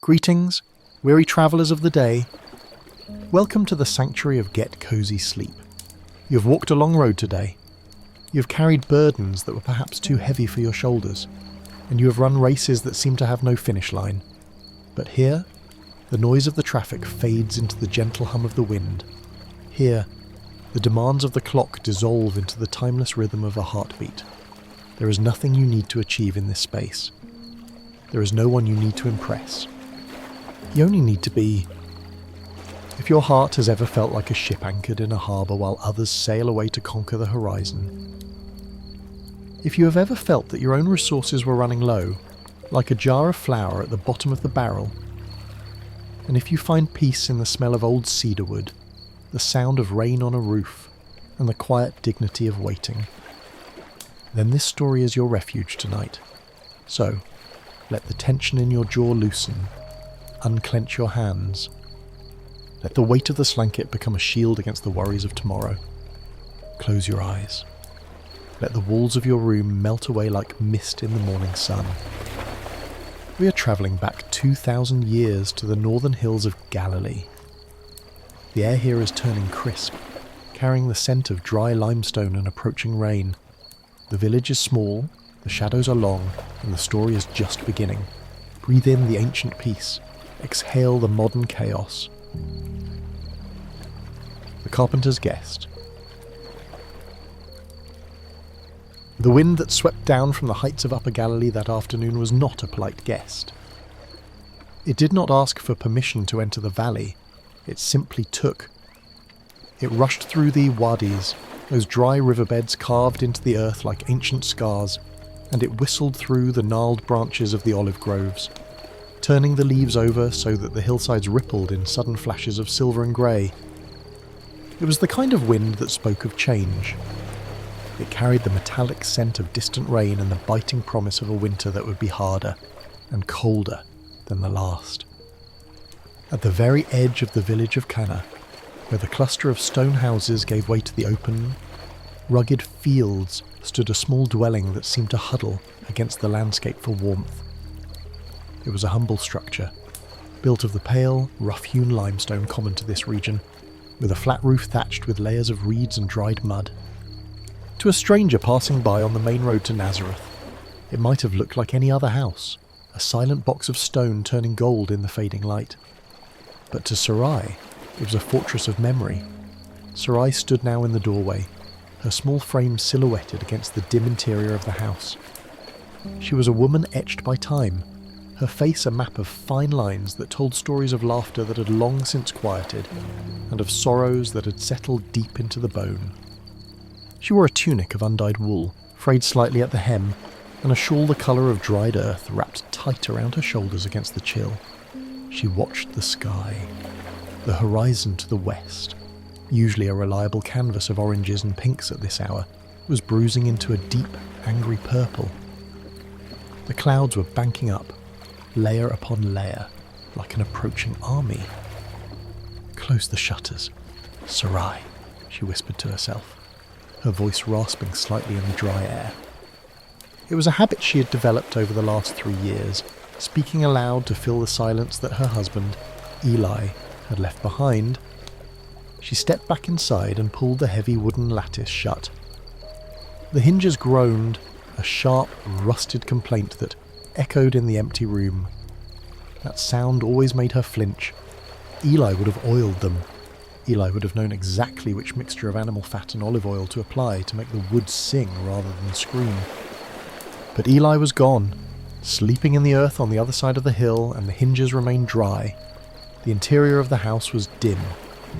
Greetings, weary travellers of the day. Welcome to the sanctuary of Get Cozy Sleep. You have walked a long road today. You have carried burdens that were perhaps too heavy for your shoulders, and you have run races that seem to have no finish line. But here, the noise of the traffic fades into the gentle hum of the wind. Here, the demands of the clock dissolve into the timeless rhythm of a heartbeat. There is nothing you need to achieve in this space. There is no one you need to impress. You only need to be. If your heart has ever felt like a ship anchored in a harbour while others sail away to conquer the horizon. If you have ever felt that your own resources were running low, like a jar of flour at the bottom of the barrel. And if you find peace in the smell of old cedarwood, the sound of rain on a roof, and the quiet dignity of waiting, then this story is your refuge tonight. So, let the tension in your jaw loosen. Unclench your hands. Let the weight of the slanket become a shield against the worries of tomorrow. Close your eyes. Let the walls of your room melt away like mist in the morning sun. We are travelling back 2,000 years to the northern hills of Galilee. The air here is turning crisp, carrying the scent of dry limestone and approaching rain. The village is small, the shadows are long, and the story is just beginning. Breathe in the ancient peace. Exhale the modern chaos. The Carpenter's Guest. The wind that swept down from the heights of Upper Galilee that afternoon was not a polite guest. It did not ask for permission to enter the valley. It simply took. It rushed through the wadis, those dry riverbeds carved into the earth like ancient scars, and it whistled through the gnarled branches of the olive groves, turning the leaves over so that the hillsides rippled in sudden flashes of silver and grey. It was the kind of wind that spoke of change. It carried the metallic scent of distant rain and the biting promise of a winter that would be harder and colder than the last. At the very edge of the village of Cana, where the cluster of stone houses gave way to the open, rugged fields, stood a small dwelling that seemed to huddle against the landscape for warmth. It was a humble structure, built of the pale, rough-hewn limestone common to this region, with a flat roof thatched with layers of reeds and dried mud. To a stranger passing by on the main road to Nazareth, it might have looked like any other house, a silent box of stone turning gold in the fading light. But to Sarai, it was a fortress of memory. Sarai stood now in the doorway, her small frame silhouetted against the dim interior of the house. She was a woman etched by time, her face a map of fine lines that told stories of laughter that had long since quieted, and of sorrows that had settled deep into the bone. She wore a tunic of undyed wool, frayed slightly at the hem, and a shawl the colour of dried earth wrapped tight around her shoulders against the chill. She watched the sky. The horizon to the west, usually a reliable canvas of oranges and pinks at this hour, was bruising into a deep, angry purple. The clouds were banking up, layer upon layer, like an approaching army. Close the shutters. Sarai, she whispered to herself, her voice rasping slightly in the dry air. It was a habit she had developed over the last 3 years, speaking aloud to fill the silence that her husband, Eli, had left behind. She stepped back inside and pulled the heavy wooden lattice shut. The hinges groaned, a sharp, rusted complaint that echoed in the empty room. That sound always made her flinch. Eli would have oiled them. Eli would have known exactly which mixture of animal fat and olive oil to apply to make the wood sing rather than scream. But Eli was gone, sleeping in the earth on the other side of the hill, and the hinges remained dry. The interior of the house was dim,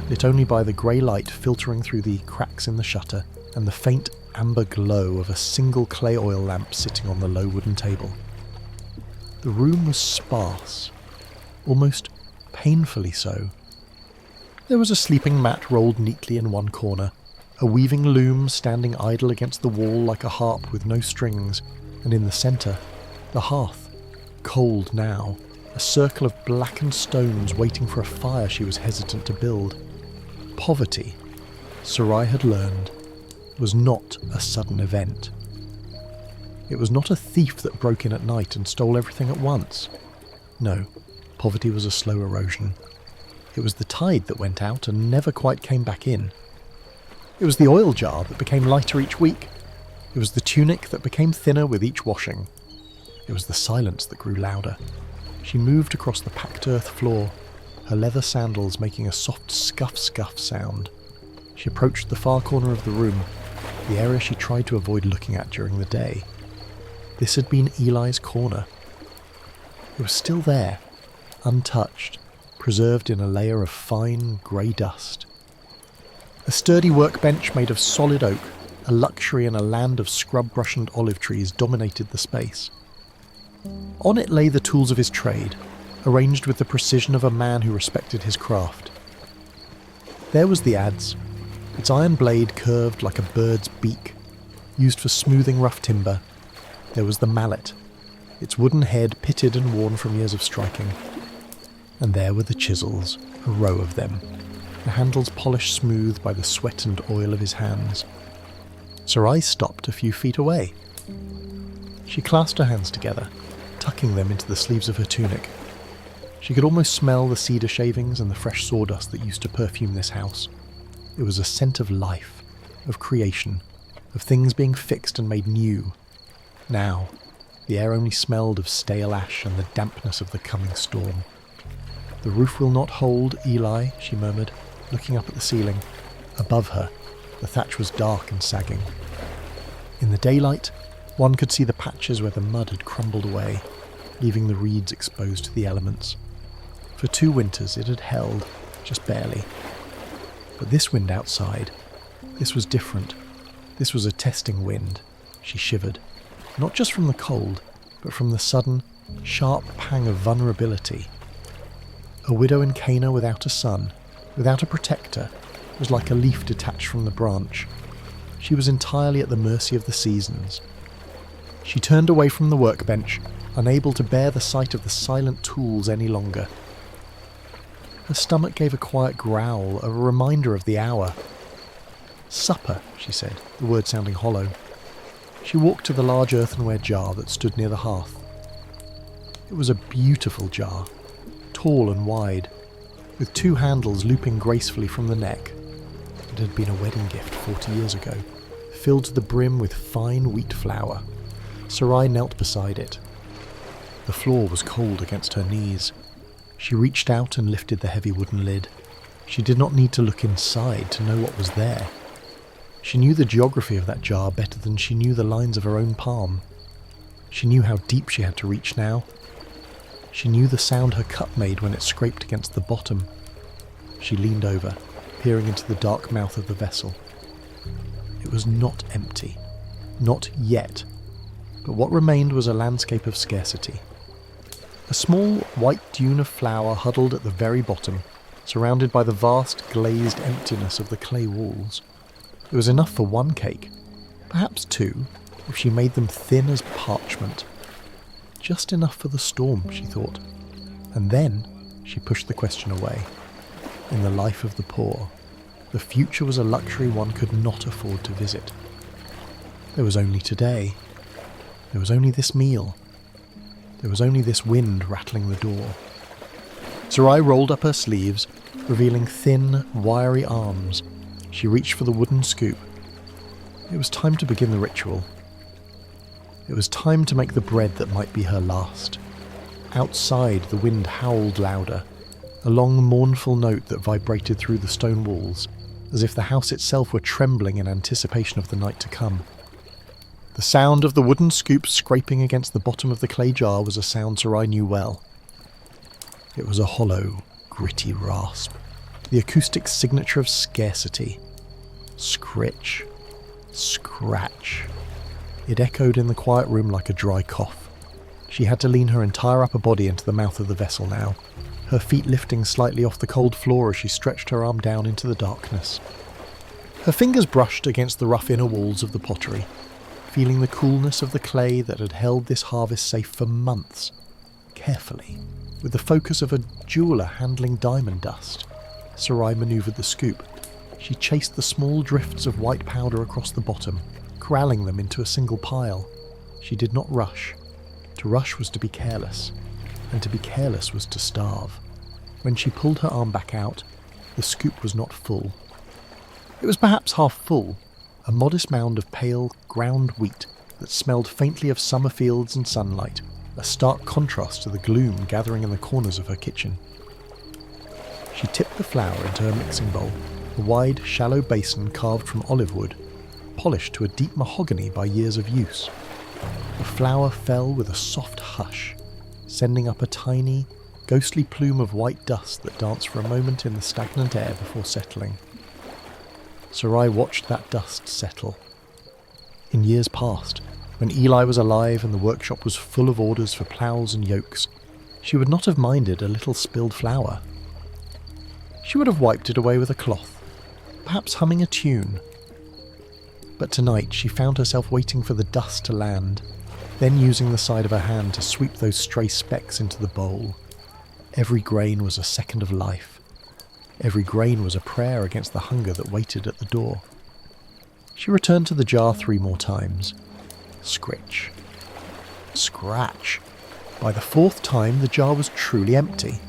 lit only by the grey light filtering through the cracks in the shutter, and the faint amber glow of a single clay oil lamp sitting on the low wooden table. The room was sparse, almost painfully so. There was a sleeping mat rolled neatly in one corner, a weaving loom standing idle against the wall like a harp with no strings, and in the centre, the hearth, cold now, a circle of blackened stones waiting for a fire she was hesitant to build. Poverty, Sarai had learned, was not a sudden event. It was not a thief that broke in at night and stole everything at once. No, Poverty was a slow erosion. It was the tide that went out and never quite came back in. It was the oil jar that became lighter each week. It was the tunic that became thinner with each washing. It was the silence that grew louder. She moved across the packed earth floor, her leather sandals making a soft scuff-scuff sound. She approached the far corner of the room, the area she tried to avoid looking at during the day. This had been Eli's corner. It was still there, untouched, preserved in a layer of fine, grey dust. A sturdy workbench made of solid oak, a luxury in a land of scrub brush and olive trees, dominated the space. On it lay the tools of his trade, arranged with the precision of a man who respected his craft. There was the adze, its iron blade curved like a bird's beak, used for smoothing rough timber. There was the mallet, its wooden head pitted and worn from years of striking. And there were the chisels, a row of them, the handles polished smooth by the sweat and oil of his hands. Sarai stopped a few feet away. She clasped her hands together, tucking them into the sleeves of her tunic. She could almost smell the cedar shavings and the fresh sawdust that used to perfume this house. It was a scent of life, of creation, of things being fixed and made new. Now, the air only smelled of stale ash and the dampness of the coming storm. "The roof will not hold, Eli," she murmured, looking up at the ceiling. Above her, the thatch was dark and sagging. In the daylight, one could see the patches where the mud had crumbled away, leaving the reeds exposed to the elements. For 2 winters it had held, just barely. But this wind outside, this was different. This was a testing wind. She shivered, not just from the cold, but from the sudden, sharp pang of vulnerability. A widow in Cana without a son, without a protector, was like a leaf detached from the branch. She was entirely at the mercy of the seasons. She turned away from the workbench, unable to bear the sight of the silent tools any longer. Her stomach gave a quiet growl, a reminder of the hour. "Supper," she said, the word sounding hollow. She walked to the large earthenware jar that stood near the hearth. It was a beautiful jar, tall and wide, with 2 handles looping gracefully from the neck. It had been a wedding gift 40 years ago, filled to the brim with fine wheat flour. Sarai knelt beside it. The floor was cold against her knees. She reached out and lifted the heavy wooden lid. She did not need to look inside to know what was there. She knew the geography of that jar better than she knew the lines of her own palm. She knew how deep she had to reach now. She knew the sound her cup made when it scraped against the bottom. She leaned over, peering into the dark mouth of the vessel. It was not empty. Not yet. But what remained was a landscape of scarcity. A small white dune of flour huddled at the very bottom, surrounded by the vast glazed emptiness of the clay walls. It was enough for 1 cake, perhaps 2, if she made them thin as parchment. Just enough for the storm, she thought. And then she pushed the question away. In the life of the poor, the future was a luxury one could not afford to visit. There was only today. There was only this meal. There was only this wind rattling the door. Sarai rolled up her sleeves, revealing thin, wiry arms. She reached for the wooden scoop. It was time to begin the ritual. It was time to make the bread that might be her last. Outside, the wind howled louder, a long, mournful note that vibrated through the stone walls, as if the house itself were trembling in anticipation of the night to come. The sound of the wooden scoop scraping against the bottom of the clay jar was a sound Sarai knew well. It was a hollow, gritty rasp, the acoustic signature of scarcity. Scritch. Scratch. It echoed in the quiet room like a dry cough. She had to lean her entire upper body into the mouth of the vessel now, her feet lifting slightly off the cold floor as she stretched her arm down into the darkness. Her fingers brushed against the rough inner walls of the pottery, feeling the coolness of the clay that had held this harvest safe for months, carefully, with the focus of a jeweller handling diamond dust. Sarai manoeuvred the scoop. She chased the small drifts of white powder across the bottom, corralling them into a single pile. She did not rush. To rush was to be careless. and to be careless was to starve. When she pulled her arm back out, the scoop was not full. It was perhaps half full, a modest mound of pale, ground wheat that smelled faintly of summer fields and sunlight, a stark contrast to the gloom gathering in the corners of her kitchen. She tipped the flour into her mixing bowl, a wide, shallow basin carved from olive wood, polished to a deep mahogany by years of use. The flour fell with a soft hush, sending up a tiny, ghostly plume of white dust that danced for a moment in the stagnant air before settling. Sarai watched that dust settle. In years past, when Eli was alive and the workshop was full of orders for ploughs and yokes, she would not have minded a little spilled flour. She would have wiped it away with a cloth, perhaps humming a tune. But tonight she found herself waiting for the dust to land, then using the side of her hand to sweep those stray specks into the bowl. Every grain was a second of life. Every grain was a prayer against the hunger that waited at the door. She returned to the jar 3 more times. Scritch. Scratch. By the 4th time, the jar was truly empty.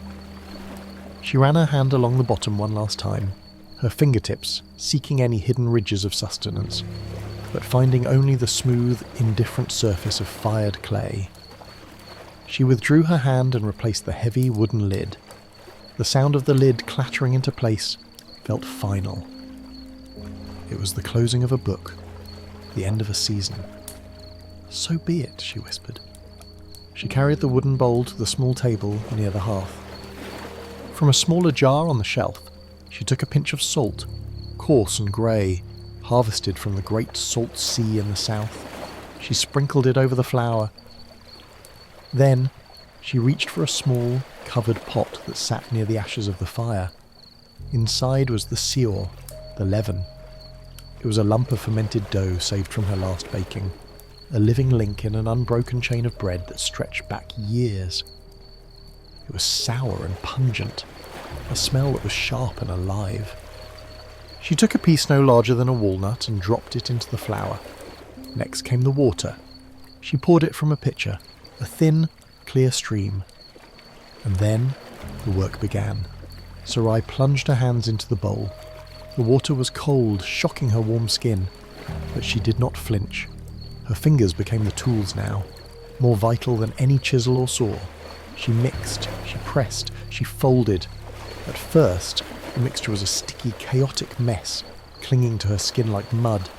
She ran her hand along the bottom one last time, her fingertips seeking any hidden ridges of sustenance, but finding only the smooth, indifferent surface of fired clay. She withdrew her hand and replaced the heavy wooden lid. The sound of the lid clattering into place felt final. It was the closing of a book, the end of a season. "So be it," she whispered. She carried the wooden bowl to the small table near the hearth. From a smaller jar on the shelf, she took a pinch of salt, coarse and grey, harvested from the great salt sea in the south. She sprinkled it over the flour. Then she reached for a small, covered pot that sat near the ashes of the fire. Inside was the seor, the leaven. It was a lump of fermented dough saved from her last baking, a living link in an unbroken chain of bread that stretched back years. It was sour and pungent, a smell that was sharp and alive. She took a piece no larger than a walnut and dropped it into the flour. Next came the water. She poured it from a pitcher, a thin, clear stream. And then the work began. Sarai plunged her hands into the bowl. The water was cold, shocking her warm skin, but she did not flinch. Her fingers became the tools now, more vital than any chisel or saw. She mixed, she pressed, she folded. At first, the mixture was a sticky, chaotic mess, clinging to her skin like mud.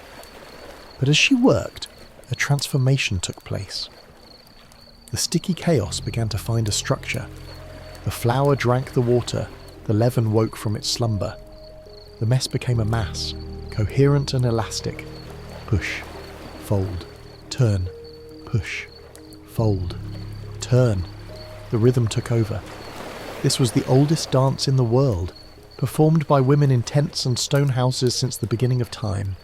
But as she worked, a transformation took place. The sticky chaos began to find a structure. The flour drank the water, the leaven woke from its slumber. The mess became a mass, coherent and elastic. Push, fold, turn, push, fold, turn. The rhythm took over. This was the oldest dance in the world, performed by women in tents and stone houses since the beginning of time.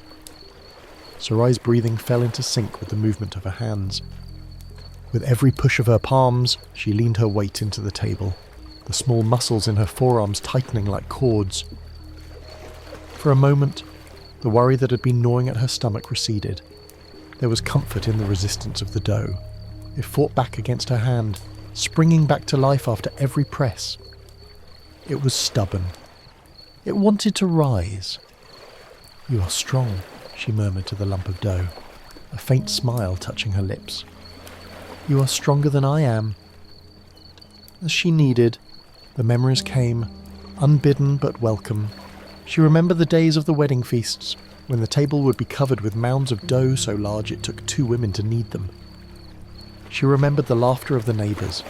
Sarai's breathing fell into sync with the movement of her hands. With every push of her palms, she leaned her weight into the table, the small muscles in her forearms tightening like cords. For a moment, the worry that had been gnawing at her stomach receded. There was comfort in the resistance of the dough. It fought back against her hand, springing back to life after every press. It was stubborn. It wanted to rise. "You are strong," she murmured to the lump of dough, a faint smile touching her lips. "You are stronger than I am." As she kneaded, the memories came, unbidden but welcome. She remembered the days of the wedding feasts, when the table would be covered with mounds of dough so large it took 2 women to knead them. She remembered the laughter of the neighbours,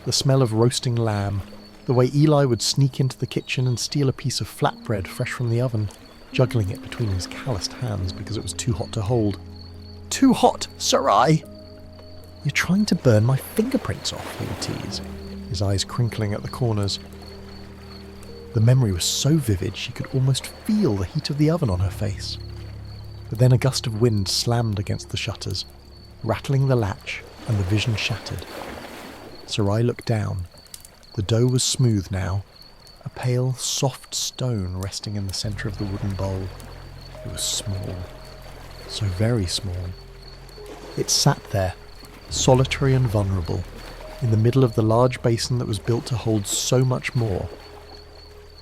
the smell of roasting lamb, the way Eli would sneak into the kitchen and steal a piece of flatbread fresh from the oven, juggling it between his calloused hands because it was too hot to hold. "Too hot, Sarai!" "You're trying to burn my fingerprints off," he would tease, his eyes crinkling at the corners. The memory was so vivid she could almost feel the heat of the oven on her face. But then a gust of wind slammed against the shutters, rattling the latch, and the vision shattered. Sarai looked down. The dough was smooth now, a pale, soft stone resting in the centre of the wooden bowl. It was small, so very small. It sat there, solitary and vulnerable, in the middle of the large basin that was built to hold so much more.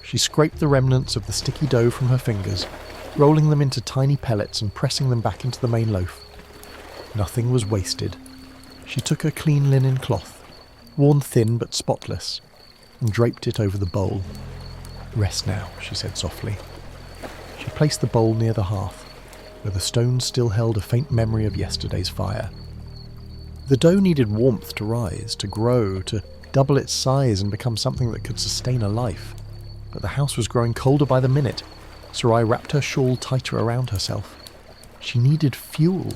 She scraped the remnants of the sticky dough from her fingers, rolling them into tiny pellets and pressing them back into the main loaf. Nothing was wasted. She took a clean linen cloth, worn thin but spotless, and draped it over the bowl. "Rest now," she said softly. She placed the bowl near the hearth, where the stones still held a faint memory of yesterday's fire. The dough needed warmth to rise, to grow, to double its size and become something that could sustain a life. But the house was growing colder by the minute. Sarai wrapped her shawl tighter around herself. She needed fuel.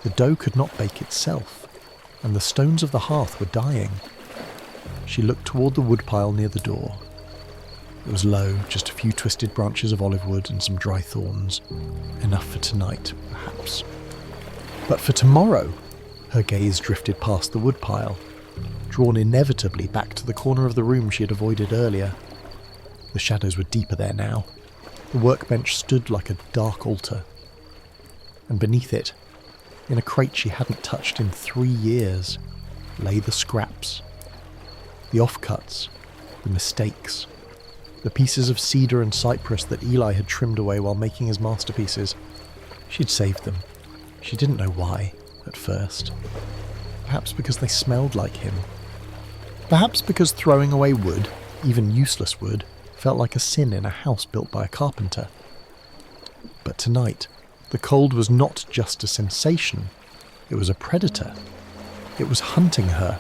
The dough could not bake itself, and the stones of the hearth were dying. She looked toward the woodpile near the door. It was low, just a few twisted branches of olive wood and some dry thorns. Enough for tonight, perhaps. But for tomorrow, her gaze drifted past the woodpile, drawn inevitably back to the corner of the room she had avoided earlier. The shadows were deeper there now. The workbench stood like a dark altar. And beneath it, in a crate she hadn't touched in 3 years, lay the scraps. The offcuts, the mistakes, the pieces of cedar and cypress that Eli had trimmed away while making his masterpieces. She'd saved them. She didn't know why, at first. Perhaps because they smelled like him. Perhaps because throwing away wood, even useless wood, felt like a sin in a house built by a carpenter. But tonight, the cold was not just a sensation. It was a predator. It was hunting her.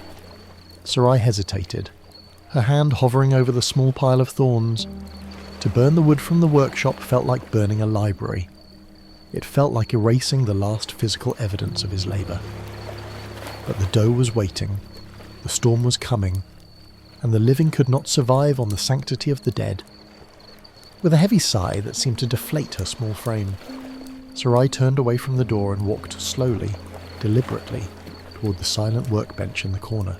Sarai hesitated, her hand hovering over the small pile of thorns. To burn the wood from the workshop felt like burning a library. It felt like erasing the last physical evidence of his labour. But the dough was waiting, the storm was coming, and the living could not survive on the sanctity of the dead. With a heavy sigh that seemed to deflate her small frame, Sarai turned away from the door and walked slowly, deliberately, toward the silent workbench in the corner.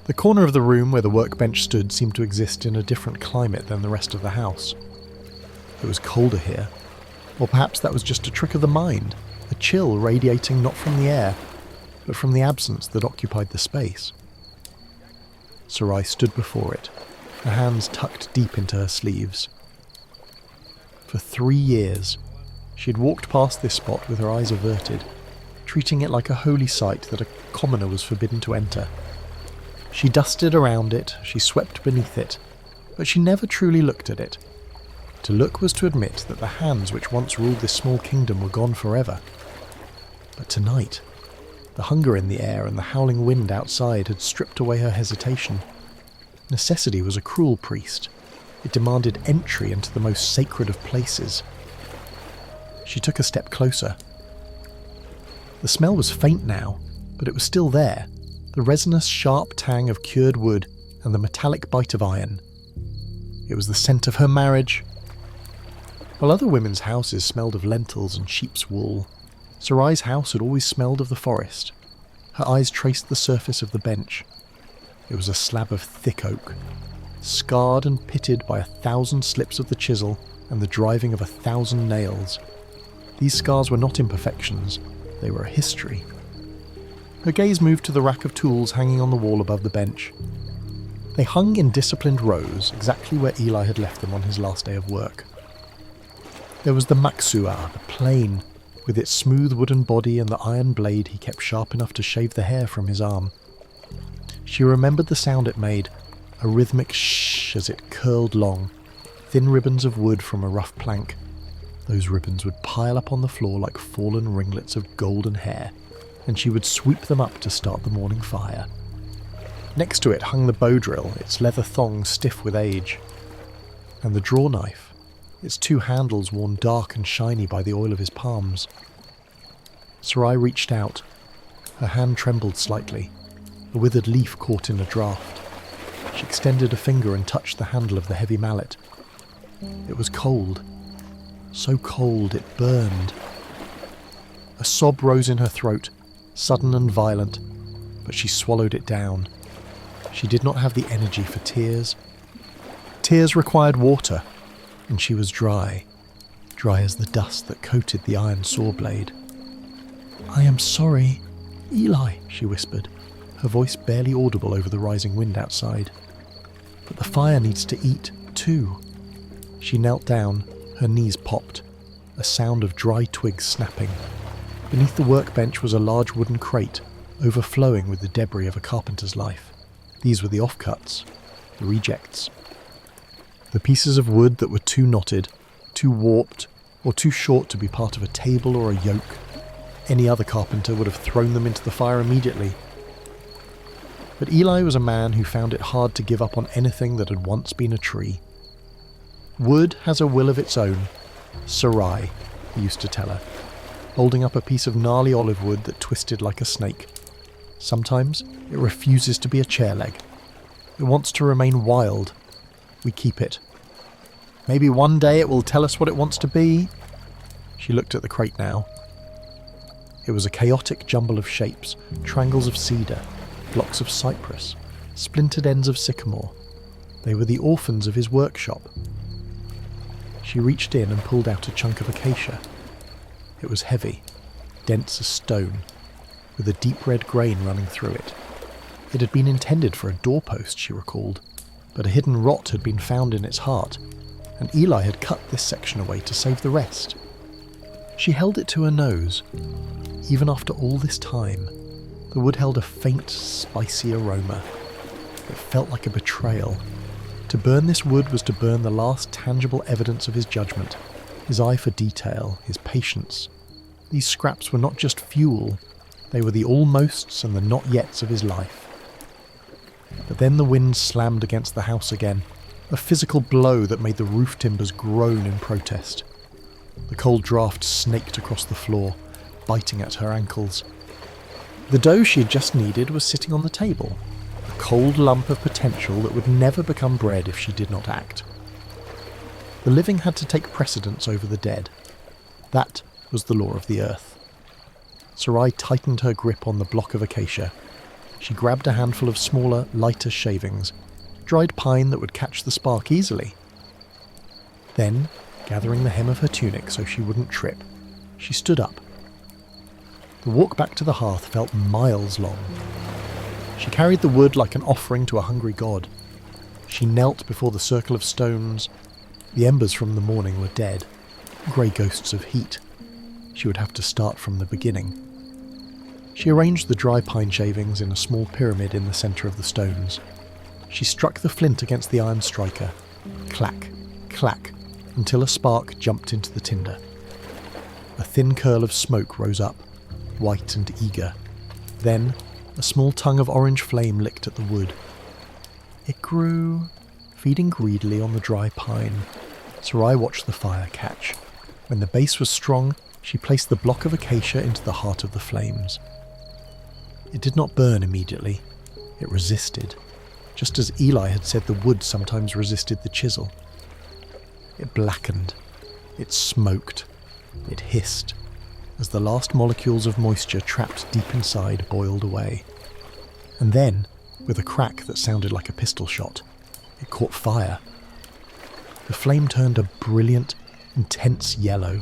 The corner of the room where the workbench stood seemed to exist in a different climate than the rest of the house. It was colder here, or perhaps that was just a trick of the mind, a chill radiating not from the air, but from the absence that occupied the space. Sarai stood before it, her hands tucked deep into her sleeves. For 3 years, she had walked past this spot with her eyes averted, treating it like a holy site that a commoner was forbidden to enter. She dusted around it, she swept beneath it, but she never truly looked at it. To look was to admit that the hands which once ruled this small kingdom were gone forever. But tonight, the hunger in the air and the howling wind outside had stripped away her hesitation. Necessity was a cruel priest. It demanded entry into the most sacred of places. She took a step closer. The smell was faint now, but it was still there, the resinous sharp tang of cured wood and the metallic bite of iron. It was the scent of her marriage. While other women's houses smelled of lentils and sheep's wool, Sarai's house had always smelled of the forest. Her eyes traced the surface of the bench. It was a slab of thick oak, scarred and pitted by 1,000 slips of the chisel and the driving of 1,000 nails. These scars were not imperfections, they were a history. Her gaze moved to the rack of tools hanging on the wall above the bench. They hung in disciplined rows, exactly where Eli had left them on his last day of work. There was the maksua, the plane, with its smooth wooden body and the iron blade he kept sharp enough to shave the hair from his arm. She remembered the sound it made, a rhythmic shh as it curled long, thin ribbons of wood from a rough plank. Those ribbons would pile up on the floor like fallen ringlets of golden hair, and she would sweep them up to start the morning fire. Next to it hung the bow drill, its leather thong stiff with age, and the draw knife, its 2 handles worn dark and shiny by the oil of his palms. Sarai reached out. Her hand trembled slightly. A withered leaf caught in a draught. She extended a finger and touched the handle of the heavy mallet. It was cold. So cold it burned. A sob rose in her throat, sudden and violent, but she swallowed it down. She did not have the energy for tears. Tears required water, and she was dry as the dust that coated the iron saw blade. "I am sorry, Eli," she whispered, her voice barely audible over the rising wind outside. But the fire needs to eat, too. She knelt down, her knees popped, a sound of dry twigs snapping. Beneath the workbench was a large wooden crate, overflowing with the debris of a carpenter's life. These were the offcuts, the rejects. The pieces of wood that were too knotted, too warped, or too short to be part of a table or a yoke. Any other carpenter would have thrown them into the fire immediately. But Eli was a man who found it hard to give up on anything that had once been a tree. Wood has a will of its own, Sarai, he used to tell her, holding up a piece of gnarly olive wood that twisted like a snake. Sometimes it refuses to be a chair leg. It wants to remain wild. We keep it. Maybe one day it will tell us what it wants to be. She looked at the crate now. It was a chaotic jumble of shapes, triangles of cedar, blocks of cypress, splintered ends of sycamore. They were the orphans of his workshop. She reached in and pulled out a chunk of acacia. It was heavy, dense as stone, with a deep red grain running through it. It had been intended for a doorpost, she recalled, but a hidden rot had been found in its heart, and Eli had cut this section away to save the rest. She held it to her nose. Even after all this time, the wood held a faint, spicy aroma. It felt like a betrayal. To burn this wood was to burn the last tangible evidence of his judgment, his eye for detail, his patience. These scraps were not just fuel, they were the almosts and the not-yets of his life. But then the wind slammed against the house again, a physical blow that made the roof timbers groan in protest. The cold draft snaked across the floor, biting at her ankles. The dough she had just kneaded was sitting on the table, a cold lump of potential that would never become bread if she did not act. The living had to take precedence over the dead. That was the law of the earth. Sarai tightened her grip on the block of acacia. She grabbed a handful of smaller, lighter shavings, dried pine that would catch the spark easily. Then, gathering the hem of her tunic so she wouldn't trip, she stood up. The walk back to the hearth felt miles long. She carried the wood like an offering to a hungry god. She knelt before the circle of stones. The embers from the morning were dead, grey ghosts of heat. She would have to start from the beginning. She arranged the dry pine shavings in a small pyramid in the centre of the stones. She struck the flint against the iron striker. Clack, clack, until a spark jumped into the tinder. A thin curl of smoke rose up, white and eager. Then, a small tongue of orange flame licked at the wood. It grew, feeding greedily on the dry pine. Sarai watched the fire catch. When the base was strong, she placed the block of acacia into the heart of the flames. It did not burn immediately. It resisted, just as Eli had said the wood sometimes resisted the chisel. It blackened. It smoked. It hissed, as the last molecules of moisture trapped deep inside boiled away. And then, with a crack that sounded like a pistol shot, it caught fire. The flame turned a brilliant, intense yellow.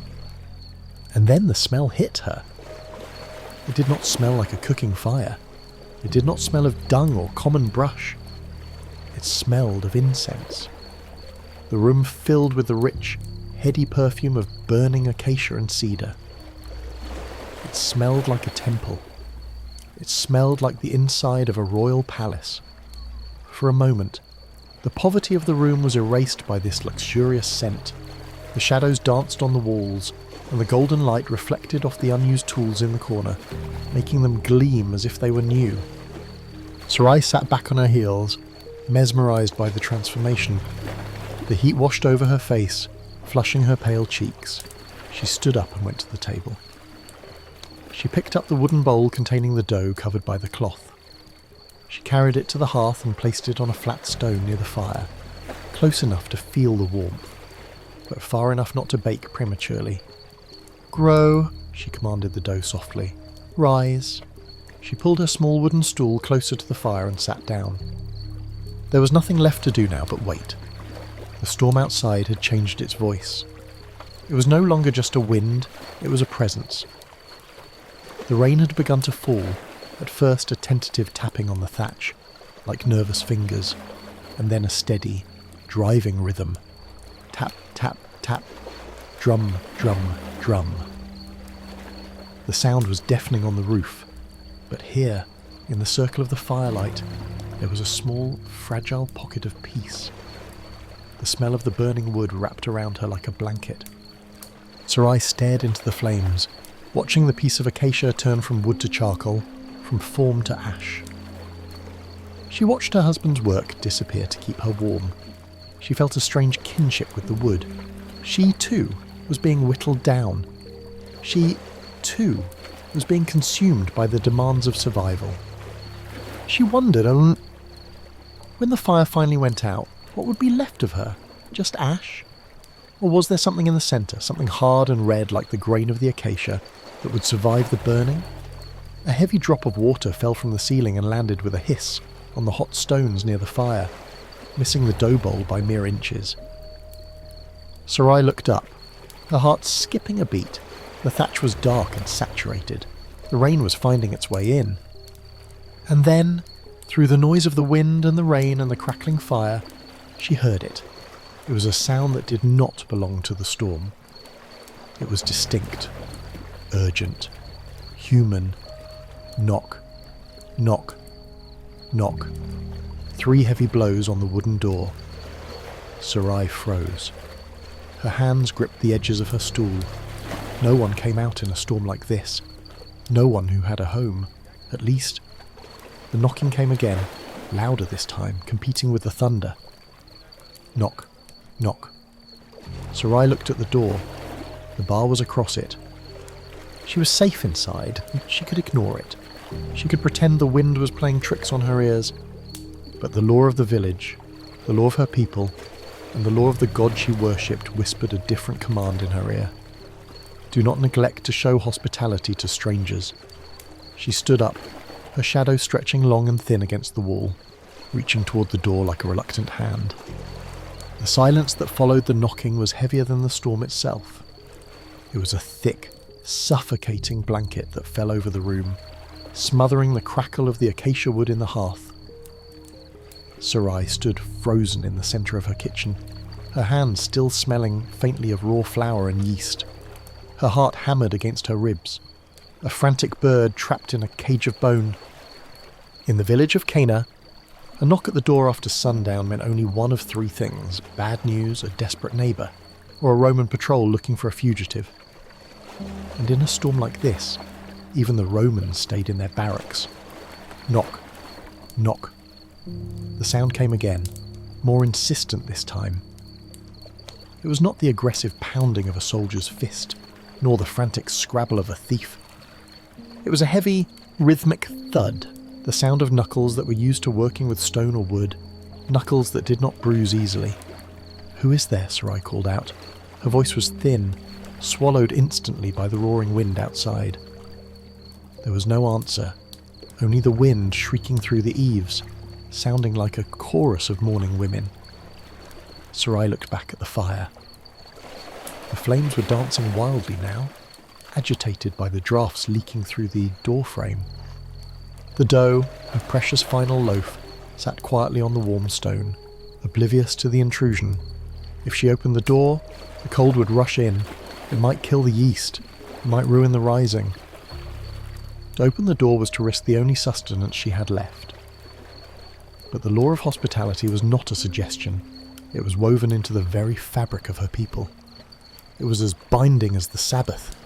And then the smell hit her. It did not smell like a cooking fire. It did not smell of dung or common brush. It smelled of incense. The room filled with the rich, heady perfume of burning acacia and cedar. It smelled like a temple. It smelled like the inside of a royal palace. For a moment, the poverty of the room was erased by this luxurious scent. The shadows danced on the walls, and the golden light reflected off the unused tools in the corner, making them gleam as if they were new. Sarai sat back on her heels, mesmerised by the transformation. The heat washed over her face, flushing her pale cheeks. She stood up and went to the table. She picked up the wooden bowl containing the dough covered by the cloth. She carried it to the hearth and placed it on a flat stone near the fire, close enough to feel the warmth, but far enough not to bake prematurely. "Grow," she commanded the dough softly. "Rise." She pulled her small wooden stool closer to the fire and sat down. There was nothing left to do now but wait. The storm outside had changed its voice. It was no longer just a wind, it was a presence. The rain had begun to fall, At first a tentative tapping on the thatch, like nervous fingers, and then a steady, driving rhythm. Tap, tap, tap. Drum, drum, drum. The sound was deafening on the roof, but here, in the circle of the firelight, there was a small, fragile pocket of peace. The smell of the burning wood wrapped around her like a blanket. Sarai stared into the flames, watching the piece of acacia turn from wood to charcoal, from form to ash. She watched her husband's work disappear to keep her warm. She felt a strange kinship with the wood. She, too, was being whittled down. She, too, was being consumed by the demands of survival. She wondered, when the fire finally went out, what would be left of her? Just ash? Or was there something in the centre, something hard and red like the grain of the acacia, that would survive the burning? A heavy drop of water fell from the ceiling and landed with a hiss on the hot stones near the fire, missing the dough bowl by mere inches. Sarai looked up, her heart skipping a beat. The thatch was dark and saturated. The rain was finding its way in. And then, through the noise of the wind and the rain and the crackling fire, she heard it. It was a sound that did not belong to the storm. It was distinct, urgent, human. Knock, knock, knock. 3 heavy blows on the wooden door. Sarai froze. Her hands gripped the edges of her stool. No one came out in a storm like this. No one who had a home, at least. The knocking came again, louder this time, competing with the thunder. Knock, knock. Sarai looked at the door. The bar was across it. She was safe inside, and she could ignore it. She could pretend the wind was playing tricks on her ears. But the law of the village, the law of her people, and the law of the god she worshipped whispered a different command in her ear. Do not neglect to show hospitality to strangers. She stood up, her shadow stretching long and thin against the wall, reaching toward the door like a reluctant hand. The silence that followed the knocking was heavier than the storm itself. It was a thick, suffocating blanket that fell over the room, smothering the crackle of the acacia wood in the hearth. Sarai stood frozen in the centre of her kitchen, her hands still smelling faintly of raw flour and yeast. Her heart hammered against her ribs, a frantic bird trapped in a cage of bone. In the village of Cana, a knock at the door after sundown meant only one of 3 things: bad news, a desperate neighbour, or a Roman patrol looking for a fugitive. And in a storm like this, even the Romans stayed in their barracks. Knock, knock. The sound came again, more insistent this time. It was not the aggressive pounding of a soldier's fist, nor the frantic scrabble of a thief. It was a heavy, rhythmic thud, the sound of knuckles that were used to working with stone or wood, knuckles that did not bruise easily. "Who is there?" Sarai called out. Her voice was thin, swallowed instantly by the roaring wind outside. There was no answer, only the wind shrieking through the eaves, sounding like a chorus of mourning women. Sarai looked back at the fire. The flames were dancing wildly now, agitated by the draughts leaking through the door frame. The dough, her precious final loaf, sat quietly on the warm stone, oblivious to the intrusion. If she opened the door, the cold would rush in. It might kill the yeast. It might ruin the rising. To open the door was to risk the only sustenance she had left. But the law of hospitality was not a suggestion. It was woven into the very fabric of her people. It was as binding as the Sabbath.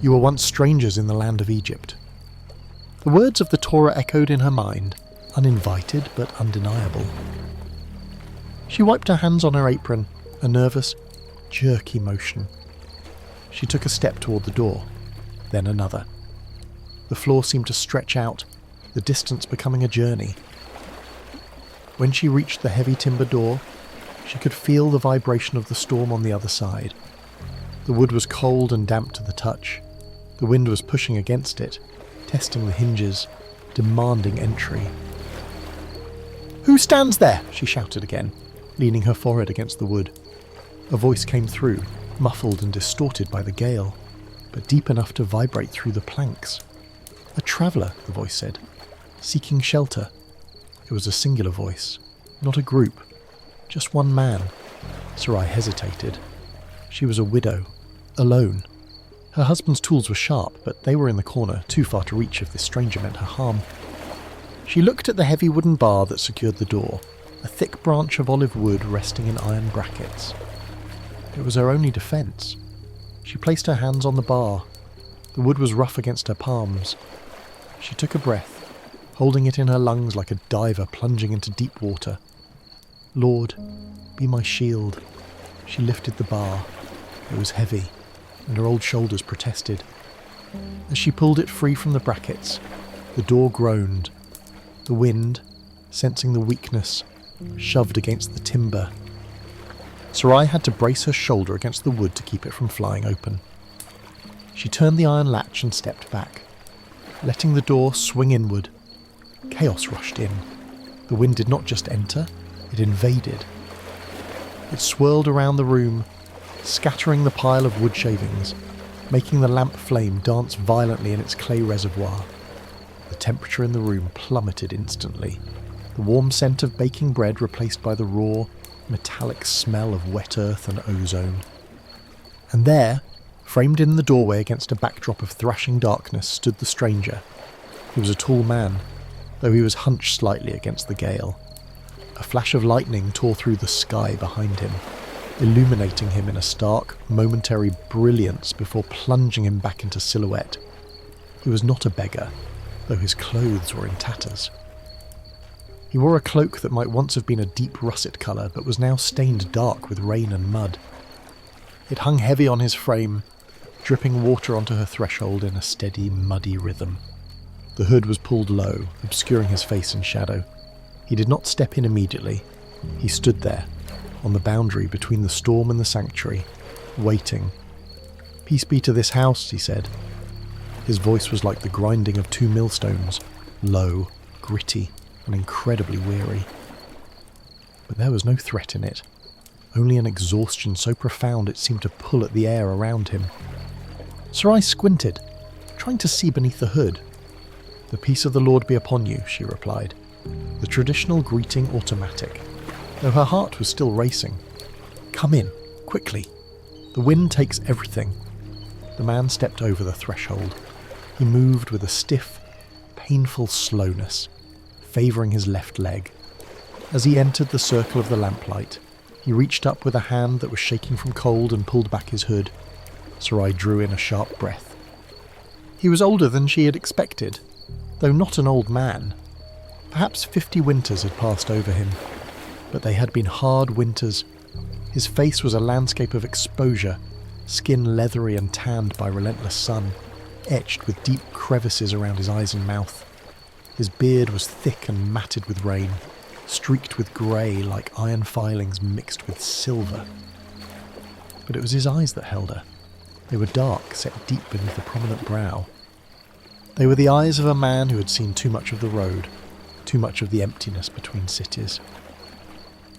You were once strangers in the land of Egypt. The words of the Torah echoed in her mind, uninvited but undeniable. She wiped her hands on her apron, a nervous, jerky motion. She took a step toward the door, then another. The floor seemed to stretch out, the distance becoming a journey. When she reached the heavy timber door, she could feel the vibration of the storm on the other side. The wood was cold and damp to the touch. The wind was pushing against it, testing the hinges, demanding entry. "Who stands there?" she shouted again, leaning her forehead against the wood. A voice came through, muffled and distorted by the gale, but deep enough to vibrate through the planks. "A traveller," the voice said, "seeking shelter." It was a singular voice, not a group, just one man. Sarai hesitated. She was a widow, alone. Her husband's tools were sharp, but they were in the corner, too far to reach if this stranger meant her harm. She looked at the heavy wooden bar that secured the door, a thick branch of olive wood resting in iron brackets. It was her only defence. She placed her hands on the bar. The wood was rough against her palms. She took a breath, holding it in her lungs like a diver plunging into deep water. "Lord, be my shield." She lifted the bar. It was heavy, and her old shoulders protested. As she pulled it free from the brackets, the door groaned. The wind, sensing the weakness, shoved against the timber. Sarai had to brace her shoulder against the wood to keep it from flying open. She turned the iron latch and stepped back, letting the door swing inward. Chaos rushed in. The wind did not just enter, it invaded. It swirled around the room, scattering the pile of wood shavings, making the lamp flame dance violently in its clay reservoir. The temperature in the room plummeted instantly, the warm scent of baking bread replaced by the raw, metallic smell of wet earth and ozone. And there, framed in the doorway against a backdrop of thrashing darkness, stood the stranger. He was a tall man, though he was hunched slightly against the gale. A flash of lightning tore through the sky behind him, illuminating him in a stark, momentary brilliance before plunging him back into silhouette. He was not a beggar, though his clothes were in tatters. He wore a cloak that might once have been a deep russet colour, but was now stained dark with rain and mud. It hung heavy on his frame, dripping water onto her threshold in a steady, muddy rhythm. The hood was pulled low, obscuring his face in shadow. He did not step in immediately. He stood there, on the boundary between the storm and the sanctuary, waiting. "Peace be to this house," he said. His voice was like the grinding of two millstones, low, gritty, and incredibly weary. But there was no threat in it, only an exhaustion so profound it seemed to pull at the air around him. Sarai squinted, trying to see beneath the hood. "The peace of the Lord be upon you," she replied, the traditional greeting automatic, though her heart was still racing. "Come in, quickly. The wind takes everything." The man stepped over the threshold. He moved with a stiff, painful slowness, favouring his left leg. As he entered the circle of the lamplight, he reached up with a hand that was shaking from cold and pulled back his hood. Sarai drew in a sharp breath. He was older than she had expected, though not an old man. Perhaps 50 winters had passed over him, but they had been hard winters. His face was a landscape of exposure, skin leathery and tanned by relentless sun, etched with deep crevices around his eyes and mouth. His beard was thick and matted with rain, streaked with grey like iron filings mixed with silver. But it was his eyes that held her. They were dark, set deep beneath a prominent brow. They were the eyes of a man who had seen too much of the road, too much of the emptiness between cities.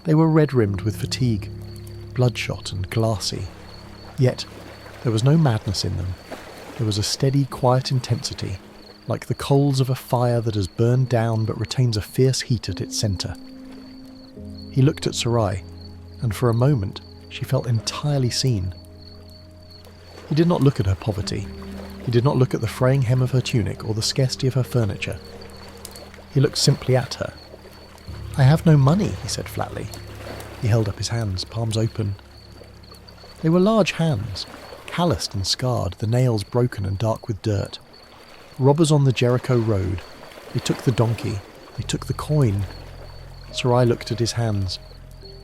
They were red-rimmed with fatigue, bloodshot and glassy. Yet there was no madness in them. There was a steady, quiet intensity, like the coals of a fire that has burned down but retains a fierce heat at its centre. He looked at Sarai, and for a moment she felt entirely seen. He did not look at her poverty. He did not look at the fraying hem of her tunic or the scarcity of her furniture. He looked simply at her. "I have no money," he said flatly. He held up his hands, palms open. They were large hands, calloused and scarred, the nails broken and dark with dirt. Robbers on the Jericho road. They took the donkey. They took the coin. Sarai looked at his hands.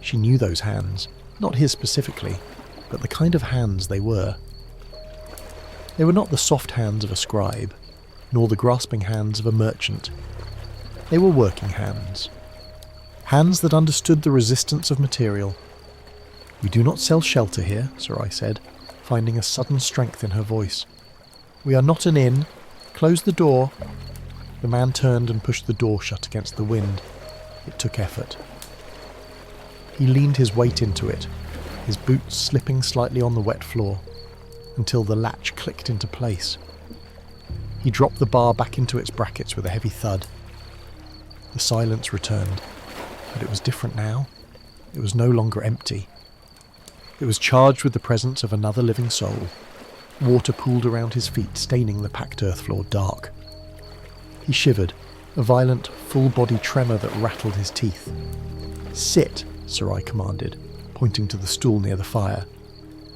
She knew those hands, not his specifically, but the kind of hands they were. They were not the soft hands of a scribe, nor the grasping hands of a merchant. They were working hands. Hands that understood the resistance of material. "We do not sell shelter here," Sarai said, finding a sudden strength in her voice. "We are not an inn. Close the door." The man turned and pushed the door shut against the wind. It took effort. He leaned his weight into it, his boots slipping slightly on the wet floor, until the latch clicked into place. He dropped the bar back into its brackets with a heavy thud. The silence returned, but it was different now. It was no longer empty. It was charged with the presence of another living soul. Water pooled around his feet, staining the packed earth floor dark. He shivered, a violent, full-body tremor that rattled his teeth. "Sit," Sarai commanded, pointing to the stool near the fire.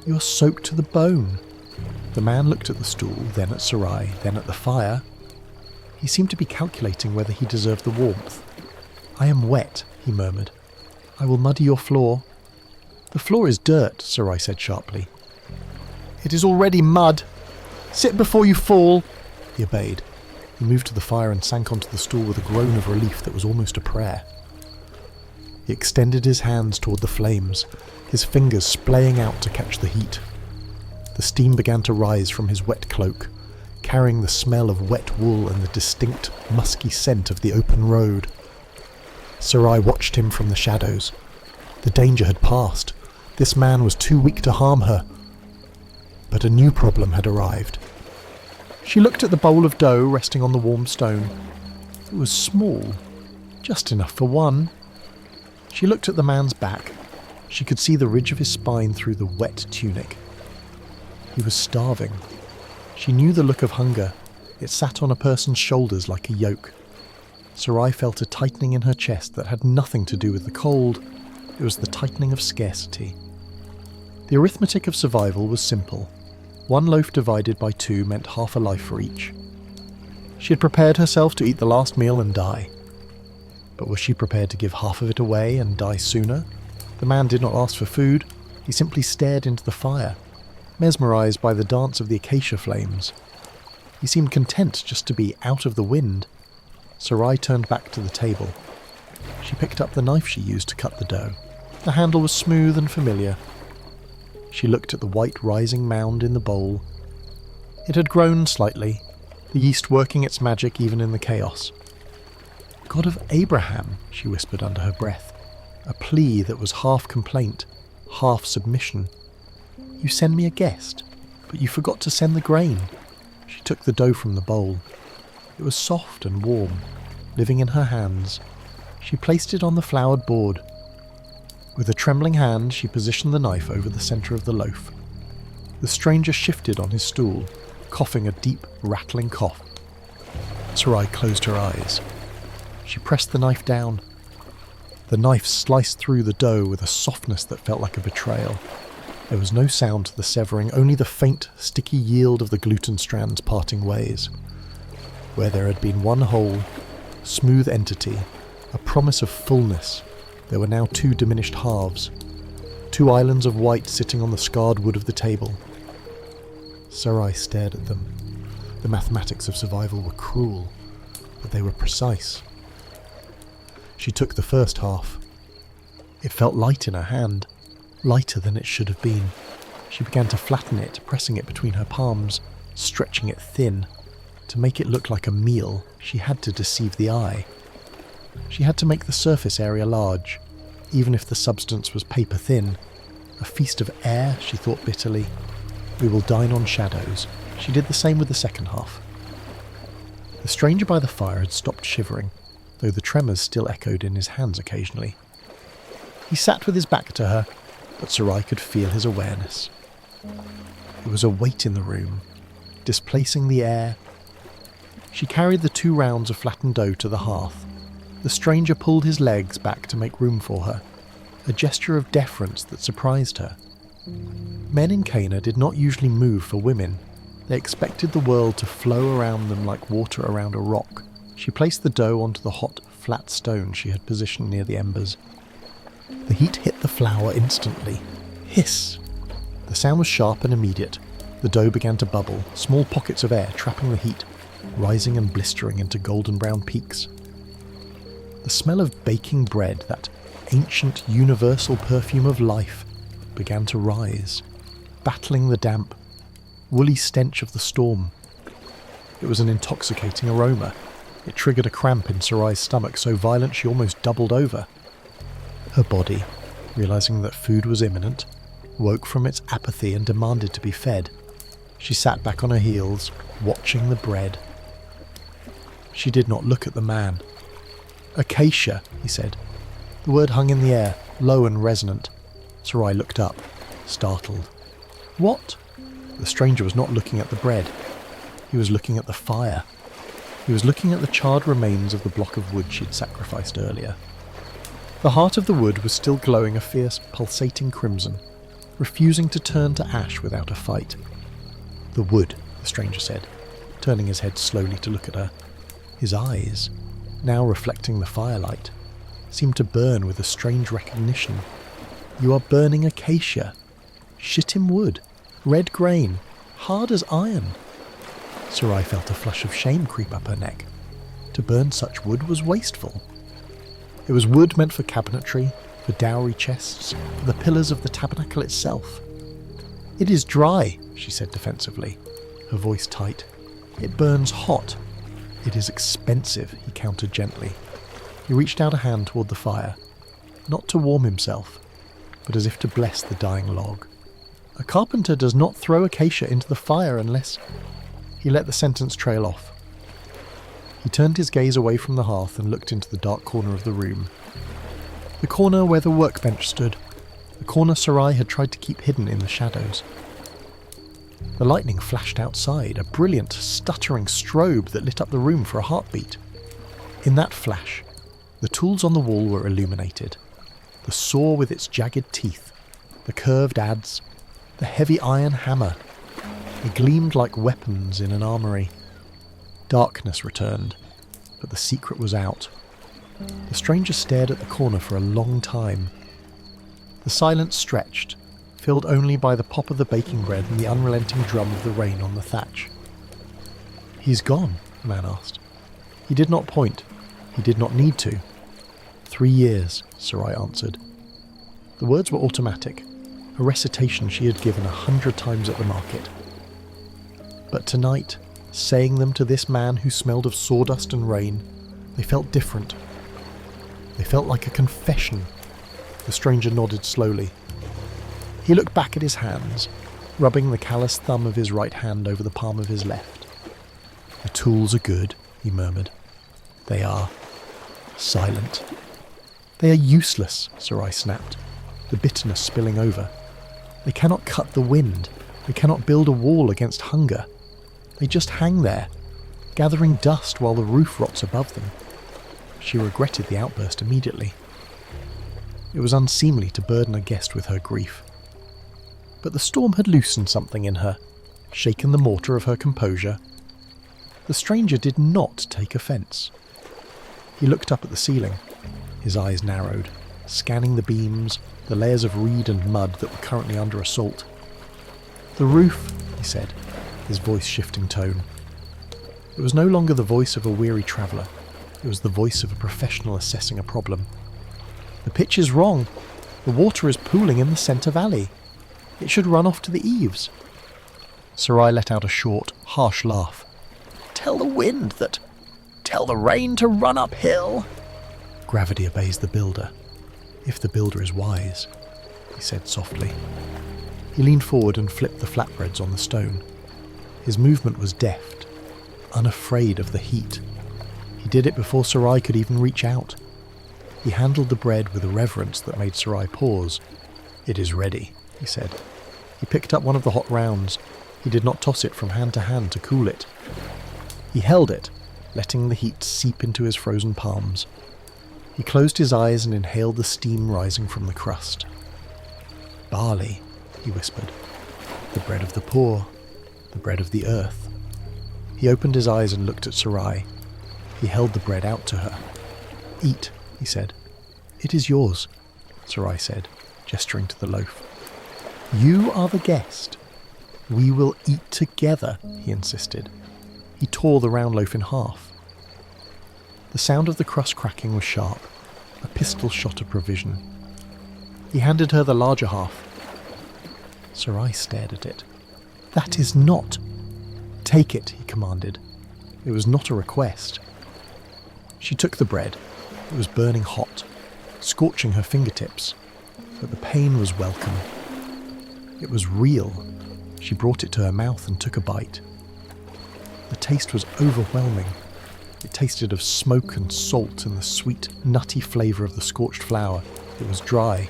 "You're soaked to the bone." The man looked at the stool, then at Sarai, then at the fire. He seemed to be calculating whether he deserved the warmth. "I am wet," he murmured. "I will muddy your floor." "The floor is dirt," Sarai said sharply. "It is already mud. Sit before you fall." He obeyed. He moved to the fire and sank onto the stool with a groan of relief that was almost a prayer. He extended his hands toward the flames, his fingers splaying out to catch the heat. The steam began to rise from his wet cloak, carrying the smell of wet wool and the distinct, musky scent of the open road. Sarai watched him from the shadows. The danger had passed. This man was too weak to harm her. But a new problem had arrived. She looked at the bowl of dough resting on the warm stone. It was small, just enough for one. She looked at the man's back. She could see the ridge of his spine through the wet tunic. He was starving. She knew the look of hunger. It sat on a person's shoulders like a yoke. Sarai felt a tightening in her chest that had nothing to do with the cold. It was the tightening of scarcity. The arithmetic of survival was simple. One loaf divided by two meant half a life for each. She had prepared herself to eat the last meal and die. But was she prepared to give half of it away and die sooner? The man did not ask for food. He simply stared into the fire, mesmerized by the dance of the acacia flames. He seemed content just to be out of the wind. Sarai turned back to the table. She picked up the knife she used to cut the dough. The handle was smooth and familiar. She looked at the white rising mound in the bowl. It had grown slightly, the yeast working its magic even in the chaos. "God of Abraham," she whispered under her breath, a plea that was half complaint, half submission. "You send me a guest, but you forgot to send the grain." She took the dough from the bowl. It was soft and warm, living in her hands. She placed it on the floured board. With a trembling hand, she positioned the knife over the centre of the loaf. The stranger shifted on his stool, coughing a deep, rattling cough. Sarai closed her eyes. She pressed the knife down. The knife sliced through the dough with a softness that felt like a betrayal. There was no sound to the severing, only the faint, sticky yield of the gluten strands parting ways. Where there had been one whole, smooth entity, a promise of fullness, there were now two diminished halves, two islands of white sitting on the scarred wood of the table. Sarai stared at them. The mathematics of survival were cruel, but they were precise. She took the first half. It felt light in her hand, lighter than it should have been. She began to flatten it, pressing it between her palms, stretching it thin. To make it look like a meal, she had to deceive the eye. She had to make the surface area large, even if the substance was paper thin. A feast of air, she thought bitterly. We will dine on shadows. She did the same with the second half. The stranger by the fire had stopped shivering, though the tremors still echoed in his hands occasionally. He sat with his back to her, but Sarai could feel his awareness. There was a weight in the room, displacing the air. She carried the 2 rounds of flattened dough to the hearth. The stranger pulled his legs back to make room for her, a gesture of deference that surprised her. Men in Cana did not usually move for women. They expected the world to flow around them like water around a rock. She placed the dough onto the hot, flat stone she had positioned near the embers. The heat hit the flour instantly. Hiss! The sound was sharp and immediate. The dough began to bubble, small pockets of air trapping the heat, rising and blistering into golden brown peaks. The smell of baking bread, that ancient universal perfume of life, began to rise, battling the damp, woolly stench of the storm. It was an intoxicating aroma. It triggered a cramp in Sarai's stomach so violent she almost doubled over. Her body, realizing that food was imminent, woke from its apathy and demanded to be fed. She sat back on her heels, watching the bread, She did not look at the man. "Acacia," he said. The word hung in the air, low and resonant. Sarai looked up, startled. "What?" The stranger was not looking at the bread. He was looking at the fire. He was looking at the charred remains of the block of wood she'd sacrificed earlier. The heart of the wood was still glowing a fierce, pulsating crimson, refusing to turn to ash without a fight. "The wood," the stranger said, turning his head slowly to look at her. His eyes, now reflecting the firelight, seemed to burn with a strange recognition. "You are burning acacia. Shittim wood. Red grain. Hard as iron." Sarai felt a flush of shame creep up her neck. To burn such wood was wasteful. It was wood meant for cabinetry, for dowry chests, for the pillars of the tabernacle itself. "It is dry," she said defensively, her voice tight. "It burns hot." "It is expensive," he countered gently. He reached out a hand toward the fire, not to warm himself, but as if to bless the dying log. "A carpenter does not throw acacia into the fire unless—" He let the sentence trail off. He turned his gaze away from the hearth and looked into the dark corner of the room. The corner where the workbench stood, the corner Sarai had tried to keep hidden in the shadows. The lightning flashed outside, a brilliant, stuttering strobe that lit up the room for a heartbeat. In that flash, the tools on the wall were illuminated. The saw with its jagged teeth, the curved adze, the heavy iron hammer. They gleamed like weapons in an armoury. Darkness returned, but the secret was out. The stranger stared at the corner for a long time. The silence stretched, filled only by the pop of the baking bread and the unrelenting drum of the rain on the thatch. "He's gone?" the man asked. He did not point. He did not need to. 3 years, Sarai answered. The words were automatic, a recitation she had given 100 times at the market. But tonight, saying them to this man who smelled of sawdust and rain, they felt different. They felt like a confession. The stranger nodded slowly. He looked back at his hands, rubbing the calloused thumb of his right hand over the palm of his left. "The tools are good," he murmured. "They are silent." "They are useless," Sarai snapped, the bitterness spilling over. "They cannot cut the wind. They cannot build a wall against hunger. They just hang there, gathering dust while the roof rots above them." She regretted the outburst immediately. It was unseemly to burden a guest with her grief. But the storm had loosened something in her, shaken the mortar of her composure. The stranger did not take offence. He looked up at the ceiling. His eyes narrowed, scanning the beams, the layers of reed and mud that were currently under assault. "The roof," he said, his voice shifting tone. It was no longer the voice of a weary traveller. It was the voice of a professional assessing a problem. "The pitch is wrong. The water is pooling in the centre valley. It should run off to the eaves." Sarai let out a short, harsh laugh. "Tell the wind that... Tell the rain to run uphill." "Gravity obeys the builder, if the builder is wise," he said softly. He leaned forward and flipped the flatbreads on the stone. His movement was deft, unafraid of the heat. He did it before Sarai could even reach out. He handled the bread with a reverence that made Sarai pause. "It is ready," he said. He picked up one of the hot rounds. He did not toss it from hand to hand to cool it. He held it, letting the heat seep into his frozen palms. He closed his eyes and inhaled the steam rising from the crust. "Barley," he whispered. "The bread of the poor, the bread of the earth." He opened his eyes and looked at Sarai. He held the bread out to her. "Eat," he said. "It is yours," Sarai said, gesturing to the loaf. "You are the guest. We will eat together," he insisted. He tore the round loaf in half. The sound of the crust cracking was sharp, a pistol shot of provision. He handed her the larger half. Sarai stared at it. "That is not—" "Take it," he commanded. It was not a request. She took the bread. It was burning hot, scorching her fingertips, but the pain was welcome. It was real. She brought it to her mouth and took a bite. The taste was overwhelming. It tasted of smoke and salt and the sweet, nutty flavour of the scorched flour. It was dry,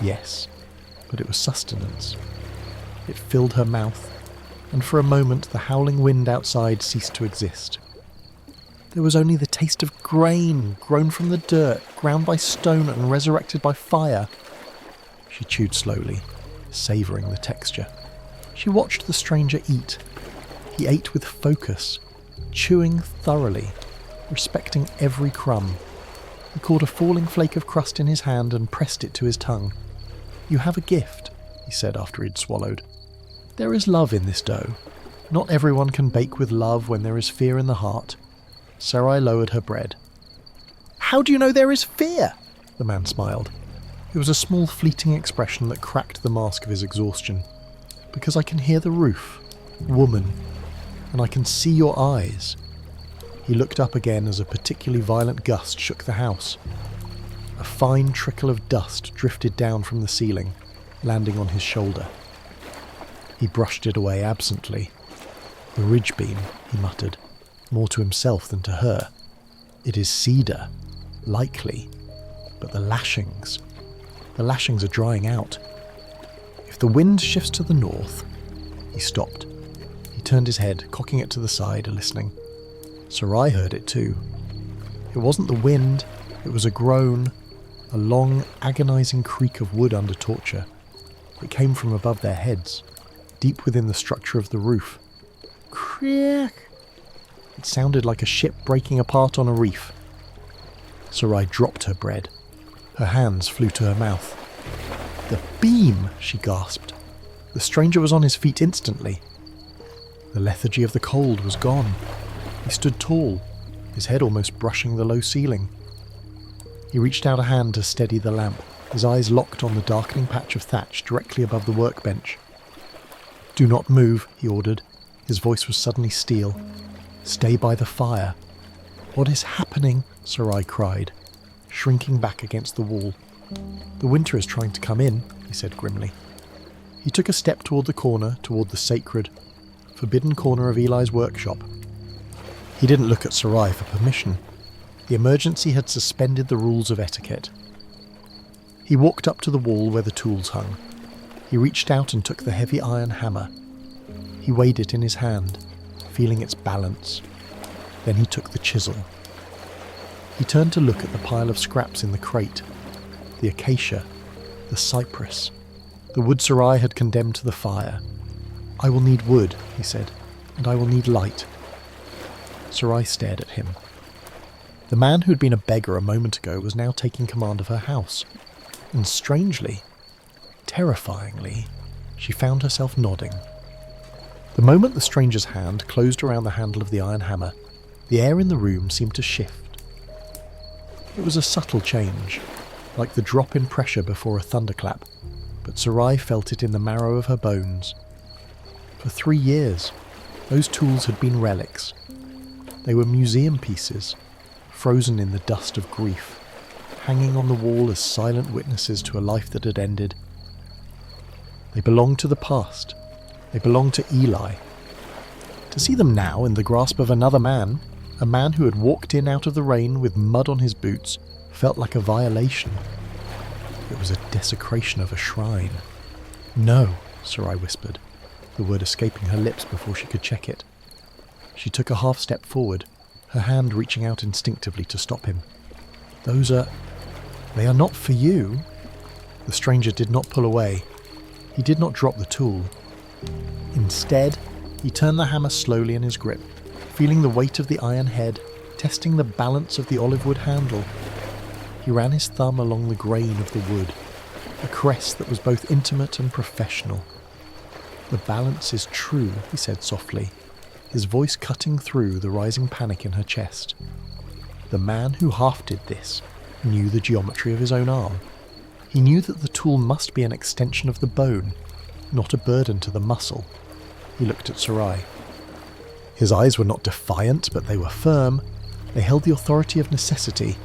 yes, but it was sustenance. It filled her mouth, and for a moment the howling wind outside ceased to exist. There was only the taste of grain, grown from the dirt, ground by stone and resurrected by fire. She chewed slowly, savouring the texture. She watched the stranger eat. He ate with focus, chewing thoroughly, respecting every crumb. He caught a falling flake of crust in his hand and pressed it to his tongue. "You have a gift," he said after he'd swallowed. "There is love in this dough. Not everyone can bake with love when there is fear in the heart." Sarai lowered her bread. "How do you know there is fear?" The man smiled. It was a small fleeting expression that cracked the mask of his exhaustion. "Because I can hear the roof, woman, and I can see your eyes." He looked up again as a particularly violent gust shook the house. A fine trickle of dust drifted down from the ceiling, landing on his shoulder. He brushed it away absently. "The ridge beam," he muttered, more to himself than to her. "It is cedar, likely, but the lashings are drying out. If the wind shifts to the north..." He stopped. He turned his head, cocking it to the side, listening. Sarai heard it too. It wasn't the wind, it was a groan, a long, agonizing creak of wood under torture. It came from above their heads, deep within the structure of the roof. Creak! It sounded like a ship breaking apart on a reef. Sarai dropped her bread. Her hands flew to her mouth. "The beam!" she gasped. The stranger was on his feet instantly. The lethargy of the cold was gone. He stood tall, his head almost brushing the low ceiling. He reached out a hand to steady the lamp, his eyes locked on the darkening patch of thatch directly above the workbench. "Do not move," he ordered. His voice was suddenly steel. "Stay by the fire." "What is happening?" Sarai cried, shrinking back against the wall. "The winter is trying to come in," he said grimly. He took a step toward the corner, toward the sacred, forbidden corner of Eli's workshop. He didn't look at Sarai for permission. The emergency had suspended the rules of etiquette. He walked up to the wall where the tools hung. He reached out and took the heavy iron hammer. He weighed it in his hand, feeling its balance. Then he took the chisel. He turned to look at the pile of scraps in the crate, the acacia, the cypress, the wood Sarai had condemned to the fire. "I will need wood," he said, "and I will need light." Sarai stared at him. The man who had been a beggar a moment ago was now taking command of her house, and strangely, terrifyingly, she found herself nodding. The moment the stranger's hand closed around the handle of the iron hammer, the air in the room seemed to shift. It was a subtle change, like the drop in pressure before a thunderclap, but Sarai felt it in the marrow of her bones. For 3 years, those tools had been relics. They were museum pieces, frozen in the dust of grief, hanging on the wall as silent witnesses to a life that had ended. They belonged to the past. They belonged to Eli. To see them now in the grasp of another man, a man who had walked in out of the rain with mud on his boots, felt like a violation. It was a desecration of a shrine. "No," Sarai whispered, the word escaping her lips before she could check it. She took a half step forward, her hand reaching out instinctively to stop him. They are not for you." The stranger did not pull away. He did not drop the tool. Instead, he turned the hammer slowly in his grip, feeling the weight of the iron head, testing the balance of the olive wood handle. He ran his thumb along the grain of the wood, a caress that was both intimate and professional. "The balance is true," he said softly, his voice cutting through the rising panic in her chest. The man who half did this knew the geometry of his own arm. He knew that the tool must be an extension of the bone, not a burden to the muscle. He looked at Sarai. His eyes were not defiant, but they were firm. They held the authority of necessity.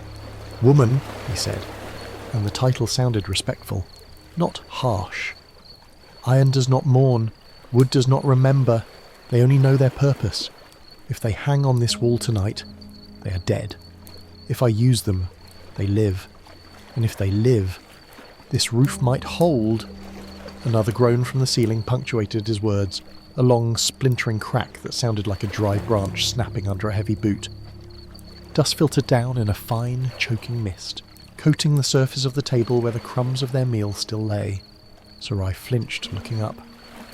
"Woman," he said, and the title sounded respectful, not harsh. "Iron does not mourn, wood does not remember, they only know their purpose. If they hang on this wall tonight, They are dead. If I use them, they live. And if they live, this roof might hold. Another groan from the ceiling punctuated his words, a long, splintering crack that sounded like a dry branch snapping under a heavy boot. Dust filtered down in a fine, choking mist, coating the surface of the table where the crumbs of their meal still lay. Sarai flinched, looking up.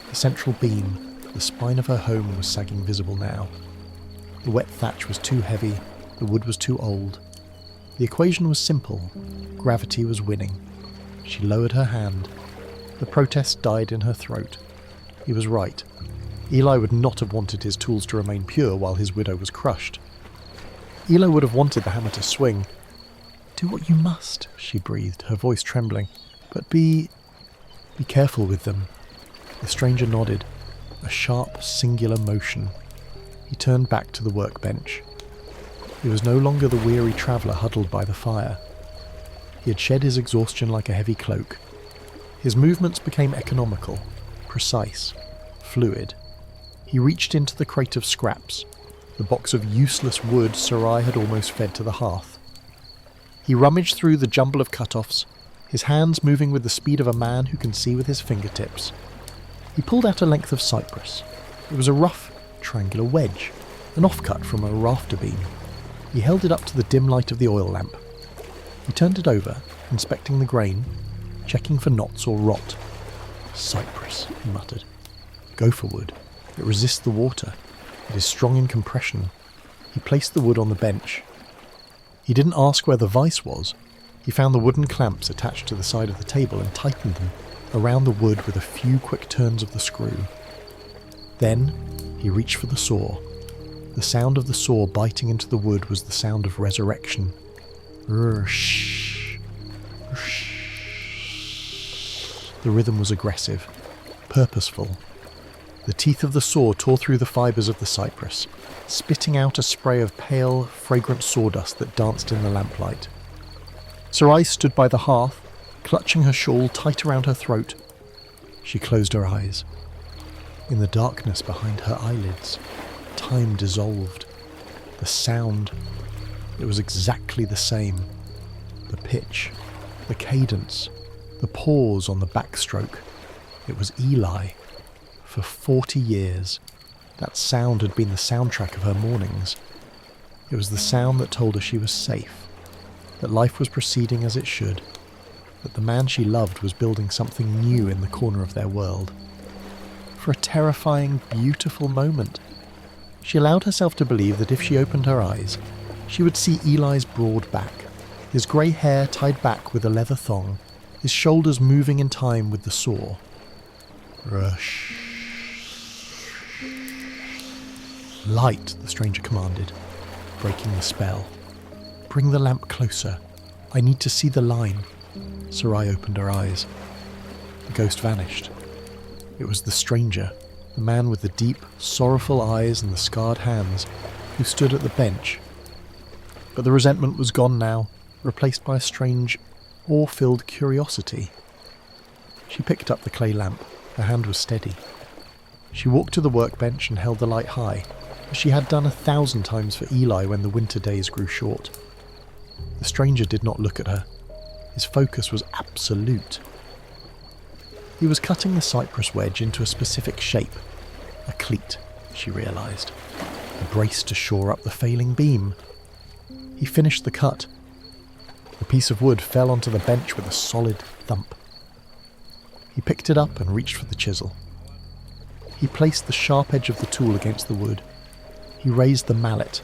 The central beam, the spine of her home, was sagging visible now. The wet thatch was too heavy, the wood was too old. The equation was simple. Gravity was winning. She lowered her hand. The protest died in her throat. He was right. Eli would not have wanted his tools to remain pure while his widow was crushed. Eli would have wanted the hammer to swing. "Do what you must," she breathed, her voice trembling. "But be careful with them." The stranger nodded. A sharp, singular motion. He turned back to the workbench. He was no longer the weary traveller huddled by the fire. He had shed his exhaustion like a heavy cloak. His movements became economical, precise, fluid. He reached into the crate of scraps, the box of useless wood Sarai had almost fed to the hearth. He rummaged through the jumble of cut-offs, his hands moving with the speed of a man who can see with his fingertips. He pulled out a length of cypress. It was a rough, triangular wedge, an offcut from a rafter beam. He held it up to the dim light of the oil lamp. He turned it over, inspecting the grain, checking for knots or rot. "Cypress," he muttered. "Gopher wood. It resists the water. It is strong in compression." He placed the wood on the bench. He didn't ask where the vise was. He found the wooden clamps attached to the side of the table and tightened them around the wood with a few quick turns of the screw. Then he reached for the saw. The sound of the saw biting into the wood was the sound of resurrection. Rrsh, rrsh. The rhythm was aggressive, purposeful. The teeth of the saw tore through the fibres of the cypress, spitting out a spray of pale, fragrant sawdust that danced in the lamplight. Sarai stood by the hearth, clutching her shawl tight around her throat. She closed her eyes. In the darkness behind her eyelids, time dissolved. The sound, it was exactly the same. The pitch, the cadence, the pause on the backstroke. It was Eli. For 40 years, that sound had been the soundtrack of her mornings. It was the sound that told her she was safe, that life was proceeding as it should, that the man she loved was building something new in the corner of their world. For a terrifying, beautiful moment, she allowed herself to believe that if she opened her eyes, she would see Eli's broad back, his grey hair tied back with a leather thong, his shoulders moving in time with the saw. Rush. "Light," the stranger commanded, breaking the spell. "Bring the lamp closer. I need to see the line." Sarai opened her eyes. The ghost vanished. It was the stranger, the man with the deep, sorrowful eyes and the scarred hands, who stood at the bench. But the resentment was gone now, replaced by a strange, awe-filled curiosity. She picked up the clay lamp. Her hand was steady. She walked to the workbench and held the light high, as she had done 1,000 times for Eli when the winter days grew short. The stranger did not look at her. His focus was absolute. He was cutting the cypress wedge into a specific shape. A cleat, she realised. A brace to shore up the failing beam. He finished the cut. The piece of wood fell onto the bench with a solid thump. He picked it up and reached for the chisel. He placed the sharp edge of the tool against the wood. He raised the mallet.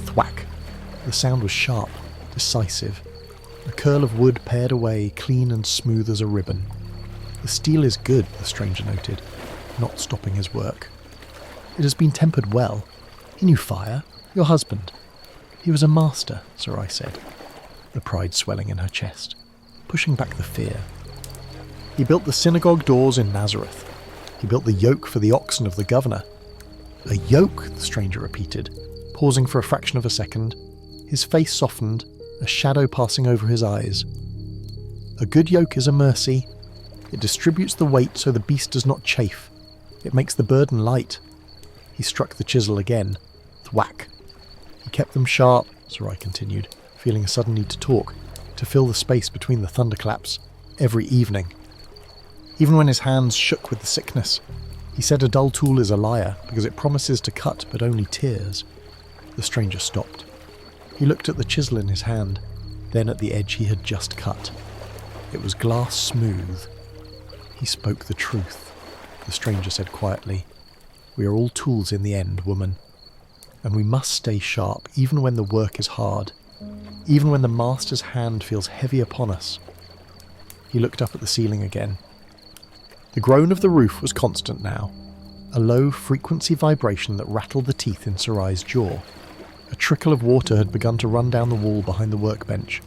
Thwack. The sound was sharp, decisive. A curl of wood pared away, clean and smooth as a ribbon. The steel is good, the stranger noted, not stopping his work. It has been tempered well. He knew fire. Your husband. He was a master, Sarai said, the pride swelling in her chest, pushing back the fear. He built the synagogue doors in Nazareth. He built the yoke for the oxen of the governor. A yoke, the stranger repeated, pausing for a fraction of a second. His face softened, a shadow passing over his eyes. A good yoke is a mercy. It distributes the weight so the beast does not chafe. It makes the burden light. He struck the chisel again. Thwack. He kept them sharp, Sarai continued, feeling a sudden need to talk, to fill the space between the thunderclaps, every evening. Even when his hands shook with the sickness, he said a dull tool is a liar because it promises to cut but only tears. The stranger stopped. He looked at the chisel in his hand, then at the edge he had just cut. It was glass smooth. He spoke the truth, the stranger said quietly. We are all tools in the end, woman. And we must stay sharp, even when the work is hard, even when the master's hand feels heavy upon us. He looked up at the ceiling again. The groan of the roof was constant now, a low frequency vibration that rattled the teeth in Sarai's jaw. A trickle of water had begun to run down the wall behind the workbench,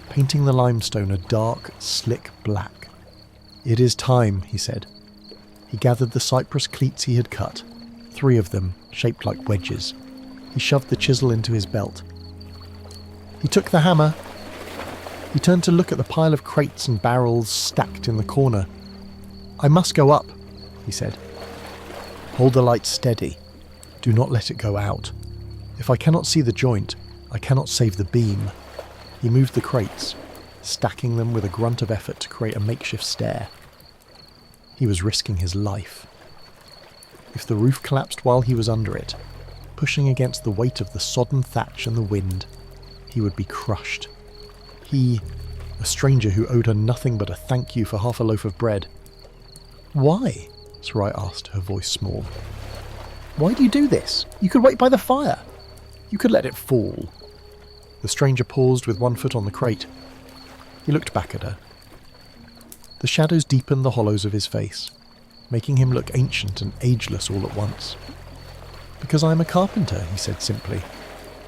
painting the limestone a dark, slick black. It is time, he said. He gathered the cypress cleats he had cut, 3 of them, shaped like wedges. He shoved the chisel into his belt. He took the hammer. He turned to look at the pile of crates and barrels stacked in the corner. I must go up, he said. Hold the light steady. Do not let it go out. If I cannot see the joint, I cannot save the beam. He moved the crates, stacking them with a grunt of effort to create a makeshift stair. He was risking his life. If the roof collapsed while he was under it, pushing against the weight of the sodden thatch and the wind, he would be crushed. He, a stranger who owed her nothing but a thank you for half a loaf of bread. Why? Sarai asked, her voice small. Why do you do this? You could wait by the fire. You could let it fall. The stranger paused with one foot on the crate. He looked back at her. The shadows deepened the hollows of his face, making him look ancient and ageless all at once. Because I am a carpenter, he said simply,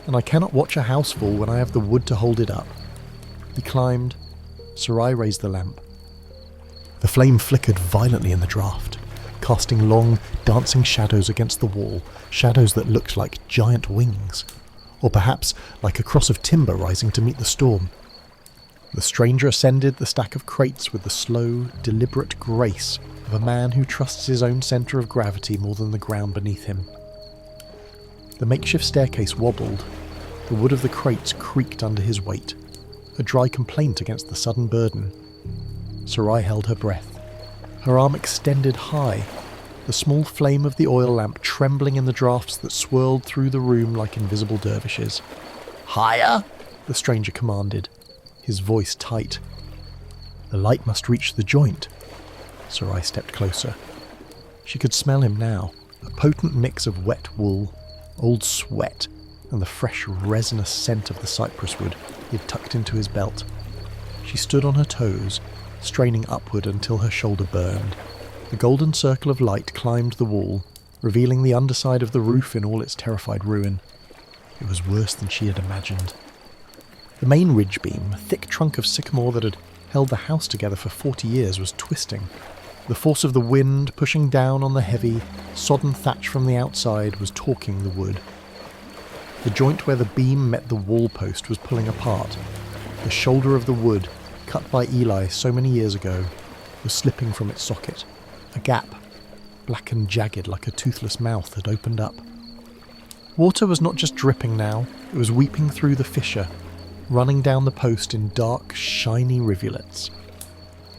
and I cannot watch a house fall when I have the wood to hold it up. He climbed. Sarai raised the lamp. The flame flickered violently in the draught, casting long, dancing shadows against the wall, shadows that looked like giant wings, or perhaps like a cross of timber rising to meet the storm. The stranger ascended the stack of crates with the slow, deliberate grace of a man who trusts his own centre of gravity more than the ground beneath him. The makeshift staircase wobbled. The wood of the crates creaked under his weight, a dry complaint against the sudden burden. Sarai held her breath. Her arm extended high, the small flame of the oil lamp trembling in the draughts that swirled through the room like invisible dervishes. Higher, the stranger commanded, his voice tight. The light must reach the joint. Sarai stepped closer. She could smell him now, a potent mix of wet wool, old sweat, and the fresh resinous scent of the cypress wood he had tucked into his belt. She stood on her toes, straining upward until her shoulder burned. The golden circle of light climbed the wall, revealing the underside of the roof in all its terrified ruin. It was worse than she had imagined. The main ridge beam, a thick trunk of sycamore that had held the house together for 40 years, was twisting. The force of the wind pushing down on the heavy, sodden thatch from the outside was torquing the wood. The joint where the beam met the wall post was pulling apart. The shoulder of the wood, cut by Eli so many years ago, was slipping from its socket. A gap, black and jagged like a toothless mouth, had opened up. Water was not just dripping now, it was weeping through the fissure, running down the post in dark, shiny rivulets.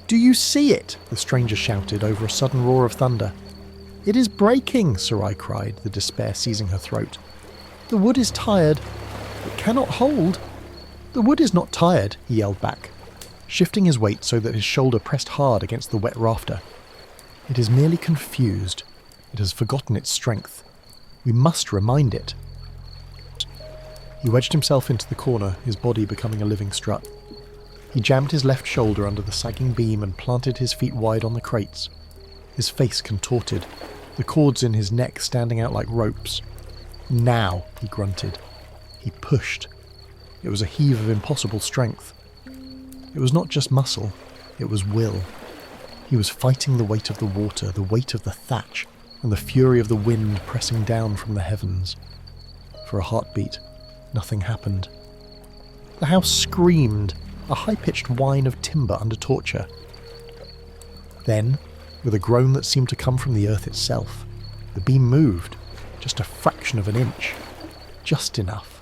"Do you see it?" the stranger shouted over a sudden roar of thunder. "It is breaking," Sarai cried, the despair seizing her throat. "The wood is tired. It cannot hold." "The wood is not tired," he yelled back, shifting his weight so that his shoulder pressed hard against the wet rafter. "It is merely confused. It has forgotten its strength. We must remind it." He wedged himself into the corner, his body becoming a living strut. He jammed his left shoulder under the sagging beam and planted his feet wide on the crates. His face contorted, the cords in his neck standing out like ropes. "Now," he grunted. He pushed. It was a heave of impossible strength. It was not just muscle, it was will. He was fighting the weight of the water, the weight of the thatch, and the fury of the wind pressing down from the heavens. For a heartbeat, nothing happened. The house screamed, a high-pitched whine of timber under torture. Then, with a groan that seemed to come from the earth itself, the beam moved, just a fraction of an inch. Just enough.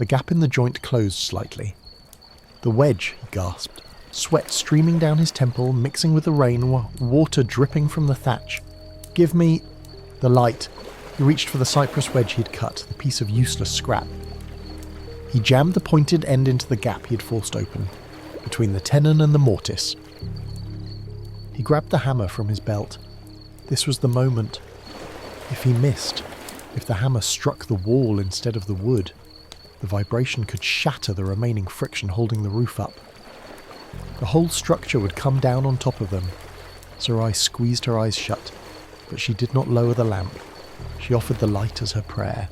The gap in the joint closed slightly. "The wedge," he gasped, sweat streaming down his temple, mixing with the rain, water dripping from the thatch. "Give me..." The light. He reached for the cypress wedge he'd cut, the piece of useless scrap. He jammed the pointed end into the gap he had forced open, between the tenon and the mortise. He grabbed the hammer from his belt. This was the moment. If he missed, if the hammer struck the wall instead of the wood, the vibration could shatter the remaining friction holding the roof up. The whole structure would come down on top of them. Sarai squeezed her eyes shut, but she did not lower the lamp. She offered the light as her prayer.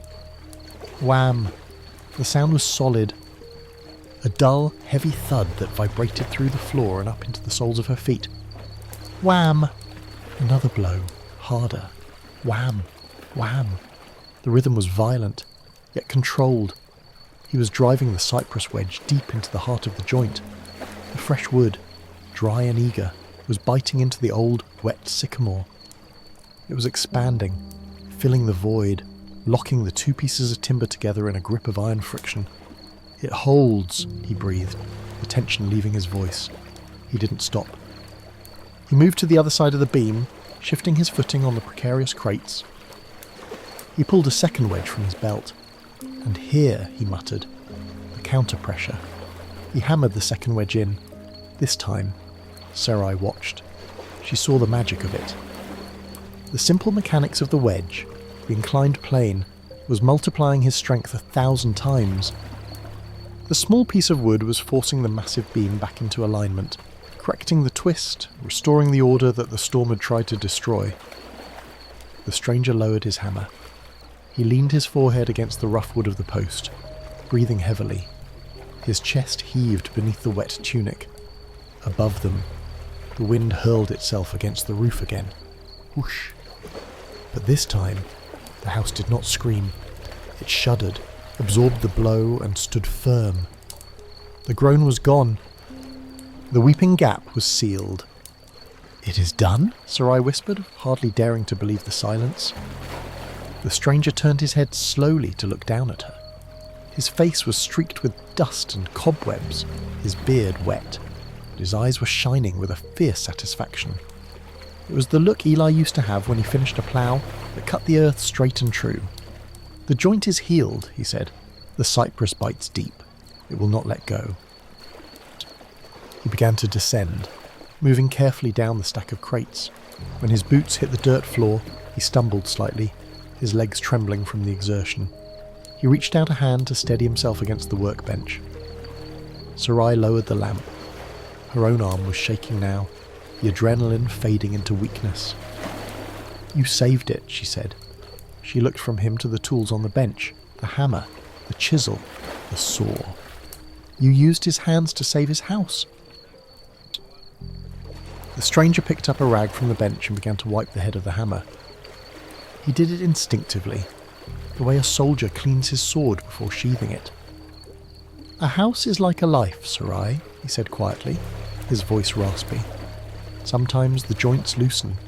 Wham! The sound was solid. A dull, heavy thud that vibrated through the floor and up into the soles of her feet. Wham! Another blow, harder. Wham! Wham! The rhythm was violent, yet controlled. He was driving the cypress wedge deep into the heart of the joint. The fresh wood, dry and eager, was biting into the old, wet sycamore. It was expanding, filling the void, locking the two pieces of timber together in a grip of iron friction. "It holds," he breathed, the tension leaving his voice. He didn't stop. He moved to the other side of the beam, shifting his footing on the precarious crates. He pulled a second wedge from his belt. "And here," he muttered, "the counter-pressure." He hammered the second wedge in. This time, Sarai watched. She saw the magic of it. The simple mechanics of the wedge, the inclined plane, was multiplying his strength 1,000 times. The small piece of wood was forcing the massive beam back into alignment, correcting the twist, restoring the order that the storm had tried to destroy. The stranger lowered his hammer. He leaned his forehead against the rough wood of the post, breathing heavily. His chest heaved beneath the wet tunic. Above them, the wind hurled itself against the roof again. Whoosh! But this time, the house did not scream. It shuddered, absorbed the blow, and stood firm. The groan was gone. The weeping gap was sealed. "It is done?" Sarai whispered, hardly daring to believe the silence. The stranger turned his head slowly to look down at her. His face was streaked with dust and cobwebs, his beard wet, but his eyes were shining with a fierce satisfaction. It was the look Eli used to have when he finished a plough that cut the earth straight and true. "The joint is healed," he said. "The cypress bites deep. It will not let go." He began to descend, moving carefully down the stack of crates. When his boots hit the dirt floor, he stumbled slightly, his legs trembling from the exertion. He reached out a hand to steady himself against the workbench. Sarai lowered the lamp. Her own arm was shaking now, the adrenaline fading into weakness. "You saved it," she said. She looked from him to the tools on the bench, the hammer, the chisel, the saw. "You used his hands to save his house." The stranger picked up a rag from the bench and began to wipe the head of the hammer. He did it instinctively, the way a soldier cleans his sword before sheathing it. "A house is like a life, Sarai," he said quietly, his voice raspy. "Sometimes the joints loosen.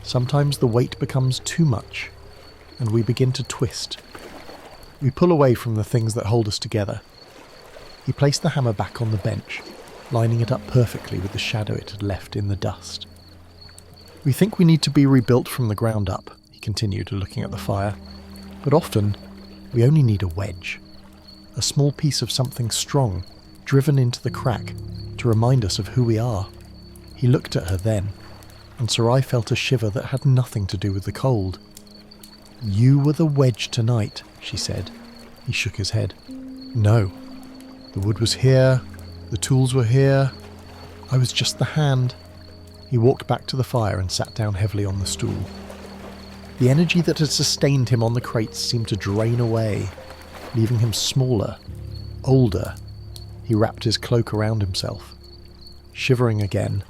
Sometimes the weight becomes too much, and we begin to twist. We pull away from the things that hold us together." He placed the hammer back on the bench, lining it up perfectly with the shadow it had left in the dust. "We think we need to be rebuilt from the ground up," he continued, looking at the fire. "But often, we only need a wedge. A small piece of something strong, driven into the crack, to remind us of who we are." He looked at her then, and Sarai felt a shiver that had nothing to do with the cold. "You were the wedge tonight," she said. He shook his head. "No. The wood was here. The tools were here. I was just the hand." He walked back to the fire and sat down heavily on the stool. The energy that had sustained him on the crates seemed to drain away, leaving him smaller, older. He wrapped his cloak around himself. Shivering again,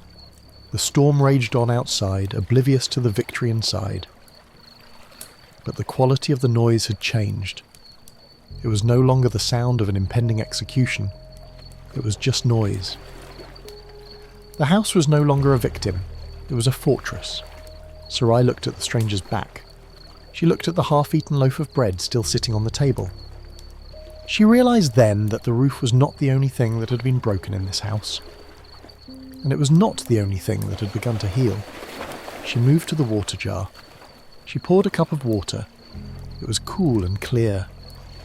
the storm raged on outside, oblivious to the victory inside. But the quality of the noise had changed. It was no longer the sound of an impending execution. It was just noise. The house was no longer a victim. It was a fortress. Sarai looked at the stranger's back. She looked at the half-eaten loaf of bread still sitting on the table. She realised then that the roof was not the only thing that had been broken in this house. And it was not the only thing that had begun to heal. She moved to the water jar. She poured a cup of water. It was cool and clear.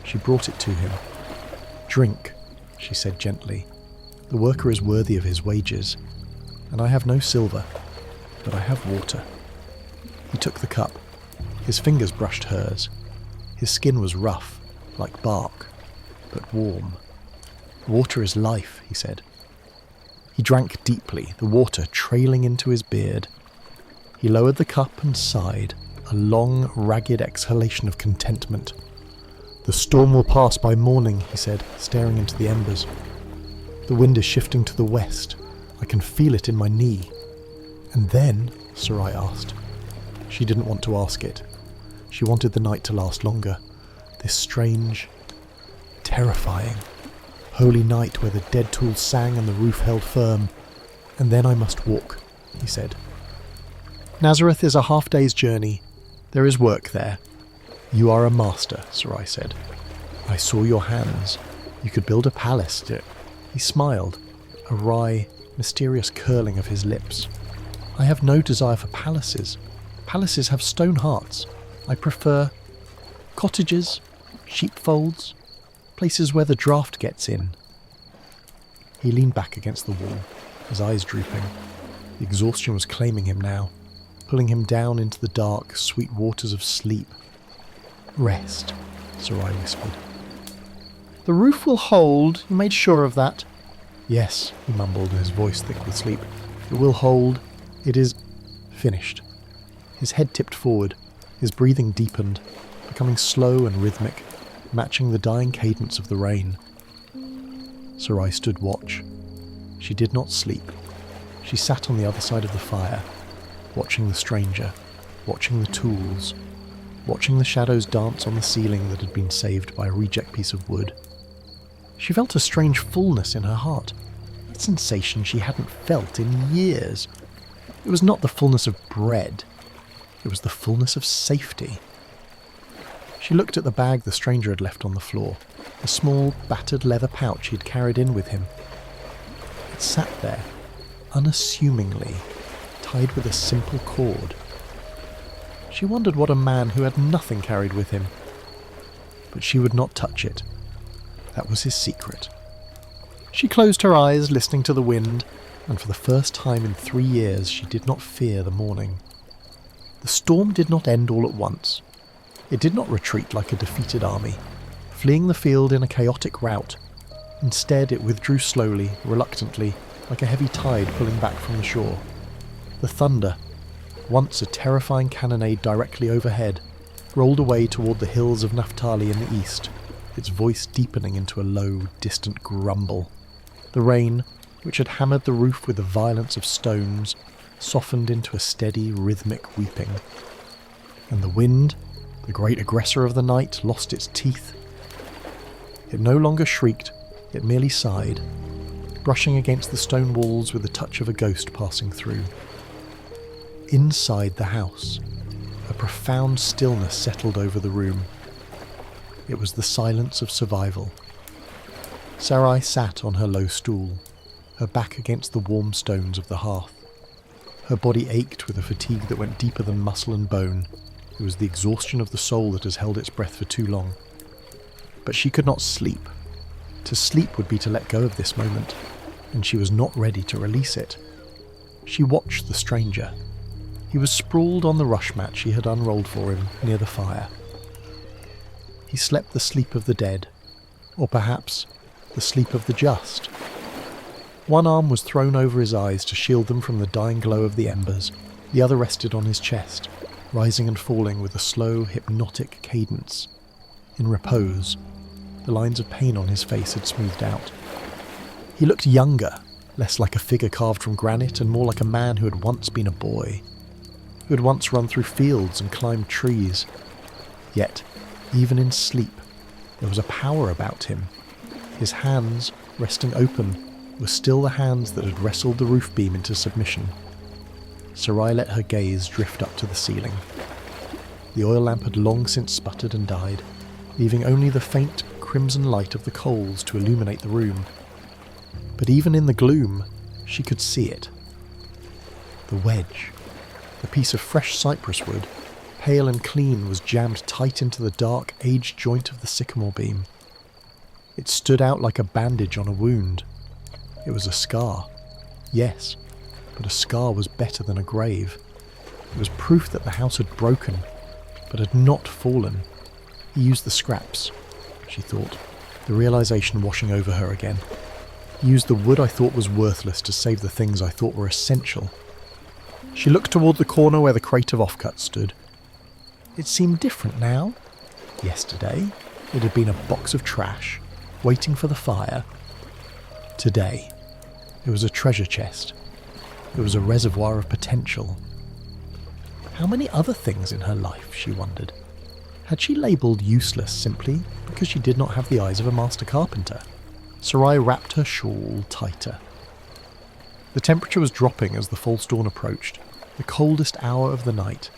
She brought it to him. "Drink," she said gently. "The worker is worthy of his wages, and I have no silver, but I have water." He took the cup. His fingers brushed hers. His skin was rough, like bark, but warm. "Water is life," he said. He drank deeply, the water trailing into his beard. He lowered the cup and sighed, a long, ragged exhalation of contentment. "The storm will pass by morning," he said, staring into the embers. "The wind is shifting to the west. I can feel it in my knee." "And then?" Sarai asked. She didn't want to ask it. She wanted the night to last longer. This strange, terrifying, holy night where the dead tools sang and the roof held firm. "And then I must walk," he said. "Nazareth is a half-day's journey. There is work there." "You are a master," Sarai said. "I saw your hands. You could build a palace." He smiled, a wry, mysterious curling of his lips. "I have no desire for palaces. Palaces have stone hearts. I prefer cottages, sheepfolds, places where the draft gets in." He leaned back against the wall, his eyes drooping. The exhaustion was claiming him now, pulling him down into the dark, sweet waters of sleep. "Rest," Sarai whispered. "The roof will hold. You made sure of that?" "Yes," he mumbled, his voice thick with sleep. "It will hold. It is finished." His head tipped forward. His breathing deepened, becoming slow and rhythmic, matching the dying cadence of the rain. Sarai stood watch. She did not sleep. She sat on the other side of the fire, watching the stranger, watching the tools, watching the shadows dance on the ceiling that had been saved by a reject piece of wood. She felt a strange fullness in her heart, a sensation she hadn't felt in years. It was not the fullness of bread. It was the fullness of safety. She looked at the bag the stranger had left on the floor, the small, battered leather pouch he had carried in with him. It sat there, unassumingly, tied with a simple cord. She wondered what a man who had nothing carried with him. But she would not touch it. That was his secret. She closed her eyes, listening to the wind, and for the first time in 3 years she did not fear the morning. The storm did not end all at once. It did not retreat like a defeated army, fleeing the field in a chaotic rout. Instead, it withdrew slowly, reluctantly, like a heavy tide pulling back from the shore. The thunder, once a terrifying cannonade directly overhead, rolled away toward the hills of Naphtali in the east, its voice deepening into a low, distant grumble. The rain, which had hammered the roof with the violence of stones, softened into a steady, rhythmic weeping. And the wind, the great aggressor of the night, lost its teeth. It no longer shrieked, it merely sighed, brushing against the stone walls with the touch of a ghost passing through. Inside the house, a profound stillness settled over the room. It was the silence of survival. Sarai sat on her low stool, her back against the warm stones of the hearth. Her body ached with a fatigue that went deeper than muscle and bone. It was the exhaustion of the soul that has held its breath for too long. But she could not sleep. To sleep would be to let go of this moment, and she was not ready to release it. She watched the stranger. He was sprawled on the rush mat she had unrolled for him near the fire. He slept the sleep of the dead, or perhaps the sleep of the just. One arm was thrown over his eyes to shield them from the dying glow of the embers. The other rested on his chest, rising and falling with a slow, hypnotic cadence. In repose, the lines of pain on his face had smoothed out. He looked younger, less like a figure carved from granite and more like a man who had once been a boy, who had once run through fields and climbed trees. Yet, even in sleep, there was a power about him. His hands, resting open, were still the hands that had wrestled the roof beam into submission. Sarai let her gaze drift up to the ceiling. The oil lamp had long since sputtered and died, leaving only the faint, crimson light of the coals to illuminate the room. But even in the gloom, she could see it. The wedge, the piece of fresh cypress wood, pale and clean, was jammed tight into the dark, aged joint of the sycamore beam. It stood out like a bandage on a wound. It was a scar. Yes, but a scar was better than a grave. It was proof that the house had broken, but had not fallen. He used the scraps, she thought, the realization washing over her again. He used the wood I thought was worthless to save the things I thought were essential. She looked toward the corner where the crate of offcuts stood. It seemed different now. Yesterday, it had been a box of trash, waiting for the fire. Today, it was a treasure chest. It was a reservoir of potential. How many other things in her life, she wondered. Had she labelled useless simply because she did not have the eyes of a master carpenter? Sarai wrapped her shawl tighter. The temperature was dropping as the false dawn approached, the coldest hour of the night.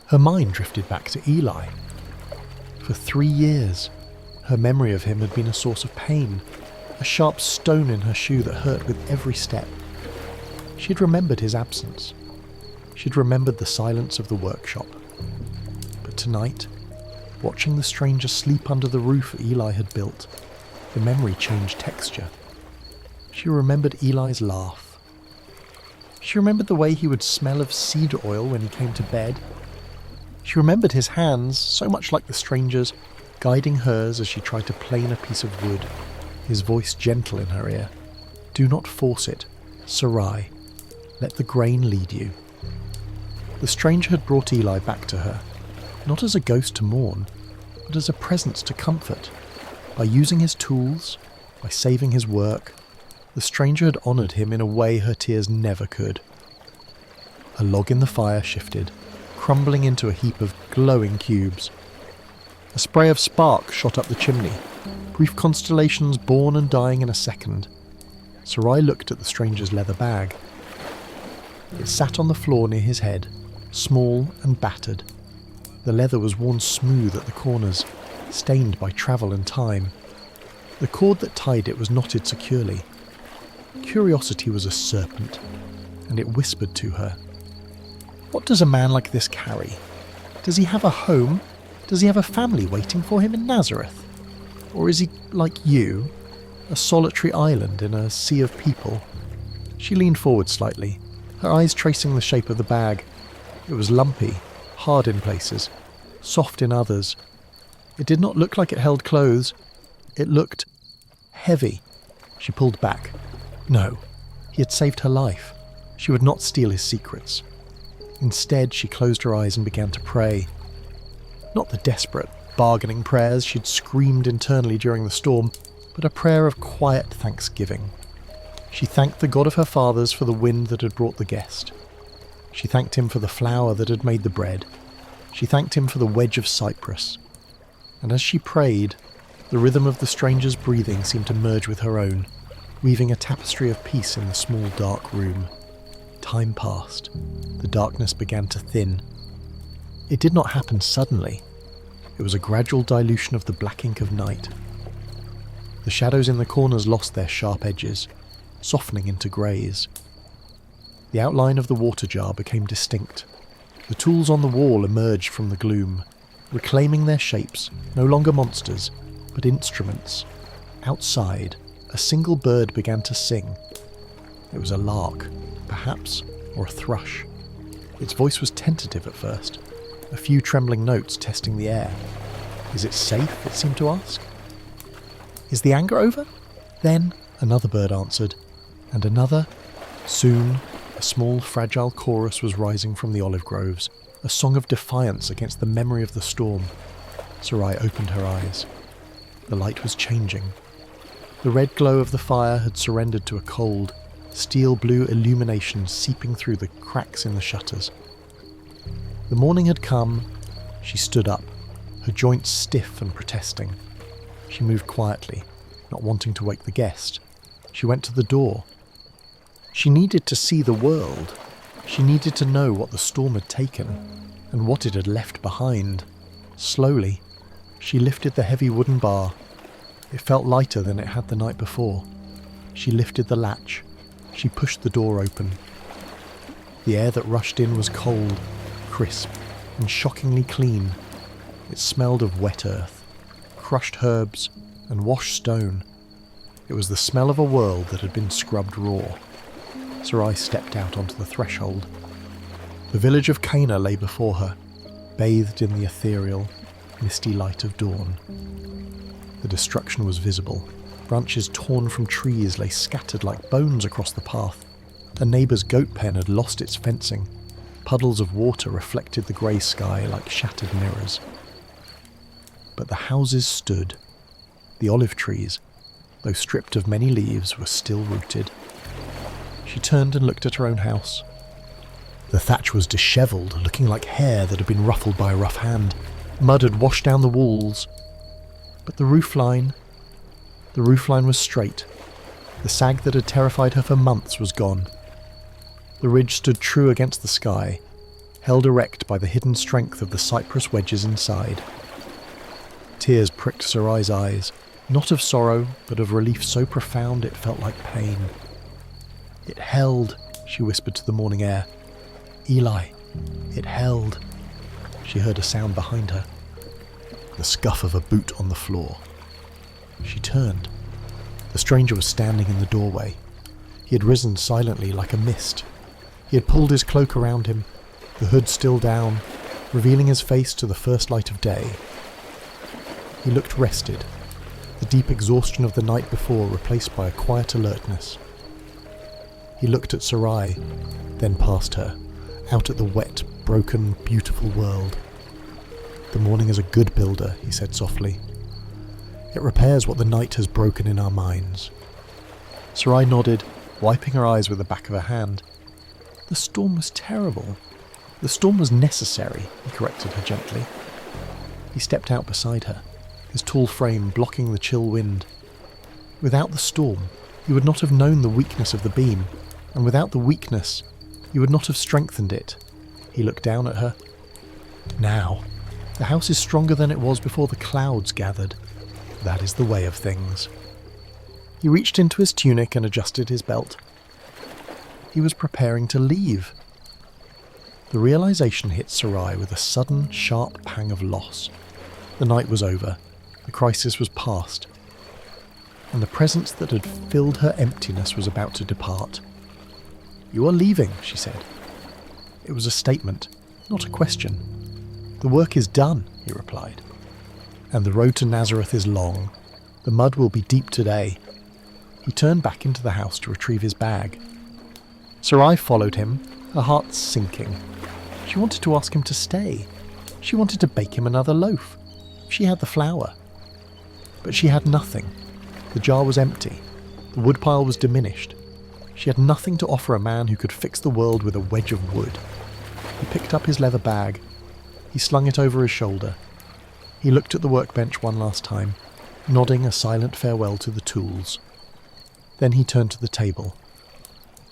Her mind drifted back to Eli. For 3 years, her memory of him had been a source of pain, a sharp stone in her shoe that hurt with every step. She'd remembered his absence. She'd remembered the silence of the workshop. But tonight, watching the stranger sleep under the roof Eli had built, the memory changed texture. She remembered Eli's laugh. She remembered the way he would smell of cedar oil when he came to bed. She remembered his hands, so much like the stranger's, guiding hers as she tried to plane a piece of wood, his voice gentle in her ear. Do not force it, Sarai. Let the grain lead you. The stranger had brought Eli back to her, not as a ghost to mourn, but as a presence to comfort. By using his tools, by saving his work, the stranger had honoured him in a way her tears never could. A log in the fire shifted, crumbling into a heap of glowing cubes. A spray of spark shot up the chimney, brief constellations born and dying in a second. Sarai looked at the stranger's leather bag. It sat on the floor near his head, small and battered. The leather was worn smooth at the corners, stained by travel and time. The cord that tied it was knotted securely. Curiosity was a serpent, and it whispered to her. What does a man like this carry? Does he have a home? Does he have a family waiting for him in Nazareth? Or is he, like you, a solitary island in a sea of people? She leaned forward slightly, her eyes tracing the shape of the bag. It was lumpy, hard in places, soft in others. It did not look like it held clothes. It looked heavy. She pulled back. No, he had saved her life. She would not steal his secrets. Instead, she closed her eyes and began to pray. Not the desperate, bargaining prayers she'd screamed internally during the storm, but a prayer of quiet thanksgiving. She thanked the God of her fathers for the wind that had brought the guest. She thanked him for the flour that had made the bread. She thanked him for the wedge of cypress. And as she prayed, the rhythm of the stranger's breathing seemed to merge with her own, weaving a tapestry of peace in the small dark room. Time passed. The darkness began to thin. It did not happen suddenly. It was a gradual dilution of the black ink of night. The shadows in the corners lost their sharp edges, softening into greys. The outline of the water jar became distinct. The tools on the wall emerged from the gloom, reclaiming their shapes, no longer monsters, but instruments. Outside, a single bird began to sing. It was a lark, perhaps, or a thrush. Its voice was tentative at first, a few trembling notes testing the air. Is it safe, it seemed to ask? Is the anger over? Then another bird answered, and another. Soon, a small, fragile chorus was rising from the olive groves, a song of defiance against the memory of the storm. Sarai opened her eyes. The light was changing. The red glow of the fire had surrendered to a cold, steel-blue illumination seeping through the cracks in the shutters. The morning had come. She stood up, her joints stiff and protesting. She moved quietly, not wanting to wake the guest. She went to the door. She needed to see the world. She needed to know what the storm had taken, and what it had left behind. Slowly, she lifted the heavy wooden bar, It felt lighter than it had the night before. She lifted the latch. She pushed the door open. The air that rushed in was cold, crisp, and shockingly clean. It smelled of wet earth, crushed herbs, and washed stone. It was the smell of a world that had been scrubbed raw. Sarai stepped out onto the threshold. The village of Cana lay before her, bathed in the ethereal, misty light of dawn. The destruction was visible. Branches torn from trees lay scattered like bones across the path. A neighbour's goat pen had lost its fencing. Puddles of water reflected the grey sky like shattered mirrors. But the houses stood. The olive trees, though stripped of many leaves, were still rooted. She turned and looked at her own house. The thatch was dishevelled, looking like hair that had been ruffled by a rough hand. Mud had washed down the walls. But the roofline was straight. The sag that had terrified her for months was gone. The ridge stood true against the sky, held erect by the hidden strength of the cypress wedges inside. Tears pricked Sarai's eyes, not of sorrow, but of relief so profound it felt like pain. "It held," she whispered to the morning air. "Eli, it held." She heard a sound behind her, the scuff of a boot on the floor. She turned. The stranger was standing in the doorway. He had risen silently like a mist. He had pulled his cloak around him, the hood still down, revealing his face to the first light of day. He looked rested, the deep exhaustion of the night before replaced by a quiet alertness. He looked at Sarai, then past her, out at the wet, broken, beautiful world. "The morning is a good builder," he said softly. "It repairs what the night has broken in our minds." Sarai nodded, wiping her eyes with the back of her hand. "The storm was terrible. The storm was necessary," he corrected her gently. He stepped out beside her, his tall frame blocking the chill wind. "Without the storm, you would not have known the weakness of the beam, and without the weakness, you would not have strengthened it." He looked down at her. "Now, the house is stronger than it was before the clouds gathered. That is the way of things." He reached into his tunic and adjusted his belt. He was preparing to leave. The realization hit Sarai with a sudden, sharp pang of loss. The night was over. The crisis was past. And the presence that had filled her emptiness was about to depart. "You are leaving," she said. It was a statement, not a question. "The work is done," he replied. "And the road to Nazareth is long. The mud will be deep today." He turned back into the house to retrieve his bag. Sarai followed him, her heart sinking. She wanted to ask him to stay. She wanted to bake him another loaf. She had the flour. But she had nothing. The jar was empty. The woodpile was diminished. She had nothing to offer a man who could fix the world with a wedge of wood. He picked up his leather bag. He slung it over his shoulder. He looked at the workbench one last time, nodding a silent farewell to the tools. Then he turned to the table.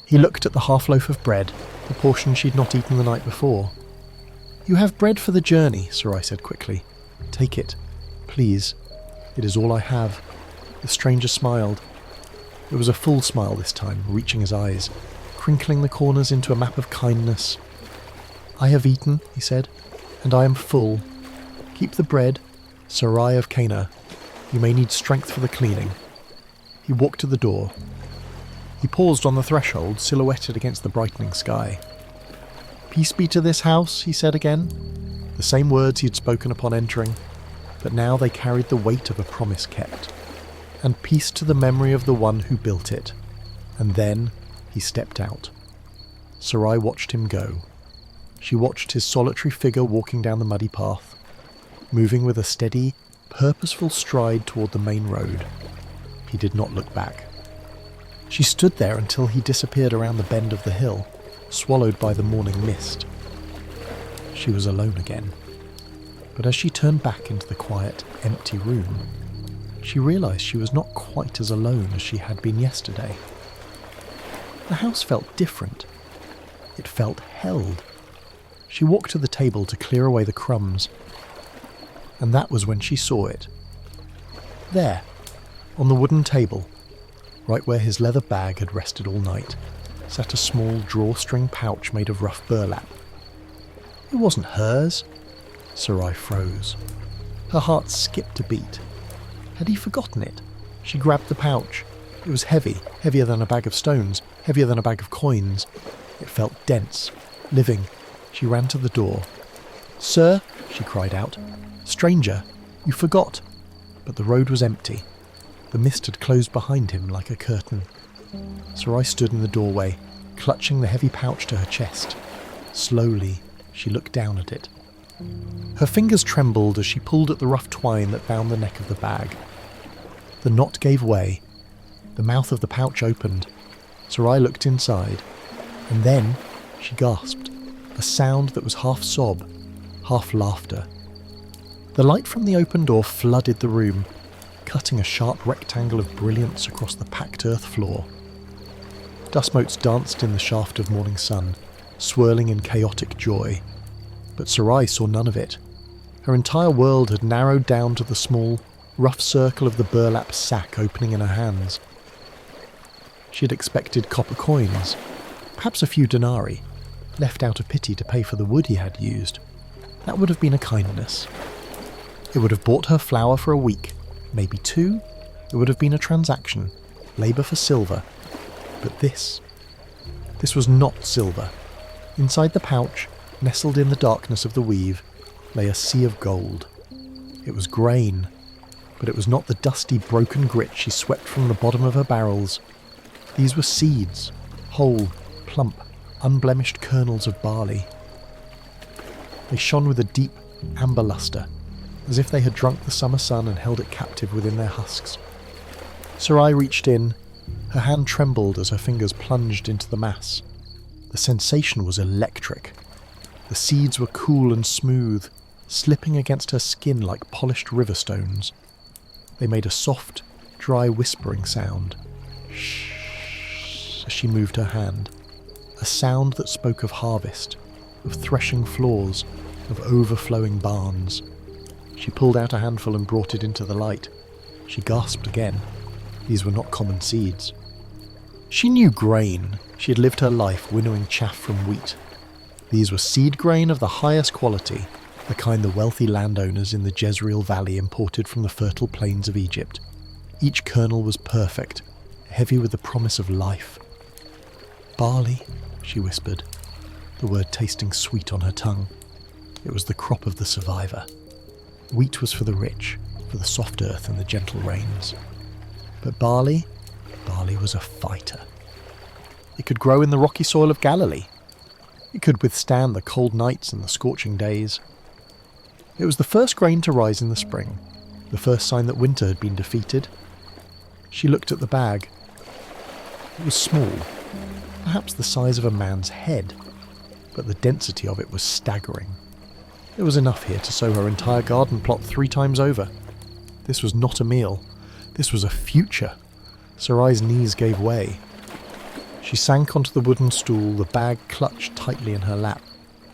He looked at the half loaf of bread, the portion she'd not eaten the night before. "You have bread for the journey," Sarai said quickly. "Take it, please. It is all I have." The stranger smiled. It was a full smile this time, reaching his eyes, crinkling the corners into a map of kindness. "I have eaten," he said, "and I am full. Keep the bread, Sarai of Cana. You may need strength for the cleaning." He walked to the door. He paused on the threshold, silhouetted against the brightening sky. "Peace be to this house," he said again. The same words he had spoken upon entering, but now they carried the weight of a promise kept. "And peace to the memory of the one who built it." And then he stepped out. Sarai watched him go. She watched his solitary figure walking down the muddy path, moving with a steady, purposeful stride toward the main road. He did not look back. She stood there until he disappeared around the bend of the hill, swallowed by the morning mist. She was alone again. But as she turned back into the quiet, empty room, she realized she was not quite as alone as she had been yesterday. The house felt different. It felt held. She walked to the table to clear away the crumbs, and that was when she saw it. There, On the wooden table, right where his leather bag had rested all night, sat a small drawstring pouch made of rough burlap. It wasn't hers. Sarai froze. Her heart skipped a beat. Had he forgotten it? She grabbed the pouch. It was heavy, heavier than a bag of stones, heavier than a bag of coins. It felt dense, living. She ran to the door. "Sir," she cried out. "Stranger, you forgot." But the road was empty. The mist had closed behind him like a curtain. Sarai stood in the doorway, clutching the heavy pouch to her chest. Slowly, she looked down at it. Her fingers trembled as she pulled at the rough twine that bound the neck of the bag. The knot gave way. The mouth of the pouch opened. Sarai looked inside, and then she gasped, a sound that was half sob, half laughter. The light from the open door flooded the room, cutting a sharp rectangle of brilliance across the packed earth floor. Dust motes danced in the shaft of morning sun, swirling in chaotic joy. But Sarai saw none of it. Her entire world had narrowed down to the small, rough circle of the burlap sack opening in her hands. She had expected copper coins, perhaps a few denarii, left out of pity to pay for the wood he had used. That would have been a kindness. It would have bought her flour for a week, maybe 2. It would have been a transaction, labour for silver. But this was not silver. Inside the pouch, nestled in the darkness of the weave, lay a sea of gold. It was grain, but it was not the dusty, broken grit she swept from the bottom of her barrels. These were seeds, whole, plump, unblemished kernels of barley. They shone with a deep, amber lustre, as if they had drunk the summer sun and held it captive within their husks. Sarai reached in. Her hand trembled as her fingers plunged into the mass. The sensation was electric. The seeds were cool and smooth, slipping against her skin like polished river stones. They made a soft, dry whispering sound. Shh, as she moved her hand. A sound that spoke of harvest, of threshing floors, of overflowing barns. She pulled out a handful and brought it into the light. She gasped again. These were not common seeds. She knew grain. She had lived her life winnowing chaff from wheat. These were seed grain of the highest quality, the kind the wealthy landowners in the Jezreel Valley imported from the fertile plains of Egypt. Each kernel was perfect, heavy with the promise of life. "Barley," she whispered, the word tasting sweet on her tongue. It was the crop of the survivor. Wheat was for the rich, for the soft earth and the gentle rains. But barley was a fighter. It could grow in the rocky soil of Galilee. It could withstand the cold nights and the scorching days. It was the first grain to rise in the spring, the first sign that winter had been defeated. She looked at the bag. It was small, perhaps the size of a man's head, but the density of it was staggering. There was enough here to sow her entire garden plot 3 times over. This was not a meal. This was a future. Sarai's knees gave way. She sank onto the wooden stool, the bag clutched tightly in her lap.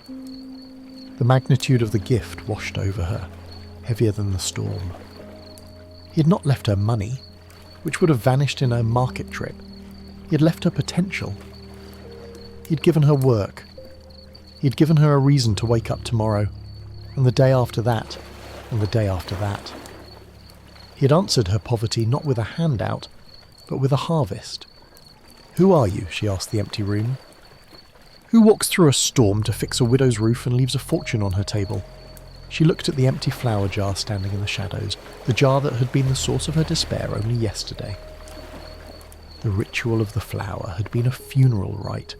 The magnitude of the gift washed over her, heavier than the storm. He had not left her money, which would have vanished in a market trip. He had left her potential. He had given her work. He had given her a reason to wake up tomorrow, and the day after that, and the day after that. He had answered her poverty not with a handout, but with a harvest. "Who are you?" she asked the empty room. "Who walks through a storm to fix a widow's roof and leaves a fortune on her table?" She looked at the empty flower jar standing in the shadows, the jar that had been the source of her despair only yesterday. The ritual of the flower had been a funeral rite,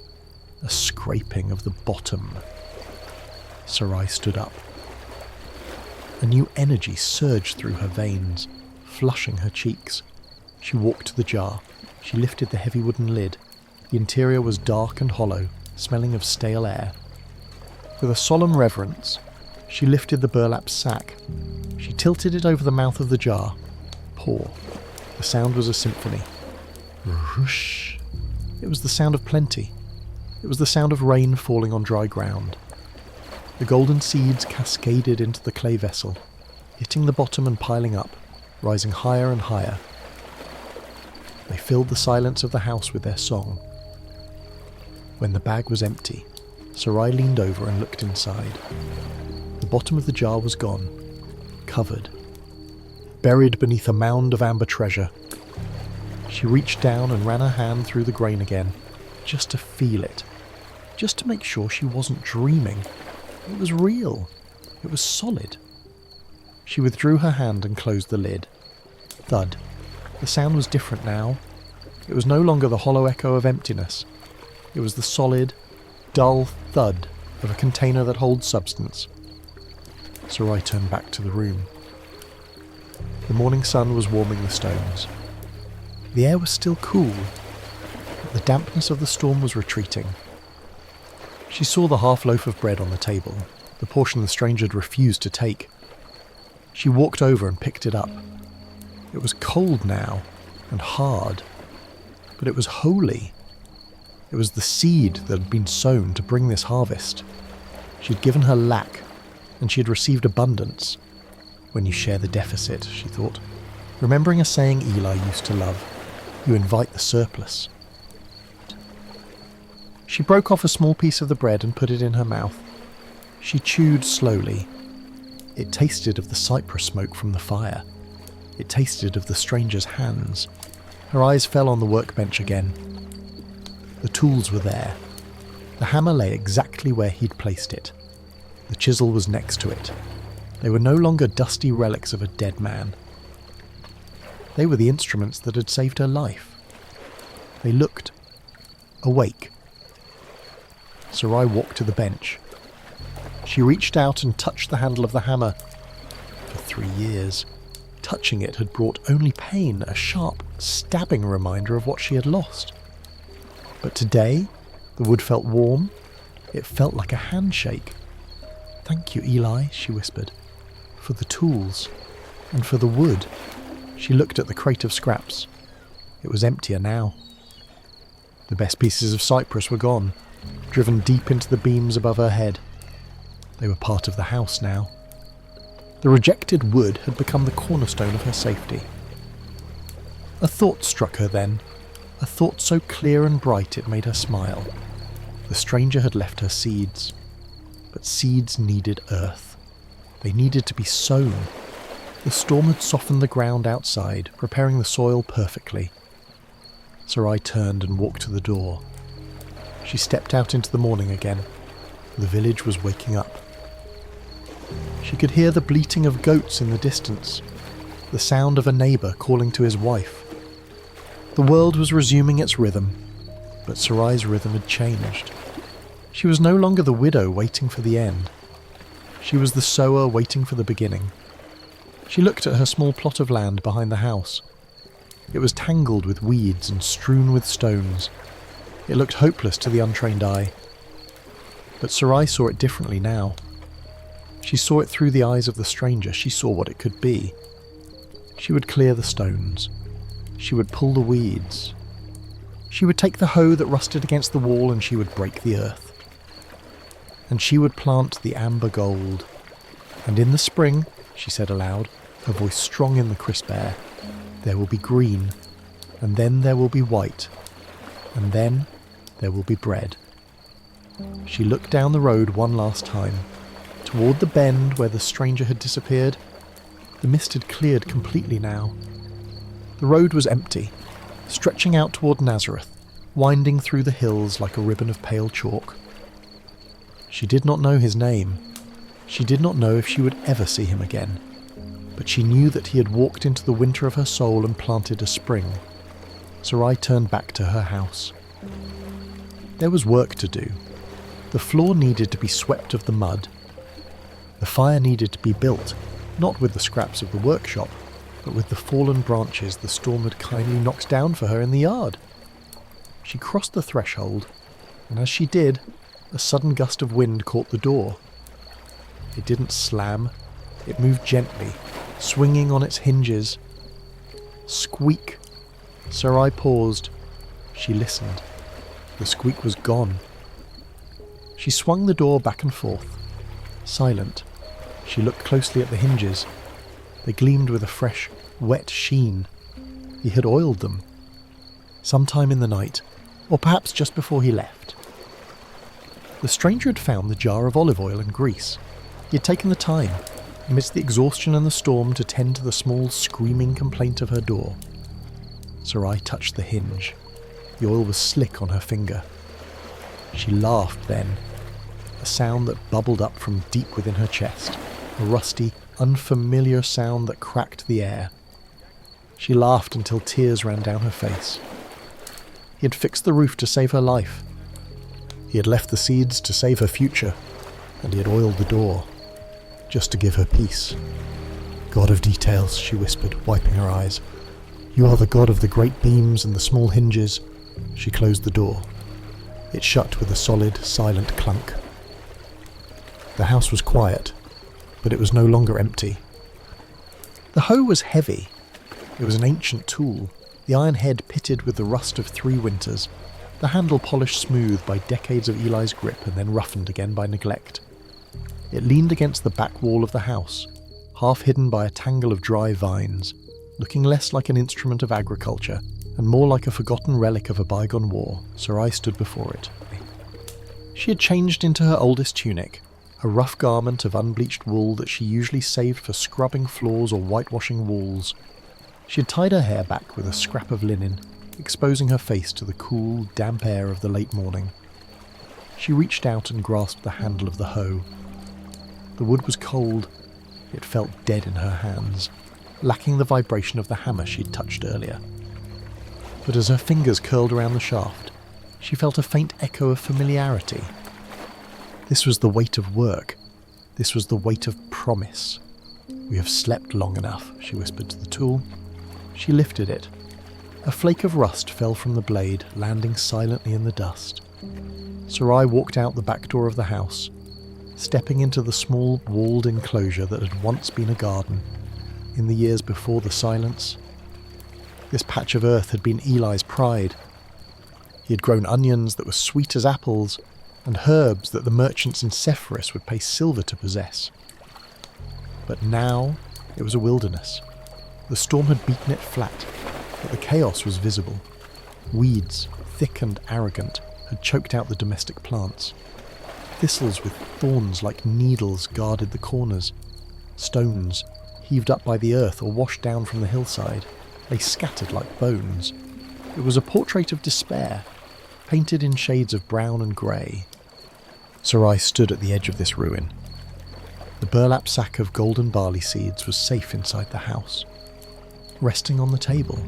a scraping of the bottom. Sarai stood up. A new energy surged through her veins, flushing her cheeks. She walked to the jar. She lifted the heavy wooden lid. The interior was dark and hollow, smelling of stale air. With a solemn reverence, she lifted the burlap sack. She tilted it over the mouth of the jar. Pour. The sound was a symphony. Whoosh. It was the sound of plenty. It was the sound of rain falling on dry ground. The golden seeds cascaded into the clay vessel, hitting the bottom and piling up, rising higher and higher. They filled the silence of the house with their song. When the bag was empty, Sarai leaned over and looked inside. The bottom of the jar was gone, covered, buried beneath a mound of amber treasure. She reached down and ran her hand through the grain again, just to feel it, just to make sure she wasn't dreaming. It was real. It was solid. She withdrew her hand and closed the lid. Thud. The sound was different now. It was no longer the hollow echo of emptiness. It was the solid, dull thud of a container that holds substance. Sarai turned back to the room. The morning sun was warming the stones. The air was still cool, but the dampness of the storm was retreating. She saw the half loaf of bread on the table, the portion the stranger had refused to take. She walked over and picked it up. It was cold now, and hard, but it was holy. It was the seed that had been sown to bring this harvest. She had given her lack, and she had received abundance. When you share the deficit, she thought, remembering a saying Eli used to love, you invite the surplus. She broke off a small piece of the bread and put it in her mouth. She chewed slowly. It tasted of the cypress smoke from the fire. It tasted of the stranger's hands. Her eyes fell on the workbench again. The tools were there. The hammer lay exactly where he'd placed it. The chisel was next to it. They were no longer dusty relics of a dead man. They were the instruments that had saved her life. They looked awake. Sarai walked to the bench. She reached out and touched the handle of the hammer. For 3 years, touching it had brought only pain, a sharp, stabbing reminder of what she had lost. But today, the wood felt warm. It felt like a handshake. "Thank you, Eli," she whispered, "for the tools and for the wood." She looked at the crate of scraps. It was emptier now. The best pieces of cypress were gone, driven deep into the beams above her head. They were part of the house now. The rejected wood had become the cornerstone of her safety. A thought struck her then, a thought so clear and bright it made her smile. The stranger had left her seeds, but seeds needed earth. They needed to be sown. The storm had softened the ground outside, preparing the soil perfectly. Sarai turned and walked to the door. She stepped out into the morning again. The village was waking up. She could hear the bleating of goats in the distance, the sound of a neighbour calling to his wife. The world was resuming its rhythm, but Sarai's rhythm had changed. She was no longer the widow waiting for the end. She was the sower waiting for the beginning. She looked at her small plot of land behind the house. It was tangled with weeds and strewn with stones. It looked hopeless to the untrained eye. But Sarai saw it differently now. She saw it through the eyes of the stranger. She saw what it could be. She would clear the stones. She would pull the weeds. She would take the hoe that rusted against the wall and she would break the earth. And she would plant the amber gold. And in the spring, she said aloud, her voice strong in the crisp air, there will be green, and then there will be white, and then there will be bread. She looked down the road one last time, toward the bend where the stranger had disappeared. The mist had cleared completely now. The road was empty, stretching out toward Nazareth, winding through the hills like a ribbon of pale chalk. She did not know his name. She did not know if she would ever see him again. But she knew that he had walked into the winter of her soul and planted a spring. Sarai turned back to her house. There was work to do. The floor needed to be swept of the mud. The fire needed to be built, not with the scraps of the workshop, but with the fallen branches the storm had kindly knocked down for her in the yard. She crossed the threshold, and as she did, a sudden gust of wind caught the door. It didn't slam. It moved gently, swinging on its hinges. Squeak. Sarai paused. She listened. The squeak was gone. She swung the door back and forth. Silent. She looked closely at the hinges. They gleamed with a fresh, wet sheen. He had oiled them. sometime in the night, or perhaps just before he left. The stranger had found the jar of olive oil and grease. He had taken the time, amidst the exhaustion and the storm, to tend to the small, screaming complaint of her door. Sarai touched the hinge. The oil was slick on her finger. She laughed then, a sound that bubbled up from deep within her chest, a rusty, unfamiliar sound that cracked the air. She laughed until tears ran down her face. He had fixed the roof to save her life. He had left the seeds to save her future, and he had oiled the door, just to give her peace. God of details, she whispered, wiping her eyes. You are the God of the great beams and the small hinges. She closed the door. It shut with a solid, silent clunk. The house was quiet, but it was no longer empty. The hoe was heavy. It was an ancient tool, the iron head pitted with the rust of 3 winters, the handle polished smooth by decades of Eli's grip and then roughened again by neglect. It leaned against the back wall of the house, half hidden by a tangle of dry vines, looking less like an instrument of agriculture and more like a forgotten relic of a bygone war. Sarai stood before it. She had changed into her oldest tunic, a rough garment of unbleached wool that she usually saved for scrubbing floors or whitewashing walls. She had tied her hair back with a scrap of linen, exposing her face to the cool, damp air of the late morning. She reached out and grasped the handle of the hoe. The wood was cold. It felt dead in her hands, lacking the vibration of the hammer she'd touched earlier. But as her fingers curled around the shaft, she felt a faint echo of familiarity. This was the weight of work. This was the weight of promise. We have slept long enough, she whispered to the tool. She lifted it. A flake of rust fell from the blade, landing silently in the dust. Sarai walked out the back door of the house, stepping into the small walled enclosure that had once been a garden. In the years before the silence, this patch of earth had been Eli's pride. He had grown onions that were sweet as apples, and herbs that the merchants in Sepphoris would pay silver to possess. But now it was a wilderness. The storm had beaten it flat, but the chaos was visible. Weeds, thick and arrogant, had choked out the domestic plants. Thistles with thorns like needles guarded the corners. Stones, heaved up by the earth or washed down from the hillside, lay scattered like bones. It was a portrait of despair, painted in shades of brown and grey. Sarai stood at the edge of this ruin. The burlap sack of golden barley seeds was safe inside the house, resting on the table,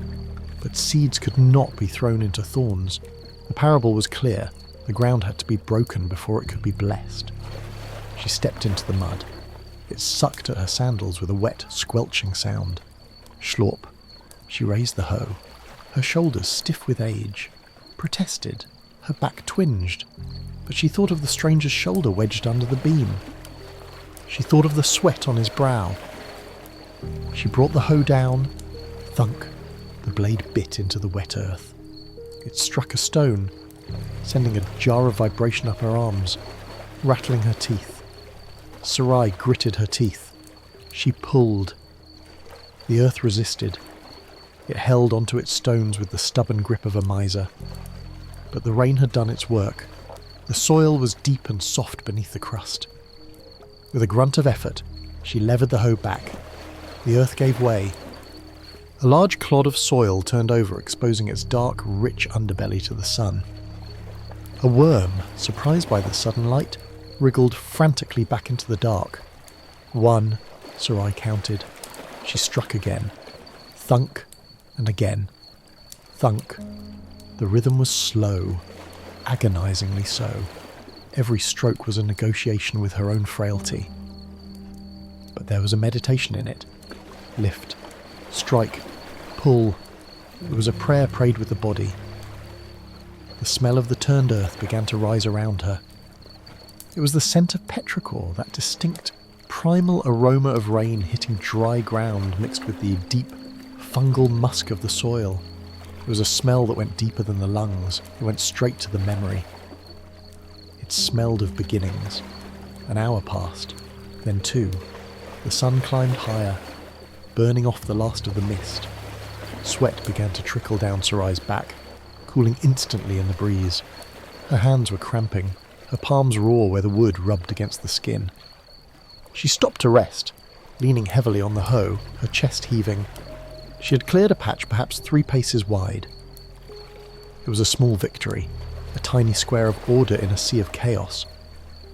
but seeds could not be thrown into thorns. The parable was clear. The ground had to be broken before it could be blessed. She stepped into the mud. It sucked at her sandals with a wet, squelching sound. Schlorp. She raised the hoe. Her shoulders, stiff with age, protested. Her back twinged. But she thought of the stranger's shoulder wedged under the beam. She thought of the sweat on his brow. She brought the hoe down. Thunk. The blade bit into the wet earth. It struck a stone, sending a jar of vibration up her arms, rattling her teeth. Sarai gritted her teeth. She pulled. The earth resisted. It held onto its stones with the stubborn grip of a miser. But the rain had done its work. The soil was deep and soft beneath the crust. With a grunt of effort, she levered the hoe back. The earth gave way. A large clod of soil turned over, exposing its dark, rich underbelly to the sun. A worm, surprised by the sudden light, wriggled frantically back into the dark. 1, Sarai counted. She struck again. Thunk, and again. Thunk. The rhythm was slow, agonizingly so. Every stroke was a negotiation with her own frailty. But there was a meditation in it. Lift. Strike. Pull. It was a prayer prayed with the body. The smell of the turned earth began to rise around her. It was the scent of petrichor, that distinct, primal aroma of rain hitting dry ground mixed with the deep, fungal musk of the soil. It was a smell that went deeper than the lungs. It went straight to the memory. It smelled of beginnings. An hour passed, then 2. The sun climbed higher, burning off the last of the mist. Sweat began to trickle down Sarai's back. cooling instantly in the breeze. Her hands were cramping, her palms raw where the wood rubbed against the skin. She stopped to rest, leaning heavily on the hoe, her chest heaving. She had cleared a patch perhaps 3 paces wide. It was a small victory, a tiny square of order in a sea of chaos,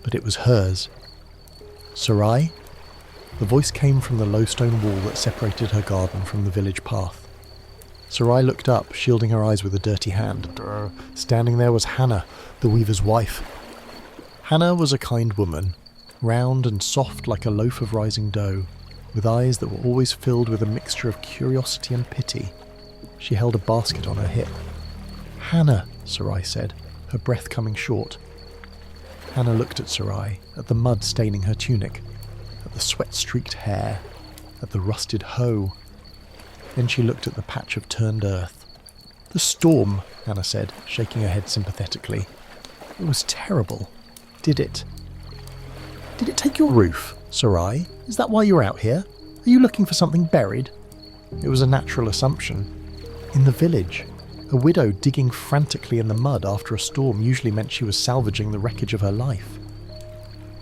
but it was hers. Sarai? The voice came from the low stone wall that separated her garden from the village path. Sarai looked up, shielding her eyes with a dirty hand. Standing there was Hannah, the weaver's wife. Hannah was a kind woman, round and soft like a loaf of rising dough, with eyes that were always filled with a mixture of curiosity and pity. She held a basket on her hip. "Hannah," Sarai said, her breath coming short. Hannah looked at Sarai, at the mud staining her tunic, at the sweat-streaked hair, at the rusted hoe. Then she looked at the patch of turned earth. "The storm," Hannah said, shaking her head sympathetically. "It was terrible. Did it take your roof, Sarai? Is that why you're out here? Are you looking for something buried?" It was a natural assumption. In the village, a widow digging frantically in the mud after a storm usually meant she was salvaging the wreckage of her life.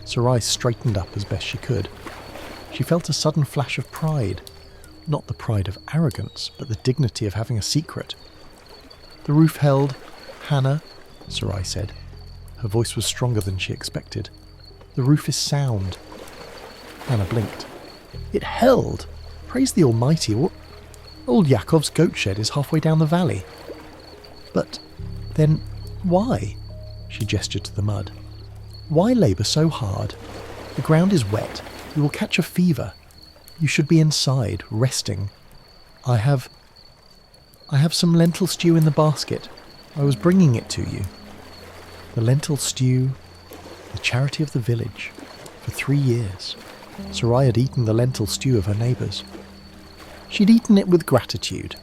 Sarai straightened up as best she could. She felt a sudden flash of pride. Not the pride of arrogance, but the dignity of having a secret. "The roof held, Hannah," Sarai said. Her voice was stronger than she expected. "The roof is sound." Hannah blinked. "It held! Praise the Almighty! Old Yakov's goat shed is halfway down the valley." "But then why?" She gestured to the mud. "Why labour so hard? The ground is wet. You will catch a fever. You should be inside, resting. I have some lentil stew in the basket. I was bringing it to you." The lentil stew, the charity of the village. For 3 years, Sarai had eaten the lentil stew of her neighbours. She'd eaten it with gratitude,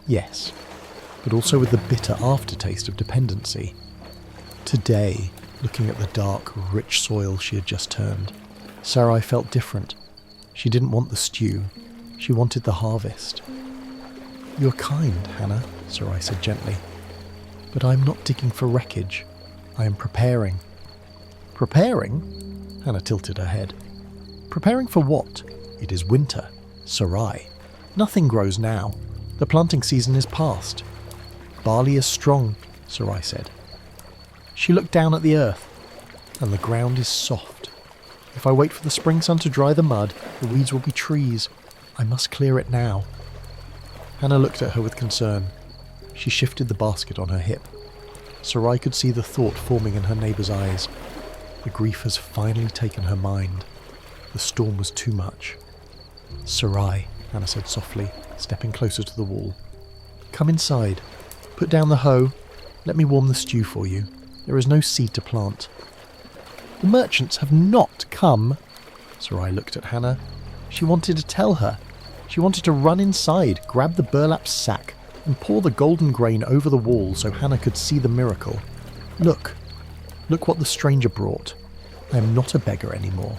yes, but also with the bitter aftertaste of dependency. Today, looking at the dark, rich soil she had just turned, Sarai felt different. She didn't want the stew. She wanted the harvest. "You're kind, Hannah," Sarai said gently. "But I'm not digging for wreckage. I am preparing." "Preparing?" Hannah tilted her head. "Preparing for what? It is winter, Sarai. Nothing grows now. The planting season is past." "Barley is strong," Sarai said. She looked down at the earth, and the ground is soft. If I wait for the spring sun to dry the mud, the weeds will be trees. I must clear it now. Hannah looked at her with concern. She shifted the basket on her hip. Sarai could see the thought forming in her neighbour's eyes. The grief has finally taken her mind. The storm was too much. "Sarai," Hannah said softly, stepping closer to the wall. "Come inside. Put down the hoe. Let me warm the stew for you. There is no seed to plant." "The merchants have not come." Sarai looked at Hannah. She wanted to tell her. She wanted to run inside, grab the burlap sack, and pour the golden grain over the wall so Hannah could see the miracle. Look what the stranger brought. I am not a beggar anymore."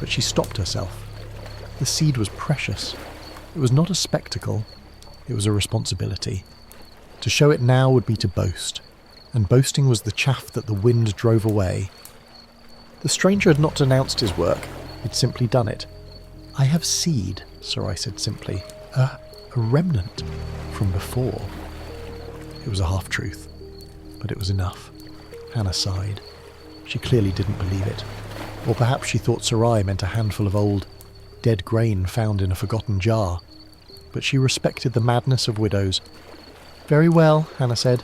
But she stopped herself. The seed was precious. It was not a spectacle. It was a responsibility. To show it now would be to boast, and boasting was the chaff that the wind drove away. The stranger had not announced his work. He'd simply done it. "I have seed," Sarai said simply. A remnant from before." It was a half-truth, but it was enough. Hannah sighed. She clearly didn't believe it. Or perhaps she thought Sarai meant a handful of old, dead grain found in a forgotten jar. But she respected the madness of widows. "Very well," Hannah said.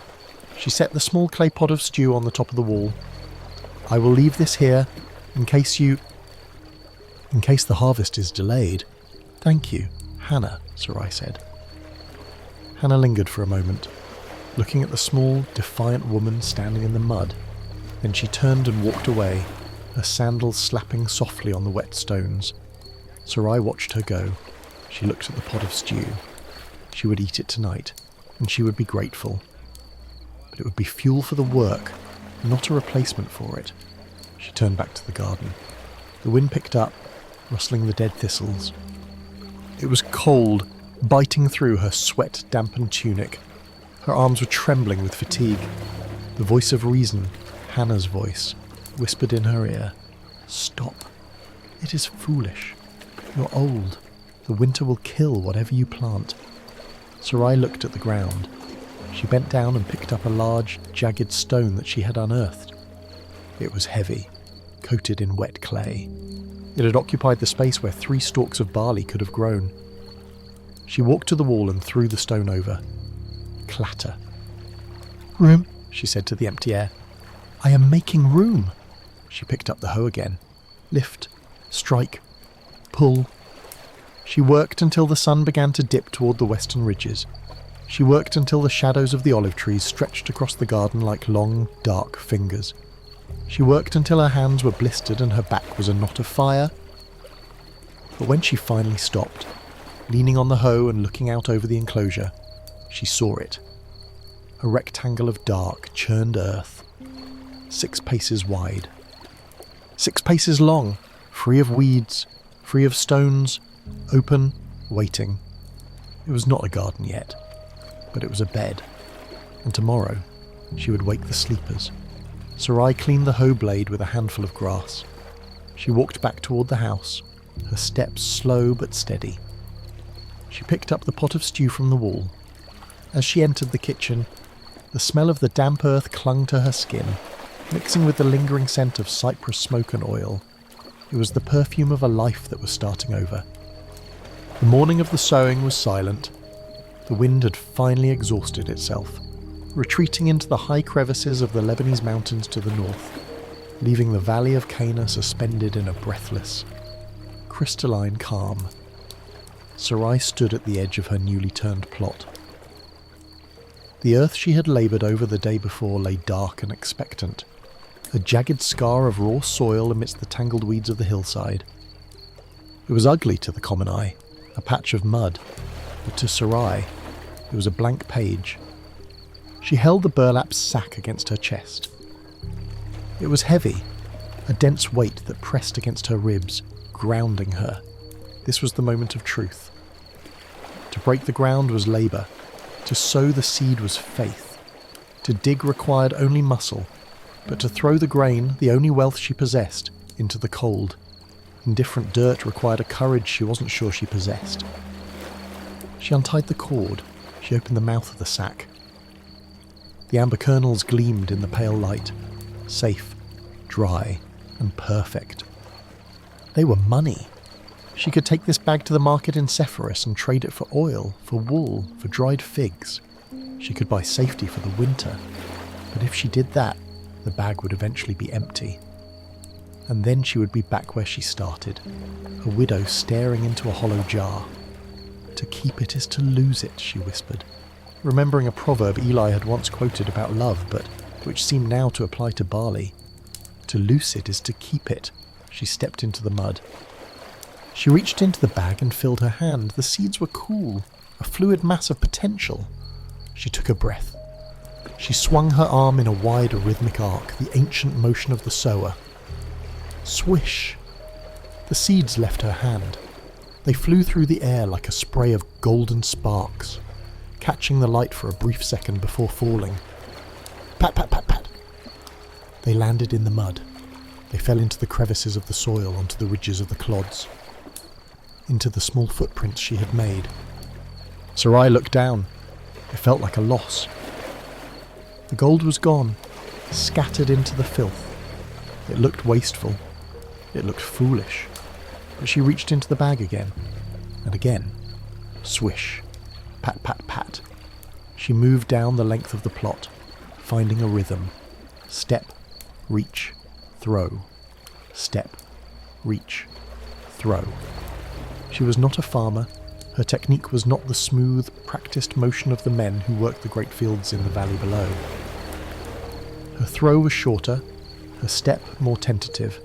She set the small clay pot of stew on the top of the wall. "I will leave this here, in case the harvest is delayed." "Thank you, Hannah," Sarai said. Hannah lingered for a moment, looking at the small, defiant woman standing in the mud. Then she turned and walked away, her sandals slapping softly on the wet stones. Sarai watched her go. She looked at the pot of stew. She would eat it tonight, and she would be grateful. But it would be fuel for the work, not a replacement for it. She turned back to the garden. The wind picked up, rustling the dead thistles. It was cold, biting through her sweat-dampened tunic. Her arms were trembling with fatigue. The voice of reason, Hannah's voice, whispered in her ear, "Stop. It is foolish. You're old. The winter will kill whatever you plant." Sarai looked at the ground. She bent down and picked up a large, jagged stone that she had unearthed. It was heavy, coated in wet clay. It had occupied the space where 3 stalks of barley could have grown. She walked to the wall and threw the stone over. Clatter. "Room," she said to the empty air. "I am making room." She picked up the hoe again. Lift, strike, pull. She worked until the sun began to dip toward the western ridges. She worked until the shadows of the olive trees stretched across the garden like long, dark fingers. She worked until her hands were blistered and her back was a knot of fire. But when she finally stopped, leaning on the hoe and looking out over the enclosure, she saw it. A rectangle of dark, churned earth, 6 paces wide. 6 paces long, free of weeds, free of stones, open, waiting. It was not a garden yet, but it was a bed, and tomorrow she would wake the sleepers. Sarai cleaned the hoe blade with a handful of grass. She walked back toward the house, her steps slow but steady. She picked up the pot of stew from the wall. As she entered the kitchen, the smell of the damp earth clung to her skin, mixing with the lingering scent of cypress smoke and oil. It was the perfume of a life that was starting over. The morning of the sowing was silent. The wind had finally exhausted itself, retreating into the high crevices of the Lebanese mountains to the north, leaving the valley of Cana suspended in a breathless, crystalline calm. Sarai stood at the edge of her newly turned plot. The earth she had laboured over the day before lay dark and expectant, a jagged scar of raw soil amidst the tangled weeds of the hillside. It was ugly to the common eye, a patch of mud, but to Sarai it was a blank page. She held the burlap sack against her chest. It was heavy, a dense weight that pressed against her ribs, grounding her. This was the moment of truth. To break the ground was labour. To sow the seed was faith. To dig required only muscle, but to throw the grain, the only wealth she possessed, into the cold, indifferent dirt required a courage she wasn't sure she possessed. She untied the cord. She opened the mouth of the sack. The amber kernels gleamed in the pale light, safe, dry, and perfect. They were money. She could take this bag to the market in Sepphoris and trade it for oil, for wool, for dried figs. She could buy safety for the winter. But if she did that, the bag would eventually be empty. And then she would be back where she started, a widow staring into a hollow jar. "To keep it is to lose it," she whispered, remembering a proverb Eli had once quoted about love, but which seemed now to apply to barley. To loose it is to keep it. She stepped into the mud. She reached into the bag and filled her hand. The seeds were cool, a fluid mass of potential. She took a breath. She swung her arm in a wide rhythmic arc, the ancient motion of the sower. Swish! The seeds left her hand. They flew through the air like a spray of golden sparks, catching the light for a brief second before falling. Pat, pat, pat, pat. They landed in the mud. They fell into the crevices of the soil, onto the ridges of the clods, into the small footprints she had made. Sarai looked down. It felt like a loss. The gold was gone, scattered into the filth. It looked wasteful. It looked foolish. But she reached into the bag again, and again. Swish. Pat, pat, pat. She moved down the length of the plot, finding a rhythm. Step, reach, throw. Step, reach, throw. She was not a farmer. Her technique was not the smooth, practiced motion of the men who worked the great fields in the valley below. Her throw was shorter, her step more tentative,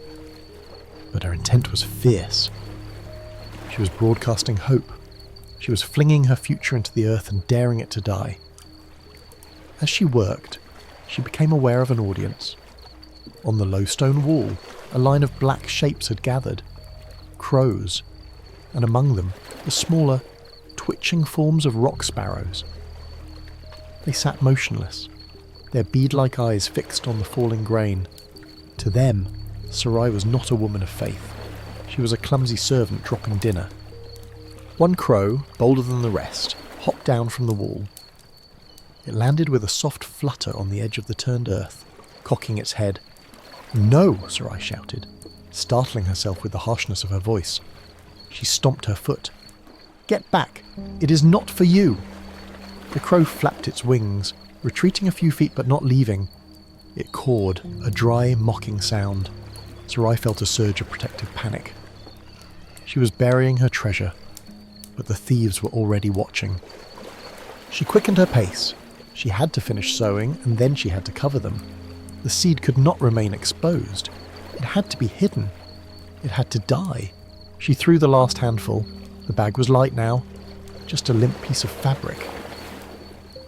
but her intent was fierce. She was broadcasting hope. She was flinging her future into the earth and daring it to die. As she worked, she became aware of an audience. On the low stone wall, a line of black shapes had gathered. Crows, and among them, the smaller, twitching forms of rock sparrows. They sat motionless, their bead-like eyes fixed on the falling grain. To them, Sarai was not a woman of faith. She was a clumsy servant dropping dinner. One crow, bolder than the rest, hopped down from the wall. It landed with a soft flutter on the edge of the turned earth, cocking its head. "No!" Sarai shouted, startling herself with the harshness of her voice. She stomped her foot. "Get back! It is not for you!" The crow flapped its wings, retreating a few feet but not leaving. It cawed, a dry, mocking sound. Sarai felt a surge of protective panic. She was burying her treasure, but the thieves were already watching. She quickened her pace. She had to finish sowing, and then she had to cover them. The seed could not remain exposed. It had to be hidden. It had to die. She threw the last handful. The bag was light now, just a limp piece of fabric.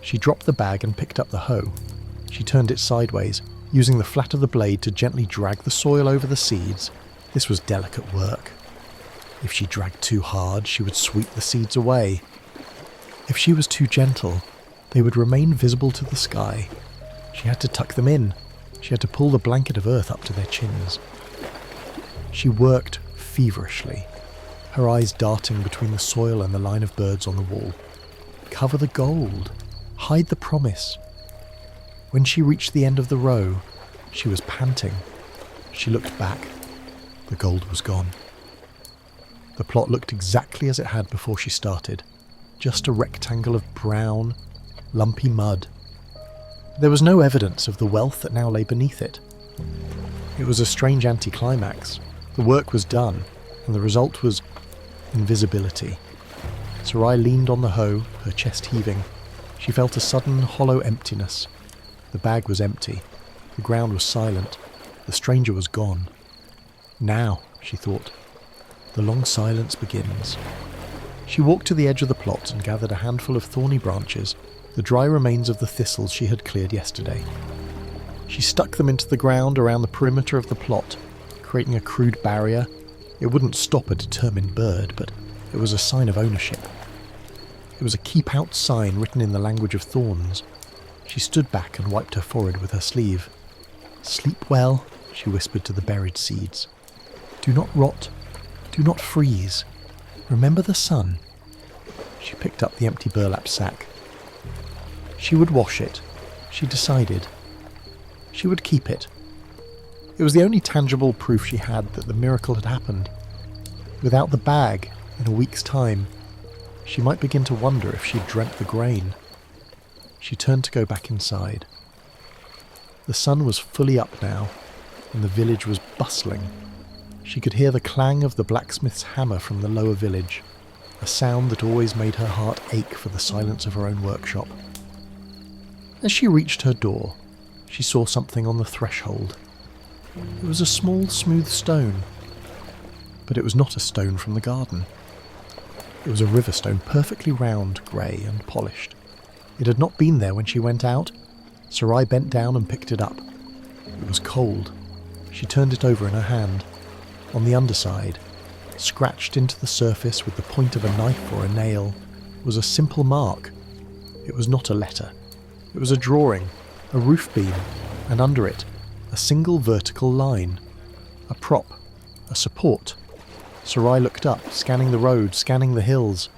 She dropped the bag and picked up the hoe. She turned it sideways, using the flat of the blade to gently drag the soil over the seeds. This was delicate work. If she dragged too hard, she would sweep the seeds away. If she was too gentle, they would remain visible to the sky. She had to tuck them in. She had to pull the blanket of earth up to their chins. She worked feverishly, her eyes darting between the soil and the line of birds on the wall. Cover the gold. Hide the promise. When she reached the end of the row, she was panting. She looked back. The gold was gone. The plot looked exactly as it had before she started. Just a rectangle of brown, lumpy mud. There was no evidence of the wealth that now lay beneath it. It was a strange anticlimax. The work was done, and the result was invisibility. Sarai leaned on the hoe, her chest heaving. She felt a sudden, hollow emptiness. The bag was empty. The ground was silent. The stranger was gone. Now, she thought, the long silence begins. She walked to the edge of the plot and gathered a handful of thorny branches, the dry remains of the thistles she had cleared yesterday. She stuck them into the ground around the perimeter of the plot, creating a crude barrier. It wouldn't stop a determined bird, but it was a sign of ownership. It was a keep out sign written in the language of thorns. She stood back and wiped her forehead with her sleeve. "Sleep well," she whispered to the buried seeds. "Do not rot. Do not freeze. Remember the sun." She picked up the empty burlap sack. She would wash it, she decided. She would keep it. It was the only tangible proof she had that the miracle had happened. Without the bag, in a week's time, she might begin to wonder if she'd dreamt the grain. She turned to go back inside. The sun was fully up now, and the village was bustling. She could hear the clang of the blacksmith's hammer from the lower village, a sound that always made her heart ache for the silence of her own workshop. As she reached her door, she saw something on the threshold. It was a small, smooth stone, but it was not a stone from the garden. It was a river stone, perfectly round, grey and polished. It had not been there when she went out. Sarai bent down and picked it up. It was cold. She turned it over in her hand. On the underside, scratched into the surface with the point of a knife or a nail, was a simple mark. It was not a letter. It was a drawing, a roof beam, and under it, a single vertical line. A prop, a support. Sarai looked up, scanning the road, scanning the hills.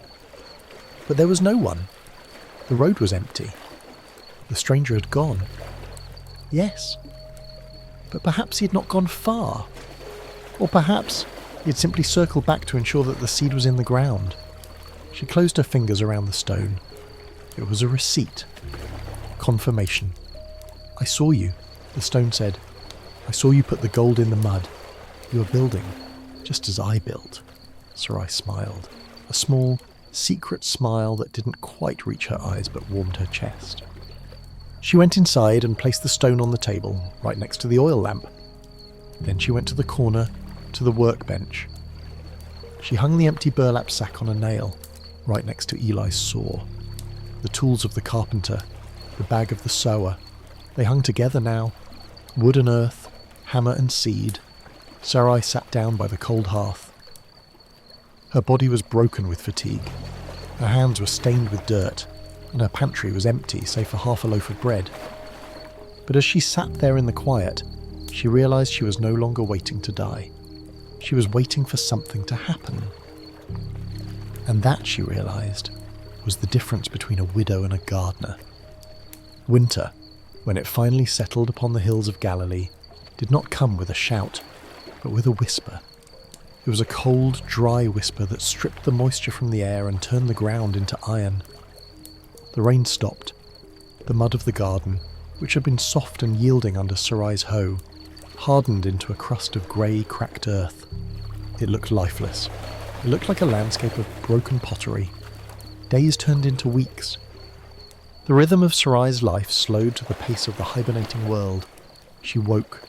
But there was no one. The road was empty. The stranger had gone. Yes. But perhaps he had not gone far. Or perhaps he had simply circled back to ensure that the seed was in the ground. She closed her fingers around the stone. It was a receipt. Confirmation. "I saw you," the stone said. "I saw you put the gold in the mud. You are building, just as I built." Sarai smiled. A small, secret smile that didn't quite reach her eyes but warmed her chest. She went inside and placed the stone on the table, right next to the oil lamp. Then she went to the corner, to the workbench. She hung the empty burlap sack on a nail, right next to Eli's saw. The tools of the carpenter, the bag of the sower, they hung together now. Wood and earth, hammer and seed. Sarai sat down by the cold hearth. Her body was broken with fatigue. Her hands were stained with dirt. and her pantry was empty save for half a loaf of bread. But as she sat there in the quiet, she realised she was no longer waiting to die. She was waiting for something to happen. And that, she realised, was the difference between a widow and a gardener. Winter, when it finally settled upon the hills of Galilee, did not come with a shout, but with a whisper. It was a cold, dry whisper that stripped the moisture from the air and turned the ground into iron. The rain stopped. The mud of the garden, which had been soft and yielding under Sarai's hoe, hardened into a crust of grey, cracked earth. It looked lifeless. It looked like a landscape of broken pottery. Days turned into weeks. The rhythm of Sarai's life slowed to the pace of the hibernating world. She woke.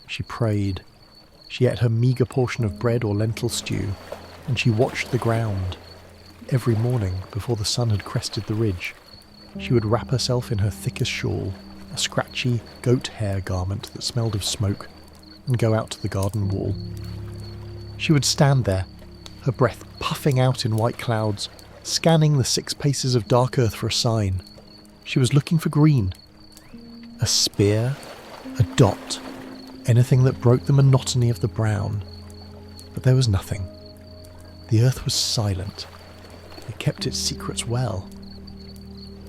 She prayed. She ate her meagre portion of bread or lentil stew, and she watched the ground. Every morning, before the sun had crested the ridge, she would wrap herself in her thickest shawl, a scratchy goat hair garment that smelled of smoke, and go out to the garden wall. She would stand there, her breath puffing out in white clouds, scanning the 6 paces of dark earth for a sign. She was looking for green. A spear, a dot, anything that broke the monotony of the brown. But there was nothing. The earth was silent. It kept its secrets well.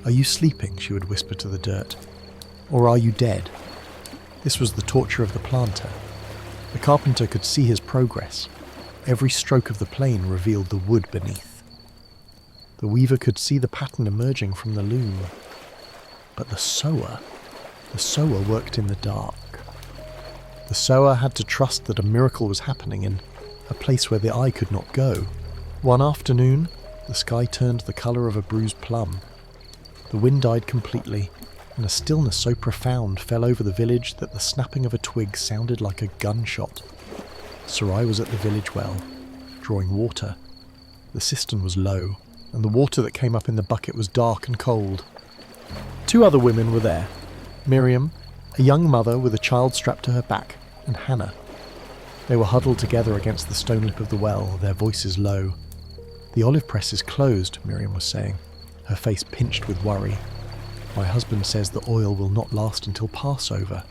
"Are you sleeping?" she would whisper to the dirt. "Or are you dead?" This was the torture of the planter. The carpenter could see his progress. Every stroke of the plane revealed the wood beneath. The weaver could see the pattern emerging from the loom. But the sower worked in the dark. The sower had to trust that a miracle was happening in a place where the eye could not go. One afternoon, the sky turned the colour of a bruised plum. The wind died completely, and a stillness so profound fell over the village that the snapping of a twig sounded like a gunshot. Sarai was at the village well, drawing water. The cistern was low, and the water that came up in the bucket was dark and cold. 2 other women were there. Miriam, a young mother with a child strapped to her back, and Hannah. They were huddled together against the stone lip of the well, their voices low. "The olive press is closed," Miriam was saying, her face pinched with worry. "My husband says the oil will not last until Passover.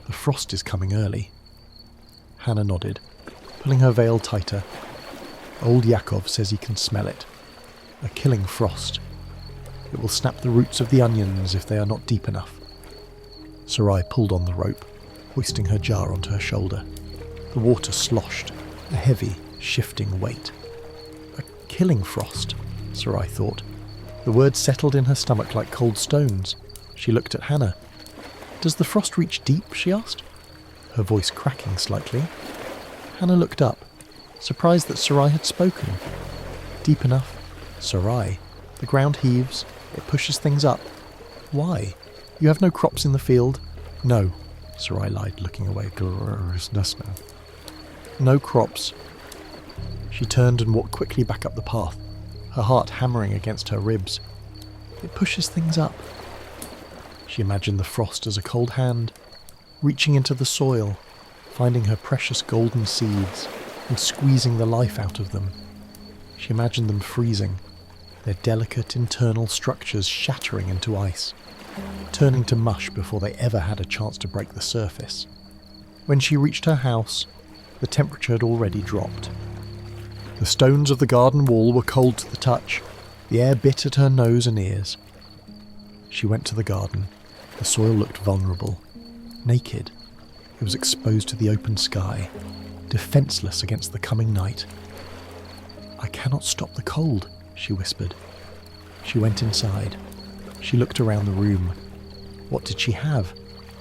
The frost is coming early." Hannah nodded, pulling her veil tighter. "Old Yaakov says he can smell it. A killing frost. It will snap the roots of the onions if they are not deep enough." Sarai pulled on the rope, hoisting her jar onto her shoulder. The water sloshed, a heavy, shifting weight. A killing frost, Sarai thought. The words settled in her stomach like cold stones. She looked at Hannah. "Does the frost reach deep?" she asked, her voice cracking slightly. Hannah looked up, surprised that Sarai had spoken. "Deep enough." "Sarai, the ground heaves, it pushes things up. Why? You have no crops in the field?" "No," Sarai lied, looking away. "No crops." She turned and walked quickly back up the path, her heart hammering against her ribs. "It pushes things up." She imagined the frost as a cold hand, reaching into the soil, finding her precious golden seeds, and squeezing the life out of them. She imagined them freezing, their delicate internal structures shattering into ice, turning to mush before they ever had a chance to break the surface. When she reached her house, the temperature had already dropped. The stones of the garden wall were cold to the touch. The air bit at her nose and ears. She went to the garden. The soil looked vulnerable, naked. It was exposed to the open sky, defenceless against the coming night. "I cannot stop the cold," she whispered. She went inside. She looked around the room. What did she have?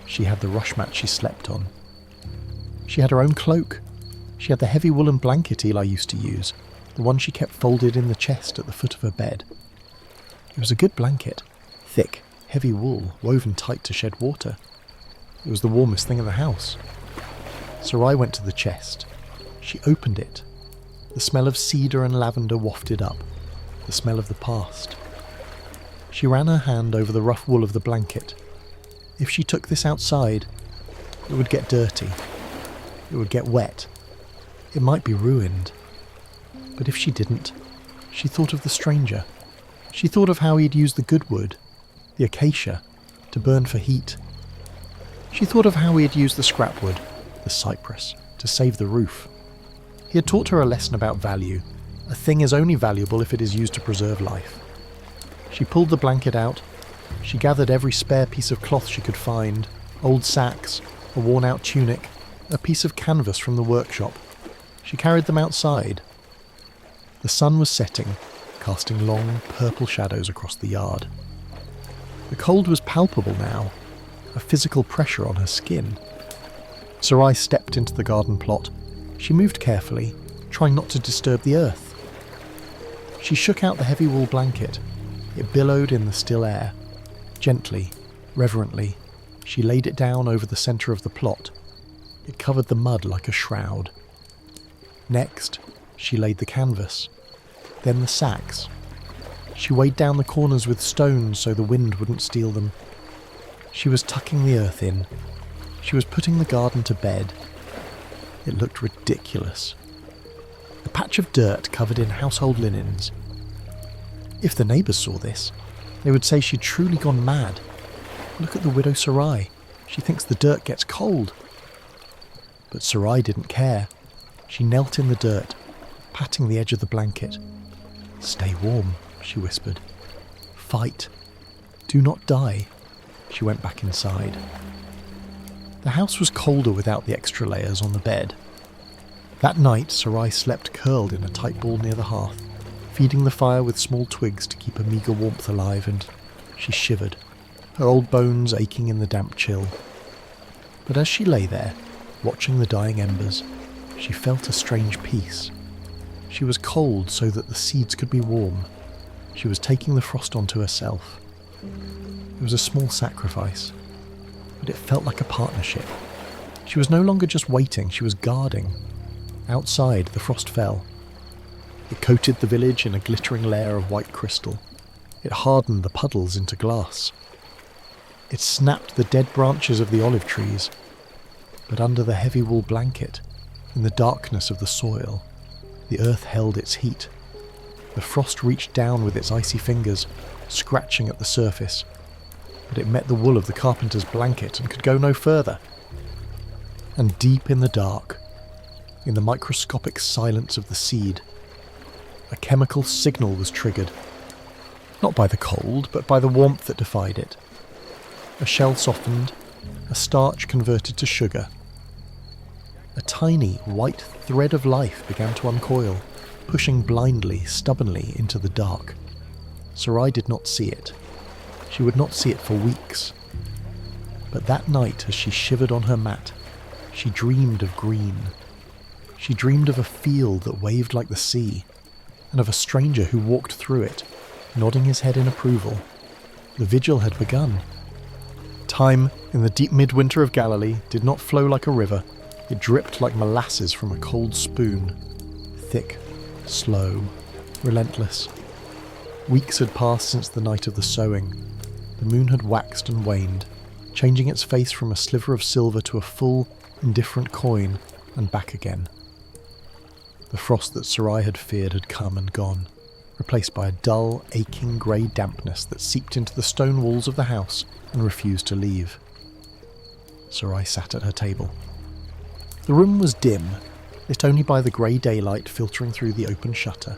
She had the rush mat she slept on. She had her own cloak. She had the heavy woolen blanket Eli used to use, the one she kept folded in the chest at the foot of her bed. It was a good blanket, thick, heavy wool, woven tight to shed water. It was the warmest thing in the house. Sarai went to the chest. She opened it. The smell of cedar and lavender wafted up, the smell of the past. She ran her hand over the rough wool of the blanket. If she took this outside, it would get dirty. It would get wet. It might be ruined. But if she didn't, she thought of the stranger. She thought of how he'd used the good wood, the acacia, to burn for heat. She thought of how he had used the scrap wood, the cypress, to save the roof. He had taught her a lesson about value. A thing is only valuable if it is used to preserve life. She pulled the blanket out. She gathered every spare piece of cloth she could find, old sacks, a worn-out tunic, a piece of canvas from the workshop. She carried them outside. The sun was setting, casting long, purple shadows across the yard. The cold was palpable now, a physical pressure on her skin. Sarai stepped into the garden plot. She moved carefully, trying not to disturb the earth. She shook out the heavy wool blanket. It billowed in the still air. Gently, reverently, she laid it down over the centre of the plot. It covered the mud like a shroud. Next, she laid the canvas, then the sacks. She weighed down the corners with stones so the wind wouldn't steal them. She was tucking the earth in. She was putting the garden to bed. It looked ridiculous. A patch of dirt covered in household linens. If the neighbours saw this, they would say she'd truly gone mad. Look at the widow Sarai. She thinks the dirt gets cold. But Sarai didn't care. She knelt in the dirt, patting the edge of the blanket. "Stay warm," she whispered. "Fight. Do not die." She went back inside. The house was colder without the extra layers on the bed. That night, Sarai slept curled in a tight ball near the hearth, feeding the fire with small twigs to keep a meagre warmth alive, and she shivered, her old bones aching in the damp chill. But as she lay there, watching the dying embers, she felt a strange peace. She was cold so that the seeds could be warm. She was taking the frost onto herself. It was a small sacrifice, but it felt like a partnership. She was no longer just waiting, she was guarding. Outside, the frost fell. It coated the village in a glittering layer of white crystal. It hardened the puddles into glass. It snapped the dead branches of the olive trees. But under the heavy wool blanket, in the darkness of the soil, the earth held its heat. The frost reached down with its icy fingers, scratching at the surface, but it met the wool of the carpenter's blanket and could go no further. And deep in the dark, in the microscopic silence of the seed, a chemical signal was triggered. Not by the cold, but by the warmth that defied it. A shell softened, a starch converted to sugar. A tiny white thread of life began to uncoil, pushing blindly, stubbornly into the dark. Sarai did not see it. She would not see it for weeks. But that night, as she shivered on her mat, she dreamed of green. She dreamed of a field that waved like the sea, and of a stranger who walked through it, nodding his head in approval. The vigil had begun. Time, in the deep midwinter of Galilee, did not flow like a river. It dripped like molasses from a cold spoon. Thick, slow, relentless. Weeks had passed since the night of the sowing. The moon had waxed and waned, changing its face from a sliver of silver to a full, indifferent coin, and back again. The frost that Sarai had feared had come and gone, replaced by a dull, aching grey dampness that seeped into the stone walls of the house and refused to leave. Sarai sat at her table. The room was dim, lit only by the grey daylight filtering through the open shutter.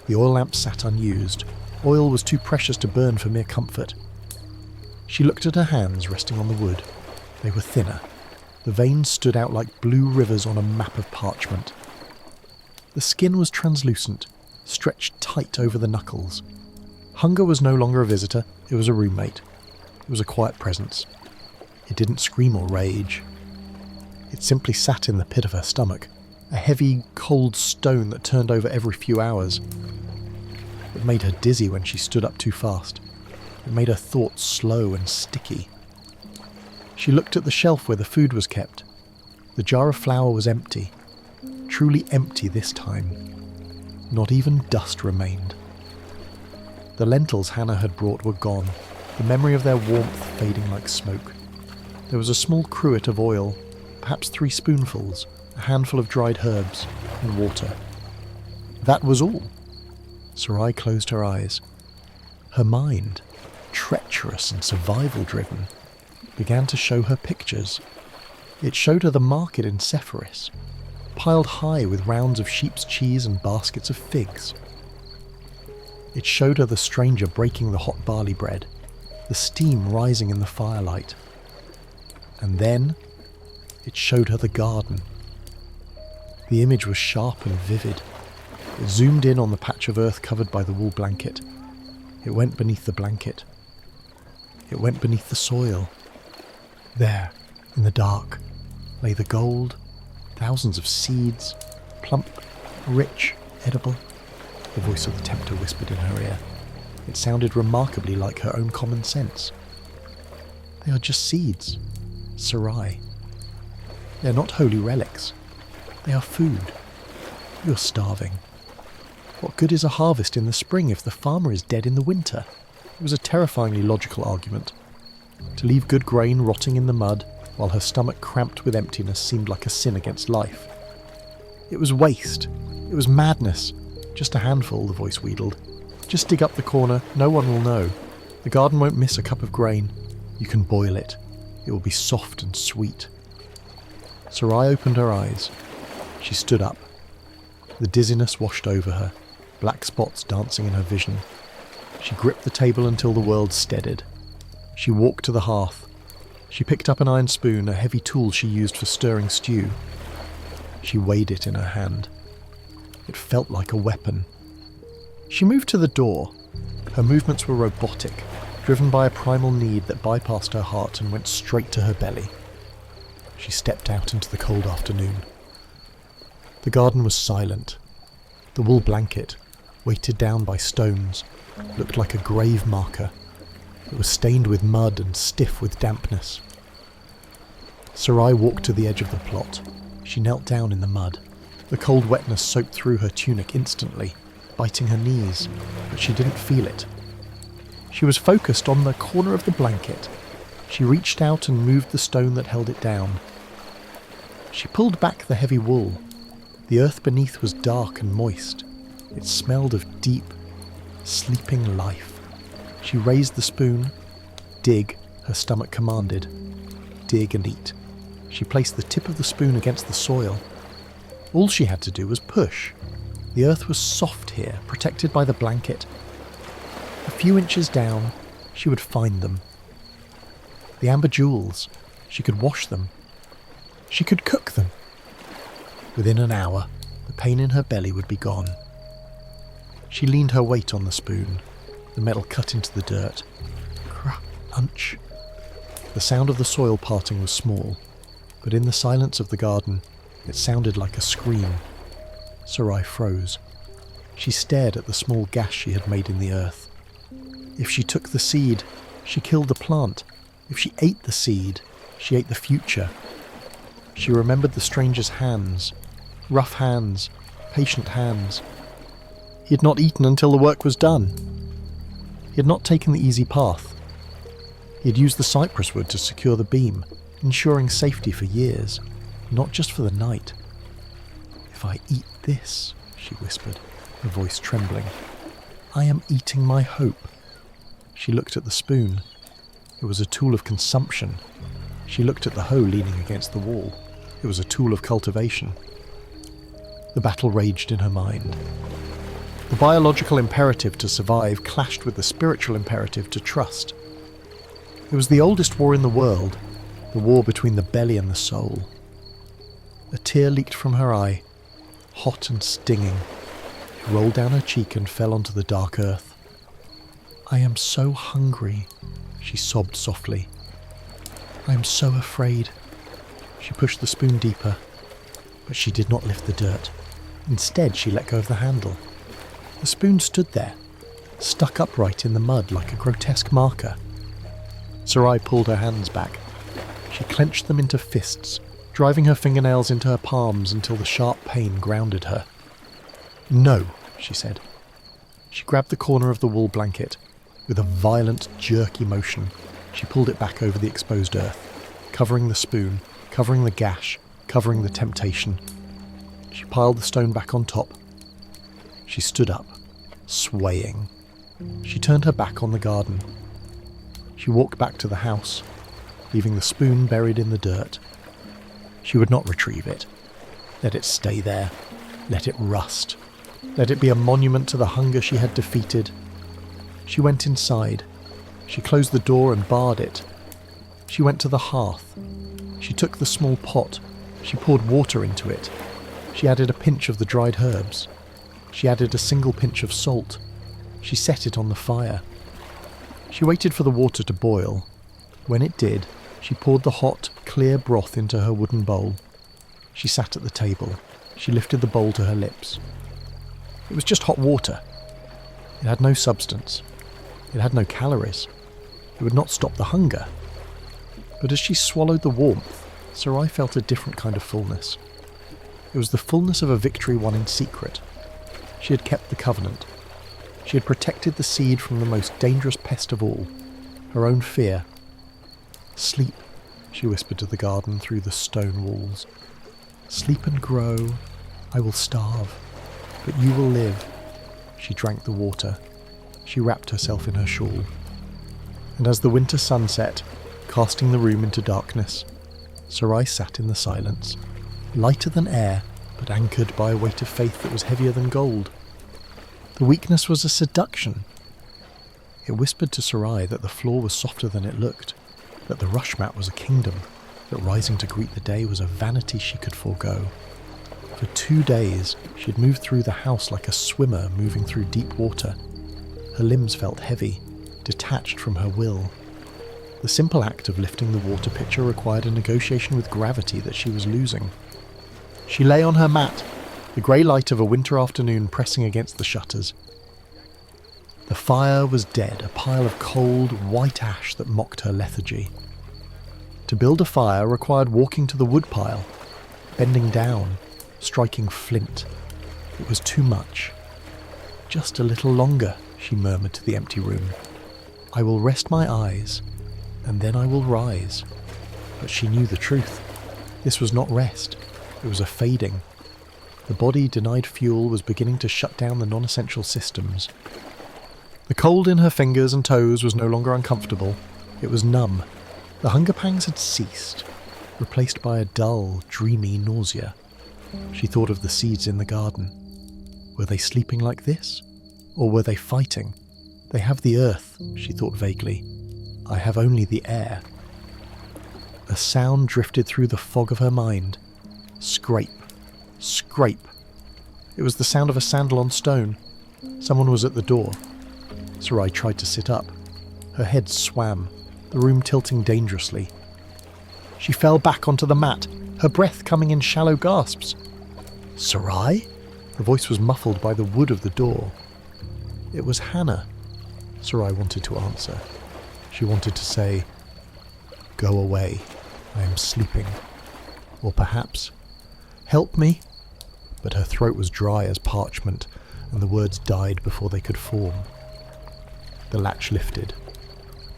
The oil lamp sat unused. Oil was too precious to burn for mere comfort. She looked at her hands resting on the wood. They were thinner. The veins stood out like blue rivers on a map of parchment. The skin was translucent, stretched tight over the knuckles. Hunger was no longer a visitor, it was a roommate. It was a quiet presence. It didn't scream or rage. It simply sat in the pit of her stomach, a heavy, cold stone that turned over every few hours. It made her dizzy when she stood up too fast. It made her thoughts slow and sticky. She looked at the shelf where the food was kept. The jar of flour was empty. Truly empty this time. Not even dust remained. The lentils Hannah had brought were gone, the memory of their warmth fading like smoke. There was a small cruet of oil, perhaps 3 spoonfuls, a handful of dried herbs, and water. That was all. Sarai closed her eyes. Her mind, treacherous and survival-driven, began to show her pictures. It showed her the market in Sephoris, piled high with rounds of sheep's cheese and baskets of figs. It showed her the stranger breaking the hot barley bread, the steam rising in the firelight. And then it showed her the garden. The image was sharp and vivid. It zoomed in on the patch of earth covered by the wool blanket. It went beneath the blanket. It went beneath the soil. There, in the dark, lay the gold, thousands of seeds, plump, rich, edible. The voice of the tempter whispered in her ear. It sounded remarkably like her own common sense. They are just seeds, Sarai. They are not holy relics. They are food. You are starving. What good is a harvest in the spring if the farmer is dead in the winter? It was a terrifyingly logical argument. To leave good grain rotting in the mud while her stomach cramped with emptiness seemed like a sin against life. It was waste. It was madness. Just a handful, the voice wheedled. Just dig up the corner, no one will know. The garden won't miss a cup of grain. You can boil it. It will be soft and sweet. Sarai opened her eyes. She stood up. The dizziness washed over her, black spots dancing in her vision. She gripped the table until the world steadied. She walked to the hearth. She picked up an iron spoon, a heavy tool she used for stirring stew. She weighed it in her hand. It felt like a weapon. She moved to the door. Her movements were robotic, driven by a primal need that bypassed her heart and went straight to her belly. She stepped out into the cold afternoon. The garden was silent. The wool blanket, weighted down by stones, looked like a grave marker. It was stained with mud and stiff with dampness. Sarai walked to the edge of the plot. She knelt down in the mud. The cold wetness soaked through her tunic instantly, biting her knees, but she didn't feel it. She was focused on the corner of the blanket. She reached out and moved the stone that held it down. She pulled back the heavy wool. The earth beneath was dark and moist. It smelled of deep, sleeping life. She raised the spoon. Dig, her stomach commanded. Dig and eat. She placed the tip of the spoon against the soil. All she had to do was push. The earth was soft here, protected by the blanket. A few inches down, she would find them. The amber jewels. She could wash them. She could cook them. Within an hour, the pain in her belly would be gone. She leaned her weight on the spoon. The metal cut into the dirt. Crunch. The sound of the soil parting was small, but in the silence of the garden, it sounded like a scream. Sarai froze. She stared at the small gash she had made in the earth. If she took the seed, she killed the plant. If she ate the seed, she ate the future. She remembered the stranger's hands. Rough hands. Patient hands. He had not eaten until the work was done. He had not taken the easy path. He had used the cypress wood to secure the beam, ensuring safety for years, not just for the night. "If I eat this," she whispered, her voice trembling, "I am eating my hope." She looked at the spoon. It was a tool of consumption. She looked at the hoe leaning against the wall. It was a tool of cultivation. The battle raged in her mind. The biological imperative to survive clashed with the spiritual imperative to trust. It was the oldest war in the world, the war between the belly and the soul. A tear leaked from her eye, hot and stinging. It rolled down her cheek and fell onto the dark earth. "I am so hungry," she sobbed softly. "I am so afraid." She pushed the spoon deeper, but she did not lift the dirt. Instead, she let go of the handle. The spoon stood there, stuck upright in the mud like a grotesque marker. Sarai pulled her hands back. She clenched them into fists, driving her fingernails into her palms until the sharp pain grounded her. "No," she said. She grabbed the corner of the wool blanket. With a violent, jerky motion, she pulled it back over the exposed earth, covering the spoon, covering the gash, covering the temptation. She piled the stone back on top. She stood up, swaying. She turned her back on the garden. She walked back to the house, leaving the spoon buried in the dirt. She would not retrieve it. Let it stay there. Let it rust. Let it be a monument to the hunger she had defeated. She went inside. She closed the door and barred it. She went to the hearth. She took the small pot. She poured water into it. She added a pinch of the dried herbs. She added a single pinch of salt. She set it on the fire. She waited for the water to boil. When it did, she poured the hot, clear broth into her wooden bowl. She sat at the table. She lifted the bowl to her lips. It was just hot water. It had no substance. It had no calories. It would not stop the hunger. But as she swallowed the warmth, Sarai felt a different kind of fullness. It was the fullness of a victory won in secret. She had kept the covenant. She had protected the seed from the most dangerous pest of all, her own fear. "Sleep," she whispered to the garden through the stone walls. "Sleep and grow. I will starve, but you will live." She drank the water. She wrapped herself in her shawl. And as the winter sun set, casting the room into darkness, Sarai sat in the silence, lighter than air, but anchored by a weight of faith that was heavier than gold. The weakness was a seduction. It whispered to Sarai that the floor was softer than it looked, that the rush mat was a kingdom, that rising to greet the day was a vanity she could forego. For 2 days, she had moved through the house like a swimmer moving through deep water. Her limbs felt heavy, detached from her will. The simple act of lifting the water pitcher required a negotiation with gravity that she was losing. She lay on her mat, the grey light of a winter afternoon pressing against the shutters. The fire was dead, a pile of cold, white ash that mocked her lethargy. To build a fire required walking to the woodpile, bending down, striking flint. It was too much. "Just a little longer," she murmured to the empty room. "I will rest my eyes, and then I will rise." But she knew the truth. This was not rest. It was a fading. The body, denied fuel, was beginning to shut down the non-essential systems. The cold in her fingers and toes was no longer uncomfortable. It was numb. The hunger pangs had ceased, replaced by a dull, dreamy nausea. She thought of the seeds in the garden. Were they sleeping like this? Or were they fighting? "They have the earth," she thought vaguely. "I have only the air." A sound drifted through the fog of her mind. Scrape. Scrape. It was the sound of a sandal on stone. Someone was at the door. Sarai tried to sit up. Her head swam, the room tilting dangerously. She fell back onto the mat, her breath coming in shallow gasps. "Sarai?" The voice was muffled by the wood of the door. It was Hannah. Sarai wanted to answer. She wanted to say, "Go away, I am sleeping." Or perhaps, "Help me." But her throat was dry as parchment, and the words died before they could form. The latch lifted.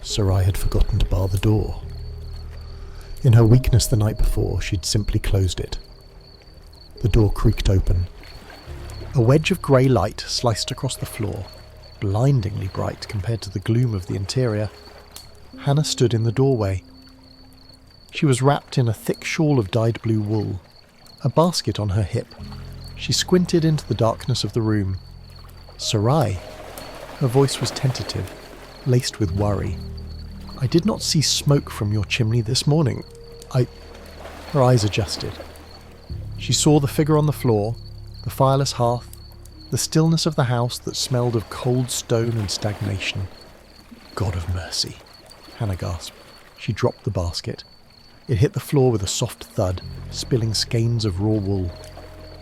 Sarai had forgotten to bar the door. In her weakness the night before, she'd simply closed it. The door creaked open. A wedge of grey light sliced across the floor, blindingly bright compared to the gloom of the interior. Hannah stood in the doorway. She was wrapped in a thick shawl of dyed blue wool, a basket on her hip. She squinted into the darkness of the room. "Sarai?" Her voice was tentative, laced with worry. "I did not see smoke from your chimney this morning. Her eyes adjusted. She saw the figure on the floor, the fireless hearth, the stillness of the house that smelled of cold stone and stagnation. "God of mercy," Hannah gasped. She dropped the basket. It hit the floor with a soft thud, spilling skeins of raw wool.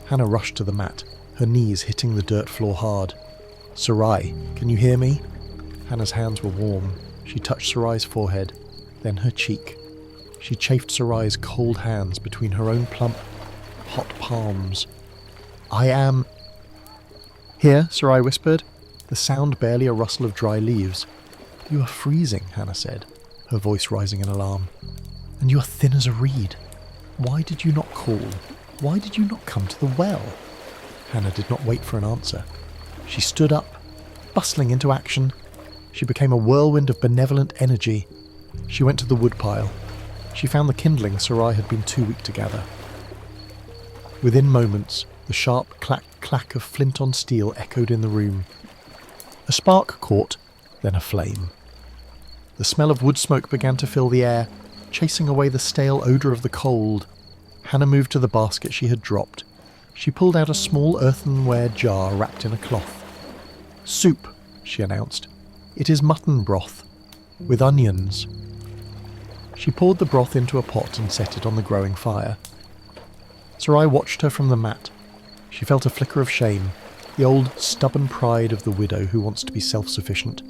Hannah rushed to the mat, her knees hitting the dirt floor hard. "Sarai, can you hear me?" Hannah's hands were warm. She touched Sarai's forehead, then her cheek. She chafed Sarai's cold hands between her own plump, hot palms. "I am..." "Here," Sarai whispered, the sound barely a rustle of dry leaves. "You are freezing," Hannah said, her voice rising in alarm. "And you are thin as a reed. Why did you not call? Why did you not come to the well?" Hannah did not wait for an answer. She stood up. bustling into action. She became a whirlwind of benevolent energy. She went to the woodpile. She found the kindling Sarai had been too weak to gather. Within moments, the sharp clack of flint on steel echoed in the room. A spark caught, then a flame. The smell of wood smoke began to fill the air, chasing away the stale odour of the cold. Hannah moved to the basket she had dropped. She pulled out a small earthenware jar wrapped in a cloth. "Soup," she announced. "It is mutton broth, with onions." She poured the broth into a pot and set it on the growing fire. Sarai watched her from the mat. She felt a flicker of shame, the old stubborn pride of the widow who wants to be self-sufficient.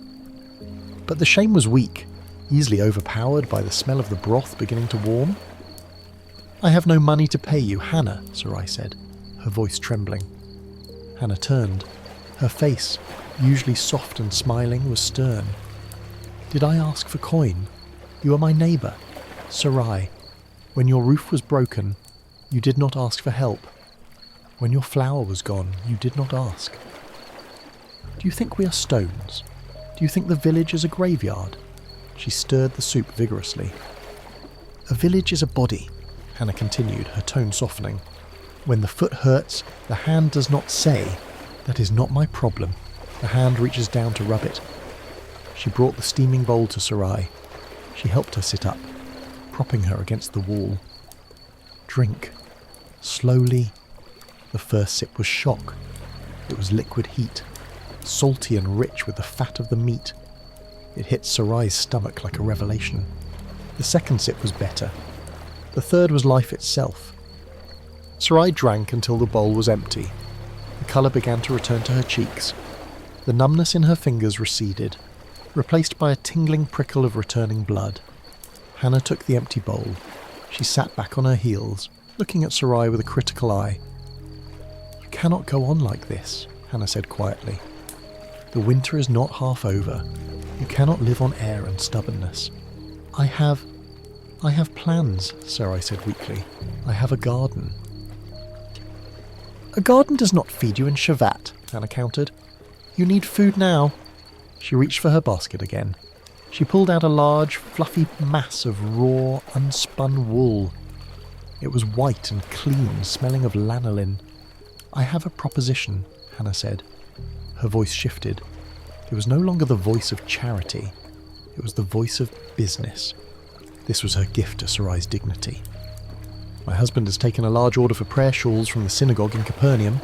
But the shame was weak, easily overpowered by the smell of the broth beginning to warm. "I have no money to pay you, Hannah," Sarai said, her voice trembling. Hannah turned. Her face, usually soft and smiling, was stern. "Did I ask for coin? You are my neighbour, Sarai. When your roof was broken, you did not ask for help. When your flour was gone, you did not ask. Do you think we are stones? Do you think the village is a graveyard?" She stirred the soup vigorously. "A village is a body," Hannah continued, her tone softening. "When the foot hurts, the hand does not say, 'That is not my problem.' The hand reaches down to rub it." She brought the steaming bowl to Sarai. She helped her sit up, propping her against the wall. "Drink. Slowly." The first sip was shock. It was liquid heat, salty and rich with the fat of the meat. It hit Sarai's stomach like a revelation. The second sip was better. The third was life itself. Sarai drank until the bowl was empty. The colour began to return to her cheeks. The numbness in her fingers receded, replaced by a tingling prickle of returning blood. Hannah took the empty bowl. She sat back on her heels, looking at Sarai with a critical eye. "You cannot go on like this," Hannah said quietly. "The winter is not half over. You cannot live on air and stubbornness." I have plans," Sarai said weakly. "I have a garden." "A garden does not feed you in Shavat," Hannah countered. "You need food now." She reached for her basket again. She pulled out a large, fluffy mass of raw, unspun wool. It was white and clean, smelling of lanolin. "I have a proposition," Hannah said. Her voice shifted. It was no longer the voice of charity. It was the voice of business. This was her gift to Sarai's dignity. "My husband has taken a large order for prayer shawls from the synagogue in Capernaum,"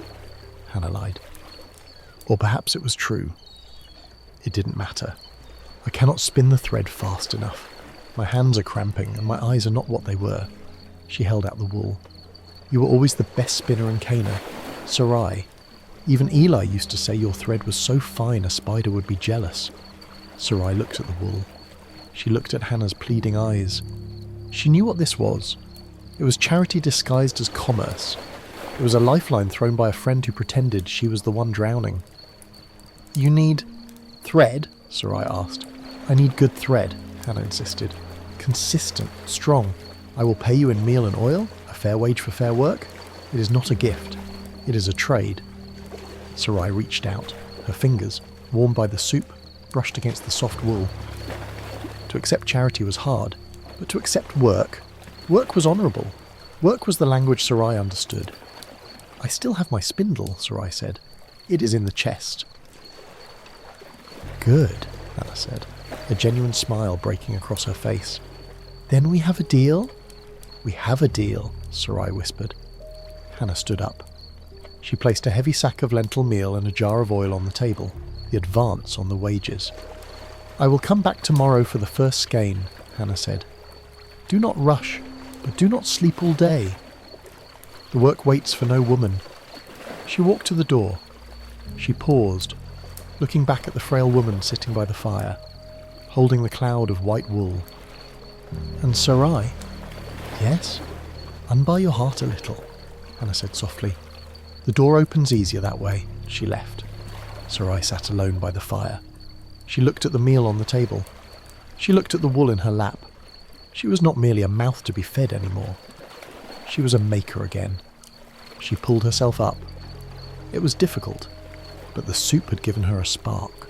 Hannah lied. Or perhaps it was true. It didn't matter. I cannot spin the thread fast enough. My hands are cramping and my eyes are not what they were. She held out the wool. "You were always the best spinner in Cana, Sarai. Even Eli used to say your thread was so fine a spider would be jealous." Sarai looked at the wool. She looked at Hannah's pleading eyes. She knew what this was. It was charity disguised as commerce. It was a lifeline thrown by a friend who pretended she was the one drowning. "You need thread?" Sarai asked. "I need good thread," Hannah insisted. "Consistent, strong. I will pay you in meal and oil, a fair wage for fair work. It is not a gift. It is a trade." Sarai reached out. Her fingers, warmed by the soup, brushed against the soft wool. To accept charity was hard, but to accept work was honourable. Work was the language Sarai understood. "I still have my spindle," Sarai said. "It is in the chest." "Good," Hannah said, a genuine smile breaking across her face. "Then we have a deal?" "We have a deal," Sarai whispered. Hannah stood up. She placed a heavy sack of lentil meal and a jar of oil on the table, the advance on the wages. "I will come back tomorrow for the first skein," Hannah said. "Do not rush, but do not sleep all day. The work waits for no woman." She walked to the door. She paused, looking back at the frail woman sitting by the fire, holding the cloud of white wool. "And Sarai?" "Yes?" "Unbar your heart a little," Hannah said softly. "The door opens easier that way." She left. Sarai sat alone by the fire. She looked at the meal on the table. She looked at the wool in her lap. She was not merely a mouth to be fed anymore. She was a maker again. She pulled herself up. It was difficult. but the soup had given her a spark.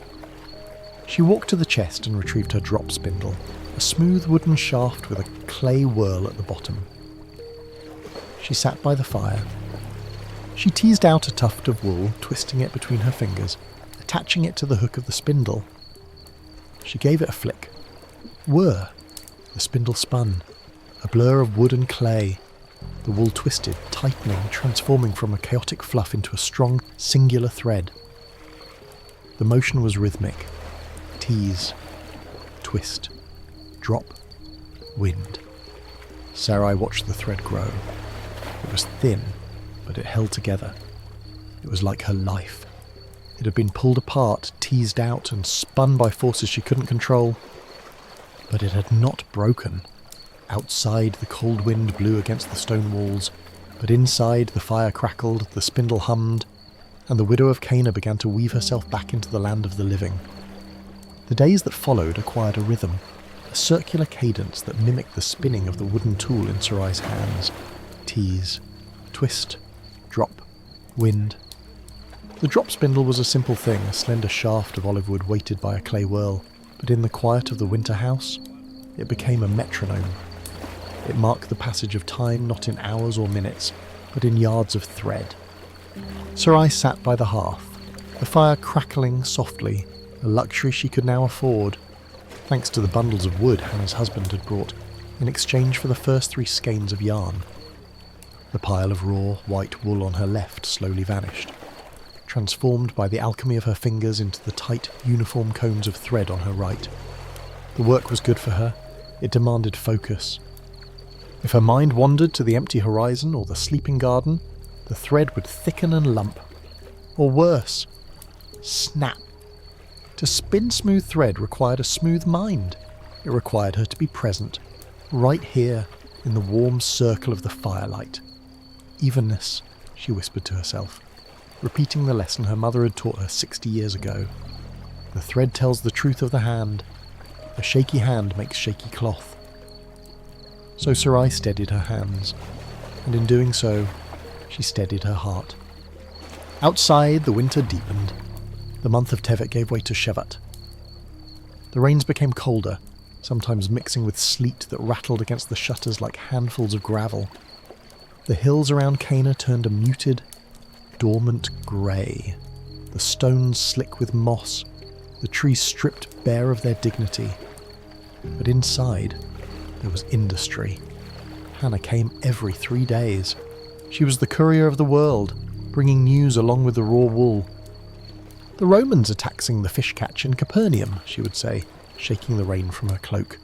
She walked to the chest and retrieved her drop spindle, a smooth wooden shaft with a clay whirl at the bottom. She sat by the fire. She teased out a tuft of wool, twisting it between her fingers, attaching it to the hook of the spindle. She gave it a flick. Whir! The spindle spun, a blur of wood and clay. The wool twisted, tightening, transforming from a chaotic fluff into a strong, singular thread. The motion was rhythmic. Tease, twist, drop, wind. Sarai watched the thread grow. It was thin, but it held together. It was like her life. It had been pulled apart, teased out, and spun by forces she couldn't control. But it had not broken. Outside, the cold wind blew against the stone walls, but inside, the fire crackled, the spindle hummed, and the widow of Cana began to weave herself back into the land of the living. The days that followed acquired a rhythm, a circular cadence that mimicked the spinning of the wooden tool in Sarai's hands. Tease, twist, drop, wind. The drop spindle was a simple thing, a slender shaft of olive wood weighted by a clay whirl, but in the quiet of the winter house, it became a metronome. It marked the passage of time not in hours or minutes, but in yards of thread. Sarai sat by the hearth, the fire crackling softly, a luxury she could now afford, thanks to the bundles of wood Hannah's husband had brought in exchange for the first 3 skeins of yarn. The pile of raw, white wool on her left slowly vanished, transformed by the alchemy of her fingers into the tight, uniform cones of thread on her right. The work was good for her. It demanded focus. If her mind wandered to the empty horizon or the sleeping garden, the thread would thicken and lump. Or worse, snap. To spin smooth thread required a smooth mind. It required her to be present, right here, in the warm circle of the firelight. Evenness, she whispered to herself, repeating the lesson her mother had taught her 60 years ago. The thread tells the truth of the hand. A shaky hand makes shaky cloth. So Sarai steadied her hands, and in doing so, she steadied her heart. Outside, the winter deepened. The month of Tevet gave way to Shevat. The rains became colder, sometimes mixing with sleet that rattled against the shutters like handfuls of gravel. The hills around Cana turned a muted, dormant grey, the stones slick with moss, the trees stripped bare of their dignity. But inside, there was industry. Hannah came every 3 days. She was the courier of the world, bringing news along with the raw wool. "The Romans are taxing the fish catch in Capernaum," she would say, shaking the rain from her cloak.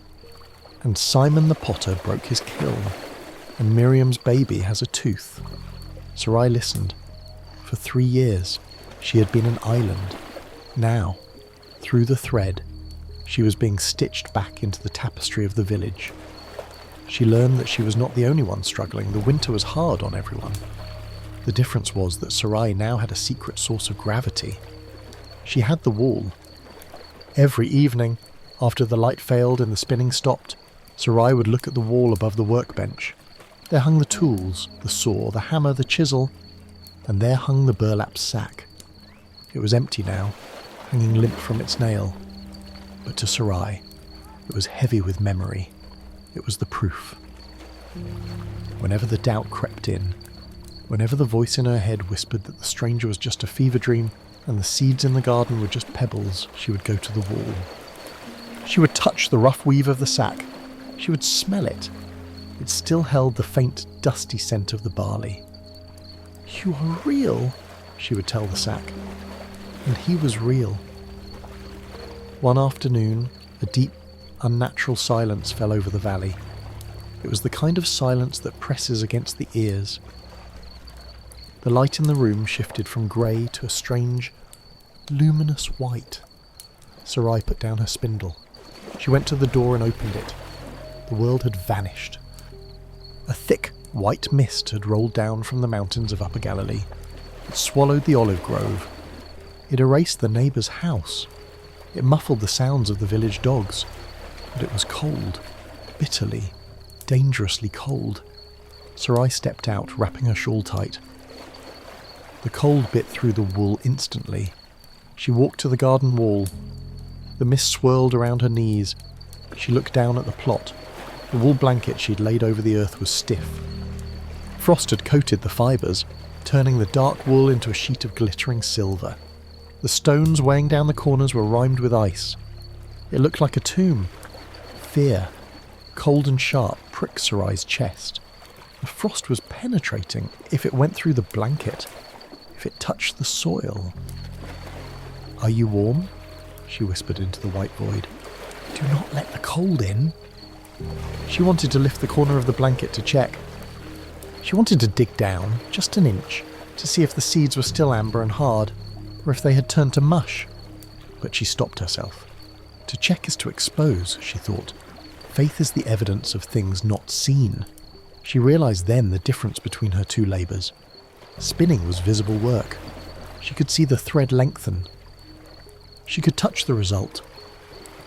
"And Simon the potter broke his kiln, and Miriam's baby has a tooth." Sarai listened. For 3 years, she had been an island. Now, through the thread, she was being stitched back into the tapestry of the village. She learned that she was not the only one struggling. The winter was hard on everyone. The difference was that Sarai now had a secret source of gravity. She had the wool. Every evening, after the light failed and the spinning stopped, Sarai would look at the wall above the workbench. There hung the tools, the saw, the hammer, the chisel, and there hung the burlap sack. It was empty now, hanging limp from its nail. But to Sarai, it was heavy with memory. It was the proof. Whenever the doubt crept in, whenever the voice in her head whispered that the stranger was just a fever dream and the seeds in the garden were just pebbles, she would go to the wall. She would touch the rough weave of the sack. She would smell it. It still held the faint, dusty scent of the barley. "You are real," she would tell the sack. And he was real. One afternoon, a deep, unnatural silence fell over the valley. It was the kind of silence that presses against the ears. The light in the room shifted from grey to a strange, luminous white. Sarai put down her spindle. She went to the door and opened it. The world had vanished. A thick, white mist had rolled down from the mountains of Upper Galilee. It swallowed the olive grove. It erased the neighbour's house. It muffled the sounds of the village dogs. But it was cold, bitterly, dangerously cold. Sarai stepped out, wrapping her shawl tight. The cold bit through the wool instantly, She walked to the garden wall. The mist swirled around her knees. She looked down at the plot. The wool blanket she'd laid over the earth was stiff. Frost had coated the fibres, turning the dark wool into a sheet of glittering silver. The stones weighing down the corners were rimed with ice. It looked like a tomb. Fear, cold and sharp, pricked Sarai's chest. The frost was penetrating if it went through the blanket, if it touched the soil. "Are you warm?" she whispered into the white void. "Do not let the cold in." She wanted to lift the corner of the blanket to check. She wanted to dig down, just an inch, to see if the seeds were still amber and hard, or if they had turned to mush. But she stopped herself. To check is to expose, she thought. Faith is the evidence of things not seen. She realised then the difference between her two labours. Spinning was visible work. She could see the thread lengthen. She could touch the result.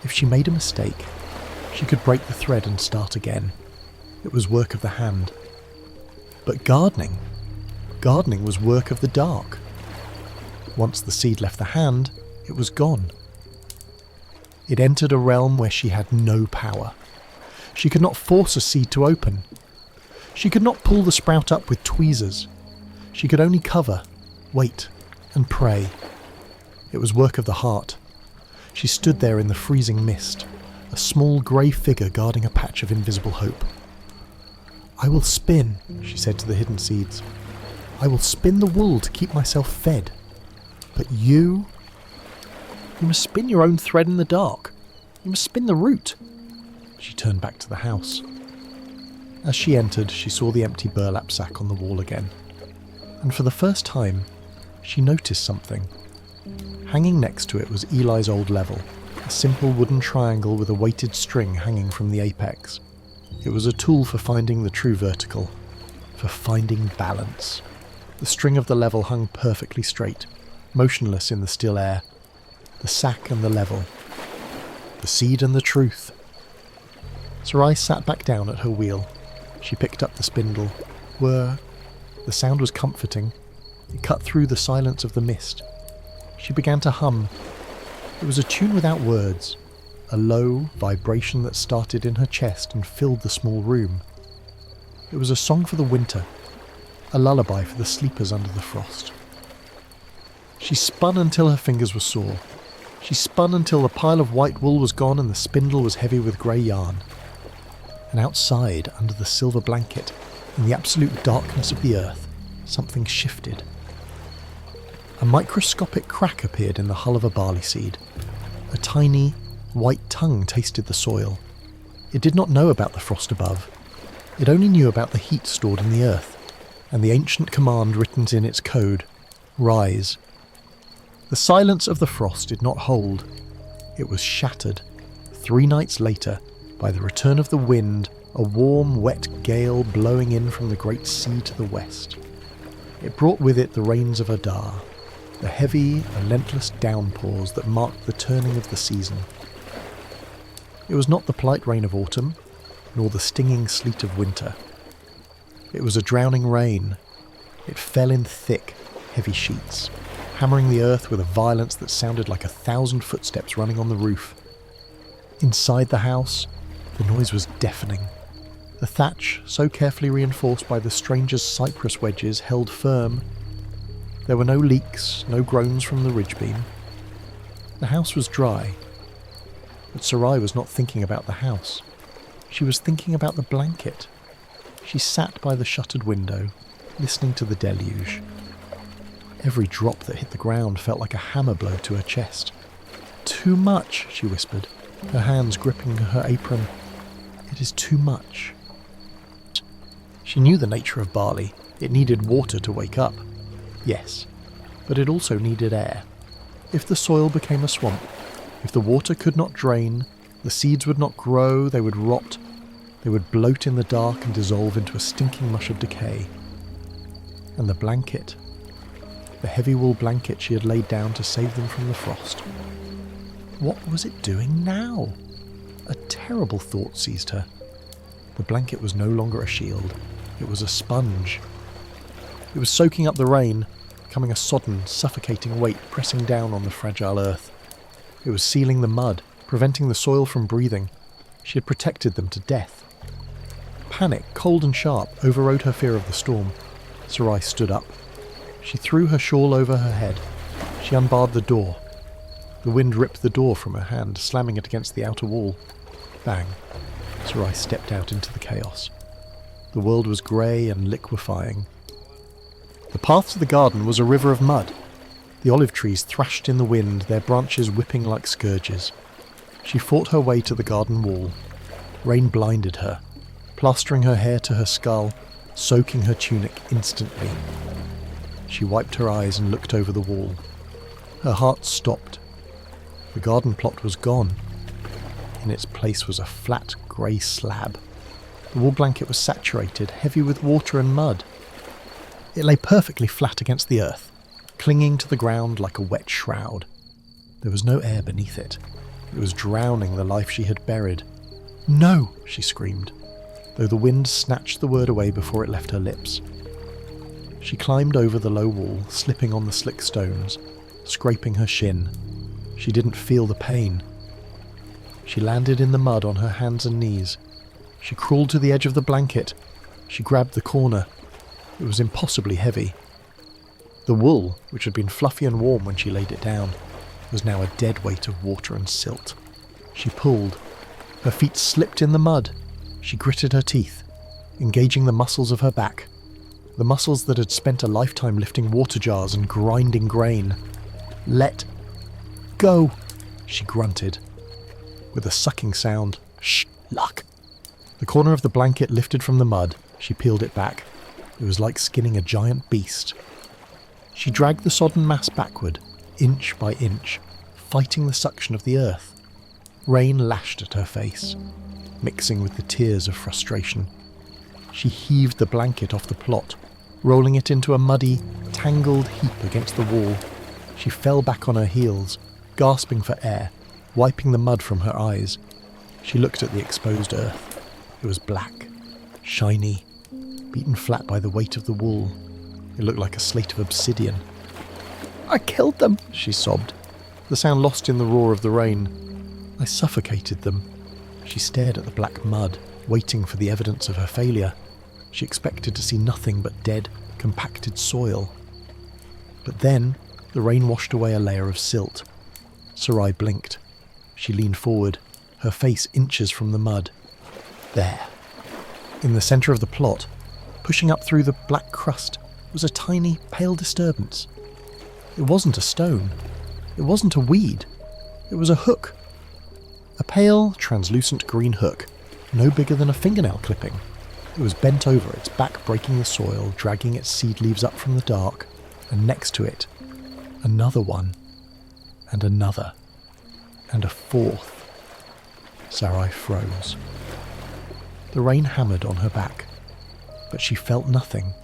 If she made a mistake, she could break the thread and start again. It was work of the hand. But gardening was work of the dark. Once the seed left the hand, it was gone. It entered a realm where she had no power. She could not force a seed to open. She could not pull the sprout up with tweezers. She could only cover, wait, and pray. It was work of the heart. She stood there in the freezing mist, a small grey figure guarding a patch of invisible hope. "I will spin," she said to the hidden seeds. "I will spin the wool to keep myself fed. But you must spin your own thread in the dark. You must spin the root." She turned back to the house. As she entered, she saw the empty burlap sack on the wall again. And for the first time, she noticed something. Hanging next to it was Eli's old level, a simple wooden triangle with a weighted string hanging from the apex. It was a tool for finding the true vertical, for finding balance. The string of the level hung perfectly straight, motionless in the still air. The sack and the level. The seed and the truth. Sarai sat back down at her wheel. She picked up the spindle. Whir. The sound was comforting. It cut through the silence of the mist. She began to hum. It was a tune without words, a low vibration that started in her chest and filled the small room. It was a song for the winter, a lullaby for the sleepers under the frost. She spun until her fingers were sore. She spun until the pile of white wool was gone and the spindle was heavy with grey yarn. And outside, under the silver blanket, in the absolute darkness of the earth, something shifted. A microscopic crack appeared in the hull of a barley seed. A tiny, white tongue tasted the soil. It did not know about the frost above. It only knew about the heat stored in the earth, and the ancient command written in its code, "Rise." The silence of the frost did not hold. It was shattered, 3 nights later, by the return of the wind, a warm, wet gale blowing in from the great sea to the west. It brought with it the rains of Adar, the heavy, relentless downpours that marked the turning of the season. It was not the polite rain of autumn, nor the stinging sleet of winter. It was a drowning rain. It fell in thick, heavy sheets, hammering the earth with a violence that sounded like 1,000 footsteps running on the roof. Inside the house, the noise was deafening. The thatch, so carefully reinforced by the stranger's cypress wedges, held firm. There were no leaks, no groans from the ridge beam. The house was dry. But Sarai was not thinking about the house. She was thinking about the blanket. She sat by the shuttered window, listening to the deluge. Every drop that hit the ground felt like a hammer blow to her chest. "Too much," she whispered, her hands gripping her apron. "It is too much." She knew the nature of barley. It needed water to wake up. Yes, but it also needed air. If the soil became a swamp, if the water could not drain, the seeds would not grow, they would rot, they would bloat in the dark and dissolve into a stinking mush of decay. And the blanket, the heavy wool blanket she had laid down to save them from the frost. What was it doing now? A terrible thought seized her. The blanket was no longer a shield. It was a sponge. It was soaking up the rain, becoming a sodden, suffocating weight pressing down on the fragile earth. It was sealing the mud, preventing the soil from breathing. She had protected them to death. Panic, cold and sharp, overrode her fear of the storm. Sarai stood up. She threw her shawl over her head. She unbarred the door. The wind ripped the door from her hand, slamming it against the outer wall. Bang. Sarai stepped out into the chaos. The world was grey and liquefying. The path to the garden was a river of mud. The olive trees thrashed in the wind, their branches whipping like scourges. She fought her way to the garden wall. Rain blinded her, plastering her hair to her skull, soaking her tunic instantly. She wiped her eyes and looked over the wall. Her heart stopped. The garden plot was gone. In its place was a flat, grey slab. The wool blanket was saturated, heavy with water and mud. It lay perfectly flat against the earth, clinging to the ground like a wet shroud. There was no air beneath it. It was drowning the life she had buried. "No!" she screamed, though the wind snatched the word away before it left her lips. She climbed over the low wall, slipping on the slick stones, scraping her shin. She didn't feel the pain. She landed in the mud on her hands and knees. She crawled to the edge of the blanket. She grabbed the corner. It was impossibly heavy. The wool, which had been fluffy and warm when she laid it down, was now a dead weight of water and silt. She pulled. Her feet slipped in the mud. She gritted her teeth, engaging the muscles of her back, the muscles that had spent a lifetime lifting water jars and grinding grain. "Let go," she grunted. With a sucking sound, "Shh, luck." The corner of the blanket lifted from the mud. She peeled it back. It was like skinning a giant beast. She dragged the sodden mass backward, inch by inch, fighting the suction of the earth. Rain lashed at her face, mixing with the tears of frustration. She heaved the blanket off the plot, rolling it into a muddy, tangled heap against the wall. She fell back on her heels, gasping for air, wiping the mud from her eyes. She looked at the exposed earth. It was black, shiny, beaten flat by the weight of the wool. It looked like a slate of obsidian. "I killed them," she sobbed, the sound lost in the roar of the rain. "I suffocated them." She stared at the black mud, waiting for the evidence of her failure. She expected to see nothing but dead, compacted soil. But then, the rain washed away a layer of silt. Sarai blinked. She leaned forward, her face inches from the mud. There. In the centre of the plot, pushing up through the black crust, was a tiny, pale disturbance. It wasn't a stone. It wasn't a weed. It was a hook. A pale, translucent green hook, no bigger than a fingernail clipping. It was bent over, its back breaking the soil, dragging its seed leaves up from the dark, and next to it, another one, and another, and a fourth. Sarai froze. The rain hammered on her back, but she felt nothing.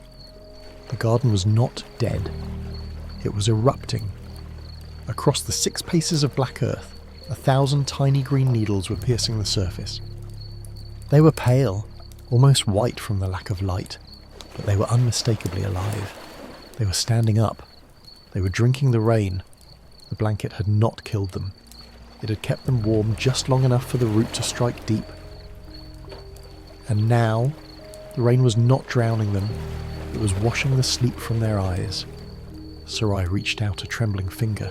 The garden was not dead. It was erupting. Across the 6 paces of black earth, 1,000 tiny green needles were piercing the surface. They were pale, almost white from the lack of light, but they were unmistakably alive. They were standing up. They were drinking the rain. The blanket had not killed them. It had kept them warm just long enough for the root to strike deep. And now, the rain was not drowning them. It was washing the sleep from their eyes. Sarai reached out a trembling finger.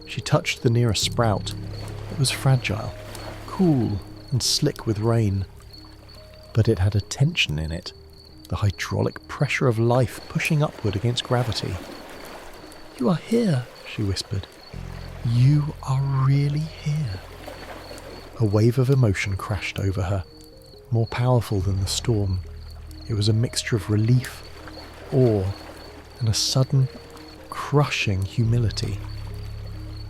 She touched the nearest sprout. It was fragile, cool and slick with rain. But it had a tension in it, the hydraulic pressure of life pushing upward against gravity. "You are here," she whispered. "You are really here." A wave of emotion crashed over her, more powerful than the storm. It was a mixture of relief, awe, and a sudden, crushing humility.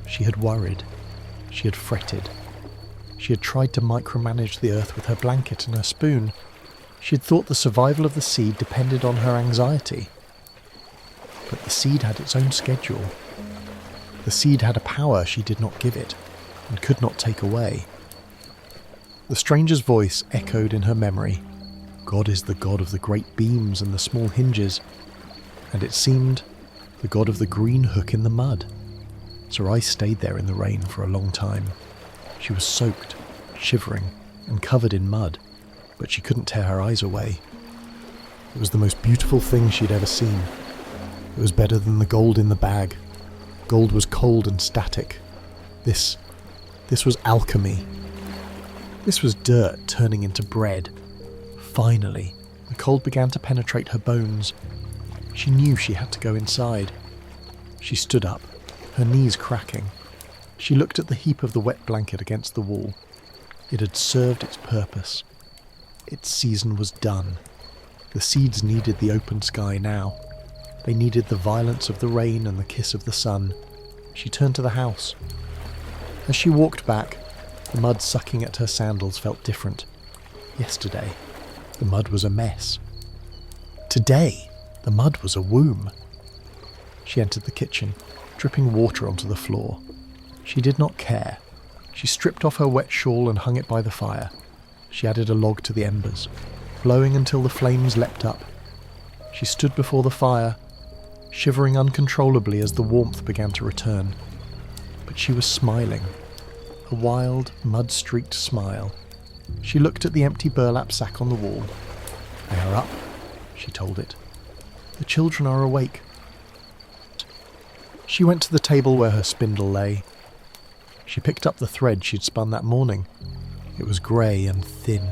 She had worried. She had fretted. She had tried to micromanage the earth with her blanket and her spoon. She had thought the survival of the seed depended on her anxiety. But the seed had its own schedule. The seed had a power she did not give it, and could not take away. The stranger's voice echoed in her memory. God is the God of the great beams and the small hinges, and it seemed the god of the green hook in the mud. Sarai stayed there in the rain for a long time. She was soaked, shivering, and covered in mud, but she couldn't tear her eyes away. It was the most beautiful thing she'd ever seen. It was better than the gold in the bag. Gold was cold and static. This was alchemy. This was dirt turning into bread. Finally, the cold began to penetrate her bones. She knew she had to go inside. She stood up, her knees cracking. She looked at the heap of the wet blanket against the wall. It had served its purpose. Its season was done. The seeds needed the open sky now. They needed the violence of the rain and the kiss of the sun. She turned to the house. As she walked back, the mud sucking at her sandals felt different. Yesterday, the mud was a mess. Today, the mud was a womb. She entered the kitchen, dripping water onto the floor. She did not care. She stripped off her wet shawl and hung it by the fire. She added a log to the embers, glowing until the flames leapt up. She stood before the fire, shivering uncontrollably as the warmth began to return. But she was smiling, a wild, mud-streaked smile. She looked at the empty burlap sack on the wall. "They are up," she told it. "The children are awake." She went to the table where her spindle lay. She picked up the thread she'd spun that morning. It was grey and thin.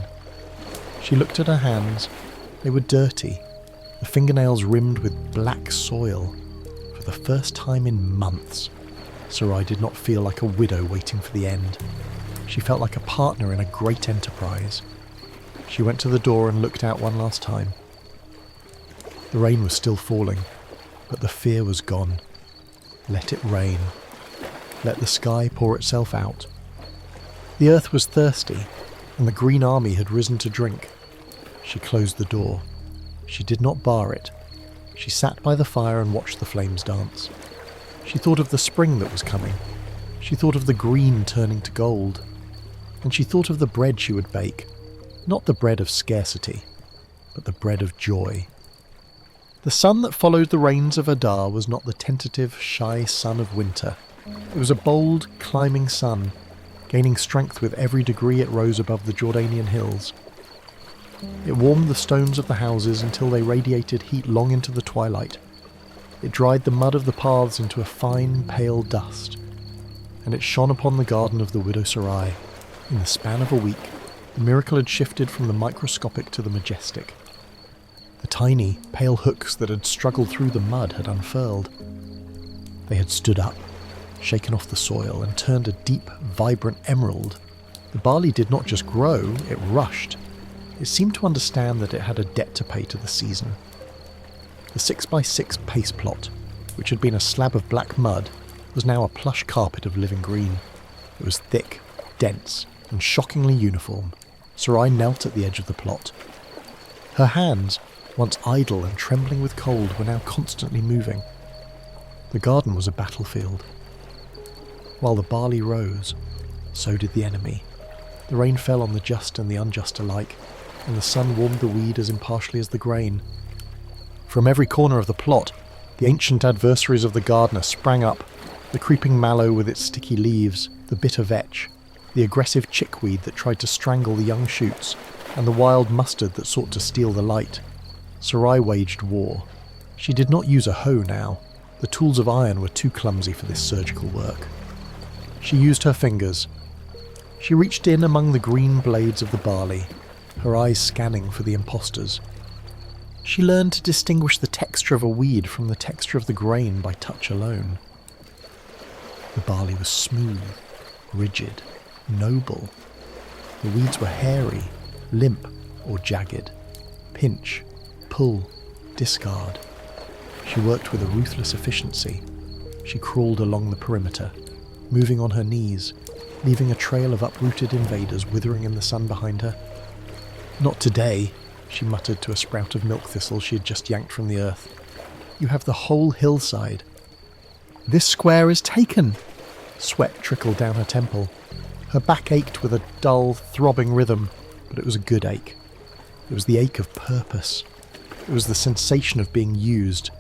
She looked at her hands. They were dirty, the fingernails rimmed with black soil. For the first time in months, Sarai did not feel like a widow waiting for the end. She felt like a partner in a great enterprise. She went to the door and looked out one last time. The rain was still falling, but the fear was gone. Let it rain. Let the sky pour itself out. The earth was thirsty, and the Green Army had risen to drink. She closed the door. She did not bar it. She sat by the fire and watched the flames dance. She thought of the spring that was coming. She thought of the green turning to gold. And she thought of the bread she would bake. Not the bread of scarcity, but the bread of joy. The sun that followed the rains of Adar was not the tentative, shy sun of winter. It was a bold, climbing sun, gaining strength with every degree it rose above the Jordanian hills. It warmed the stones of the houses until they radiated heat long into the twilight. It dried the mud of the paths into a fine, pale dust, and it shone upon the garden of the widow Sarai. In the span of a week, the miracle had shifted from the microscopic to the majestic. The tiny, pale hooks that had struggled through the mud had unfurled. They had stood up, shaken off the soil, and turned a deep, vibrant emerald. The barley did not just grow, it rushed. It seemed to understand that it had a debt to pay to the season. The 6x6 paste plot, which had been a slab of black mud, was now a plush carpet of living green. It was thick, dense, and shockingly uniform. Sarai knelt at the edge of the plot. Her hands, once idle and trembling with cold, were now constantly moving. The garden was a battlefield. While the barley rose, so did the enemy. The rain fell on the just and the unjust alike, and the sun warmed the weed as impartially as the grain. From every corner of the plot, the ancient adversaries of the gardener sprang up, the creeping mallow with its sticky leaves, the bitter vetch, the aggressive chickweed that tried to strangle the young shoots, and the wild mustard that sought to steal the light. Sarai waged war. She did not use a hoe now. The tools of iron were too clumsy for this surgical work. She used her fingers. She reached in among the green blades of the barley, her eyes scanning for the impostors. She learned to distinguish the texture of a weed from the texture of the grain by touch alone. The barley was smooth, rigid, noble. The weeds were hairy, limp, or jagged. Pinch, pull, discard. She worked with a ruthless efficiency. She crawled along the perimeter, moving on her knees, leaving a trail of uprooted invaders withering in the sun behind her. "Not today," she muttered to a sprout of milk thistle she had just yanked from the earth. "You have the whole hillside." "This square is taken!" Sweat trickled down her temple. Her back ached with a dull, throbbing rhythm, but it was a good ache. It was the ache of purpose. It was the sensation of being used.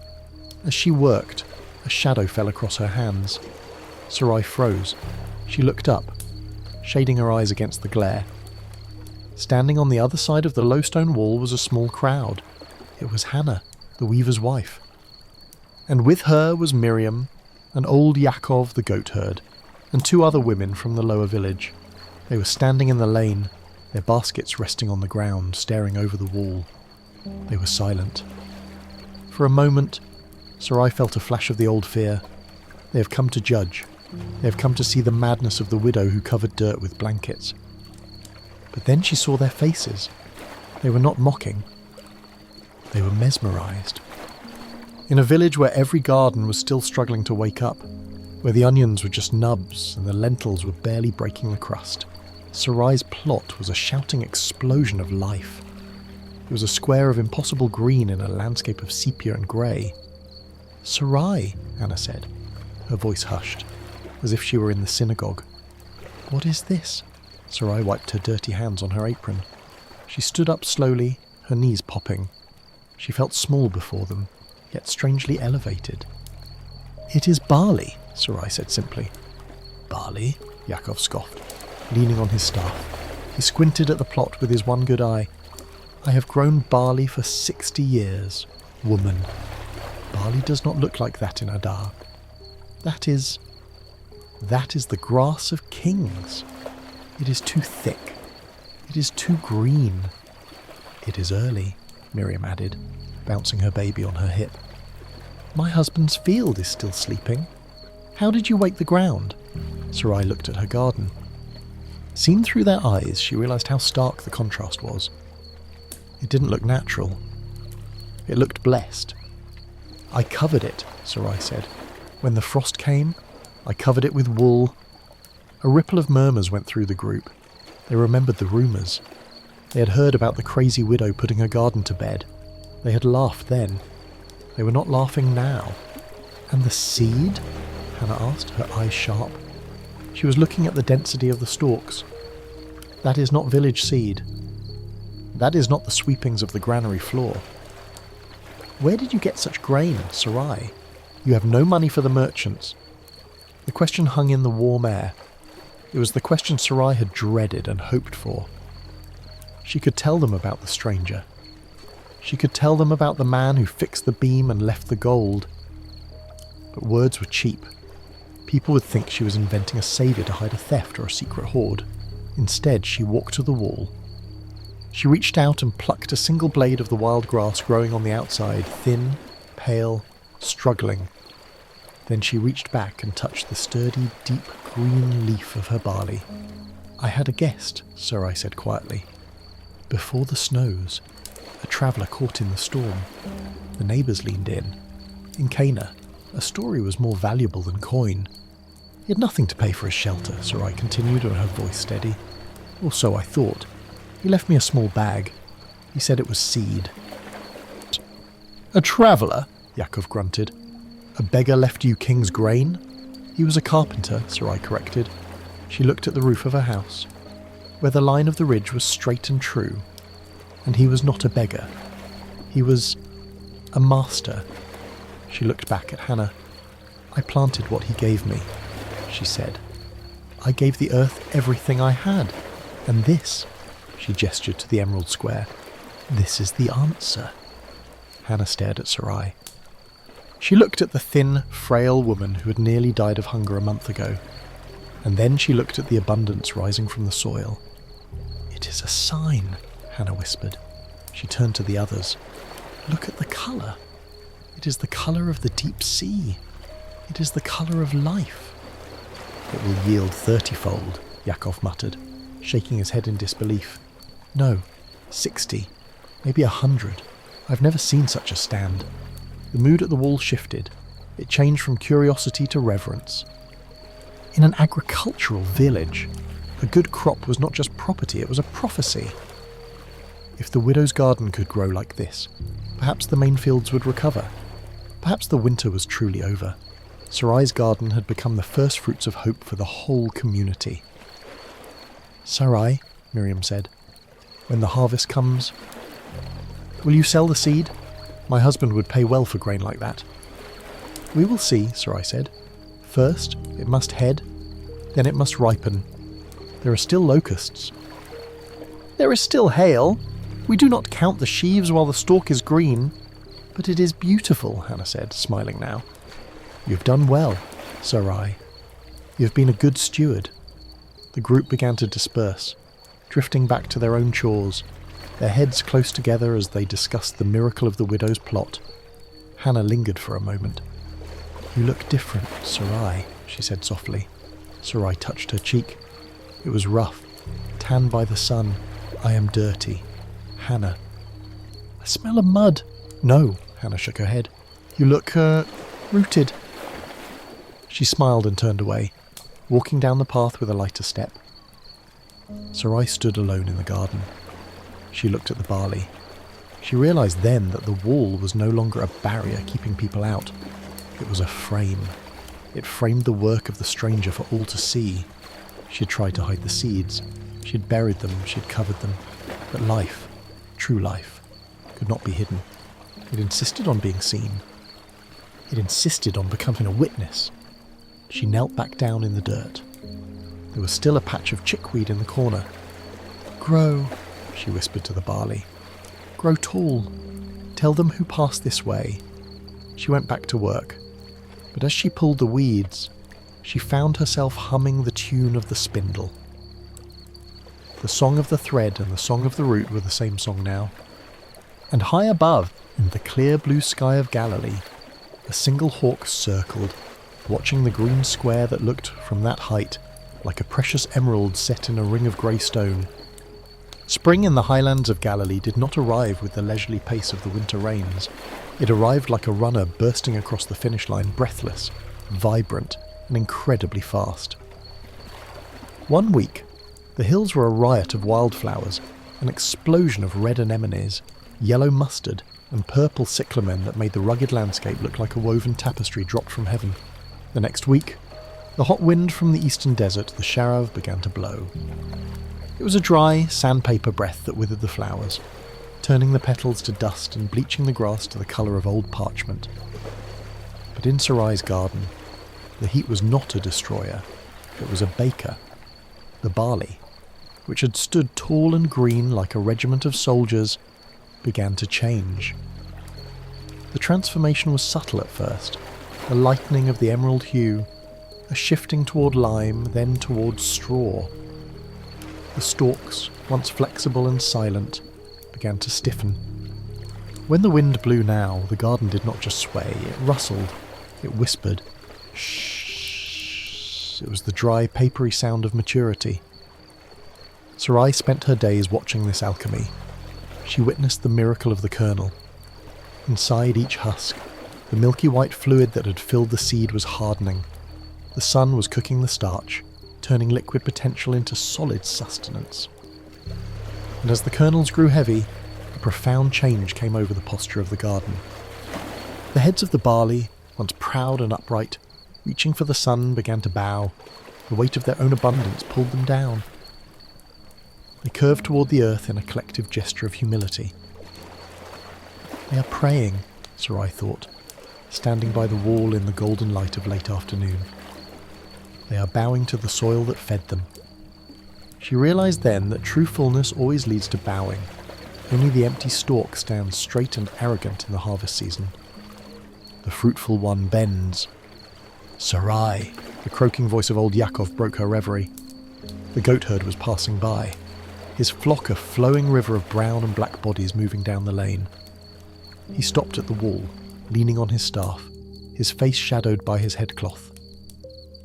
As she worked, A shadow fell across her hands. Sarai froze. She looked up, shading her eyes against the glare. Standing on the other side of the low stone wall was a small crowd. It was Hannah, the weaver's wife. And with her was Miriam, and old Yaakov the goatherd, and 2 other women from the lower village. They were standing in the lane, their baskets resting on the ground, staring over the wall. They were silent. For a moment, Sarai felt a flash of the old fear. They have come to judge. They have come to see the madness of the widow who covered dirt with blankets. But then she saw their faces. They were not mocking. They were mesmerised. In a village where every garden was still struggling to wake up, where the onions were just nubs and the lentils were barely breaking the crust, Sarai's plot was a shouting explosion of life. It was a square of impossible green in a landscape of sepia and grey. "Sarai," Hannah said. Her voice hushed, as if she were in the synagogue. "What is this?" Sarai wiped her dirty hands on her apron. She stood up slowly, her knees popping. She felt small before them, yet strangely elevated. "It is barley," Sarai said simply. "Barley?" Yaakov scoffed, leaning on his staff. He squinted at the plot with his one good eye. "I have grown barley for 60 years, woman. Barley does not look like that in Adar. That is the grass of kings. It is too thick. It is too green. It is early," Miriam added, bouncing her baby on her hip. "My husband's field is still sleeping. How did you wake the ground?" Sarai looked at her garden. Seen through their eyes, she realised how stark the contrast was. It didn't look natural. It looked blessed. "I covered it," Sarai said. "When the frost came, I covered it with wool." A ripple of murmurs went through the group. They remembered the rumours. They had heard about the crazy widow putting her garden to bed. They had laughed then. They were not laughing now. "And the seed?" Hannah asked, her eyes sharp. She was looking at the density of the stalks. "That is not village seed. That is not the sweepings of the granary floor." "Where did you get such grain, Sarai? You have no money for the merchants." The question hung in the warm air. It was the question Sarai had dreaded and hoped for. She could tell them about the stranger. She could tell them about the man who fixed the beam and left the gold. But words were cheap. People would think she was inventing a saviour to hide a theft or a secret hoard. Instead, she walked to the wall. She reached out and plucked a single blade of the wild grass growing on the outside, thin, pale, struggling. Then she reached back and touched the sturdy, deep green leaf of her barley. "I had a guest," Sarai said quietly. "Before the snows, a traveller caught in the storm. The neighbours leaned in. In Cana, a story was more valuable than coin. He had nothing to pay for his shelter," Sarai continued, and her voice steady. "Or so I thought. He left me a small bag. He said it was seed." "A traveller?" Yaakov grunted. "A beggar left you king's grain?" "He was a carpenter," Sarai corrected. She looked at the roof of her house, where the line of the ridge was straight and true. "And he was not a beggar. He was a master." She looked back at Hannah. "I planted what he gave me," she said. "I gave the earth everything I had. And this," she gestured to the emerald square, "this is the answer." Hannah stared at Sarai. She looked at the thin, frail woman who had nearly died of hunger a month ago. And then she looked at the abundance rising from the soil. "It is a sign," Hannah whispered. She turned to the others. "Look at the colour. It is the colour of the deep sea. It is the colour of life." "It will yield 30-fold, Yaakov muttered, shaking his head in disbelief. "No, 60, maybe 100. I've never seen such a stand." The mood at the wall shifted. It changed from curiosity to reverence. In an agricultural village, a good crop was not just property, it was a prophecy. If the widow's garden could grow like this, perhaps the main fields would recover. Perhaps the winter was truly over. Sarai's garden had become the first fruits of hope for the whole community. "Sarai," Miriam said, "when the harvest comes, will you sell the seed? My husband would pay well for grain like that." "We will see," Sarai said. "First, it must head, then it must ripen. There are still locusts." "There is still hail. We do not count the sheaves while the stalk is green." "But it is beautiful," Hannah said, smiling now. "You have done well, Sarai. You have been a good steward." The group began to disperse, drifting back to their own chores, their heads close together as they discussed the miracle of the widow's plot. Hannah lingered for a moment. "You look different, Sarai," she said softly. Sarai touched her cheek. It was rough, tanned by the sun. "I am dirty. Hannah." "I smell of mud." "No," Hannah shook her head. "You look, rooted." She smiled and turned away, walking down the path with a lighter step. Sarai stood alone in the garden. She looked at the barley. She realised then that the wall was no longer a barrier keeping people out. It was a frame. It framed the work of the stranger for all to see. She had tried to hide the seeds. She had buried them, she had covered them. But life, true life, could not be hidden. It insisted on being seen. It insisted on becoming a witness. She knelt back down in the dirt. There was still a patch of chickweed in the corner. "Grow," she whispered to the barley. "Grow tall. Tell them who passed this way." She went back to work. But as she pulled the weeds, she found herself humming the tune of the spindle. The song of the thread and the song of the root were the same song now. And high above, in the clear blue sky of Galilee, a single hawk circled, watching the green square that looked, from that height, like a precious emerald set in a ring of grey stone. Spring in the highlands of Galilee did not arrive with the leisurely pace of the winter rains. It arrived like a runner bursting across the finish line, breathless, vibrant, and incredibly fast. One week, the hills were a riot of wildflowers, an explosion of red anemones, yellow mustard, and purple cyclamen that made the rugged landscape look like a woven tapestry dropped from heaven. The next week, the hot wind from the eastern desert, the Sharav, began to blow. It was a dry, sandpaper breath that withered the flowers, turning the petals to dust and bleaching the grass to the colour of old parchment. But in Sarai's garden, the heat was not a destroyer, it was a baker. The barley, which had stood tall and green like a regiment of soldiers, began to change. The transformation was subtle at first, a lightening of the emerald hue, a shifting toward lime, then towards straw. The stalks, once flexible and silent, began to stiffen. When the wind blew now, the garden did not just sway, it rustled, it whispered. Shh. It was the dry, papery sound of maturity. Sarai spent her days watching this alchemy. She witnessed the miracle of the kernel. Inside each husk, the milky white fluid that had filled the seed was hardening. The sun was cooking the starch, turning liquid potential into solid sustenance. And as the kernels grew heavy, a profound change came over the posture of the garden. The heads of the barley, once proud and upright, reaching for the sun, began to bow. The weight of their own abundance pulled them down. They curved toward the earth in a collective gesture of humility. They are praying, Sarai thought, standing by the wall in the golden light of late afternoon. They are bowing to the soil that fed them. She realized then that true fullness always leads to bowing. Only the empty stalk stands straight and arrogant in the harvest season. The fruitful one bends. Sarai, the croaking voice of old Yaakov broke her reverie. The goatherd was passing by, his flock a flowing river of brown and black bodies moving down the lane. He stopped at the wall, leaning on his staff, his face shadowed by his headcloth.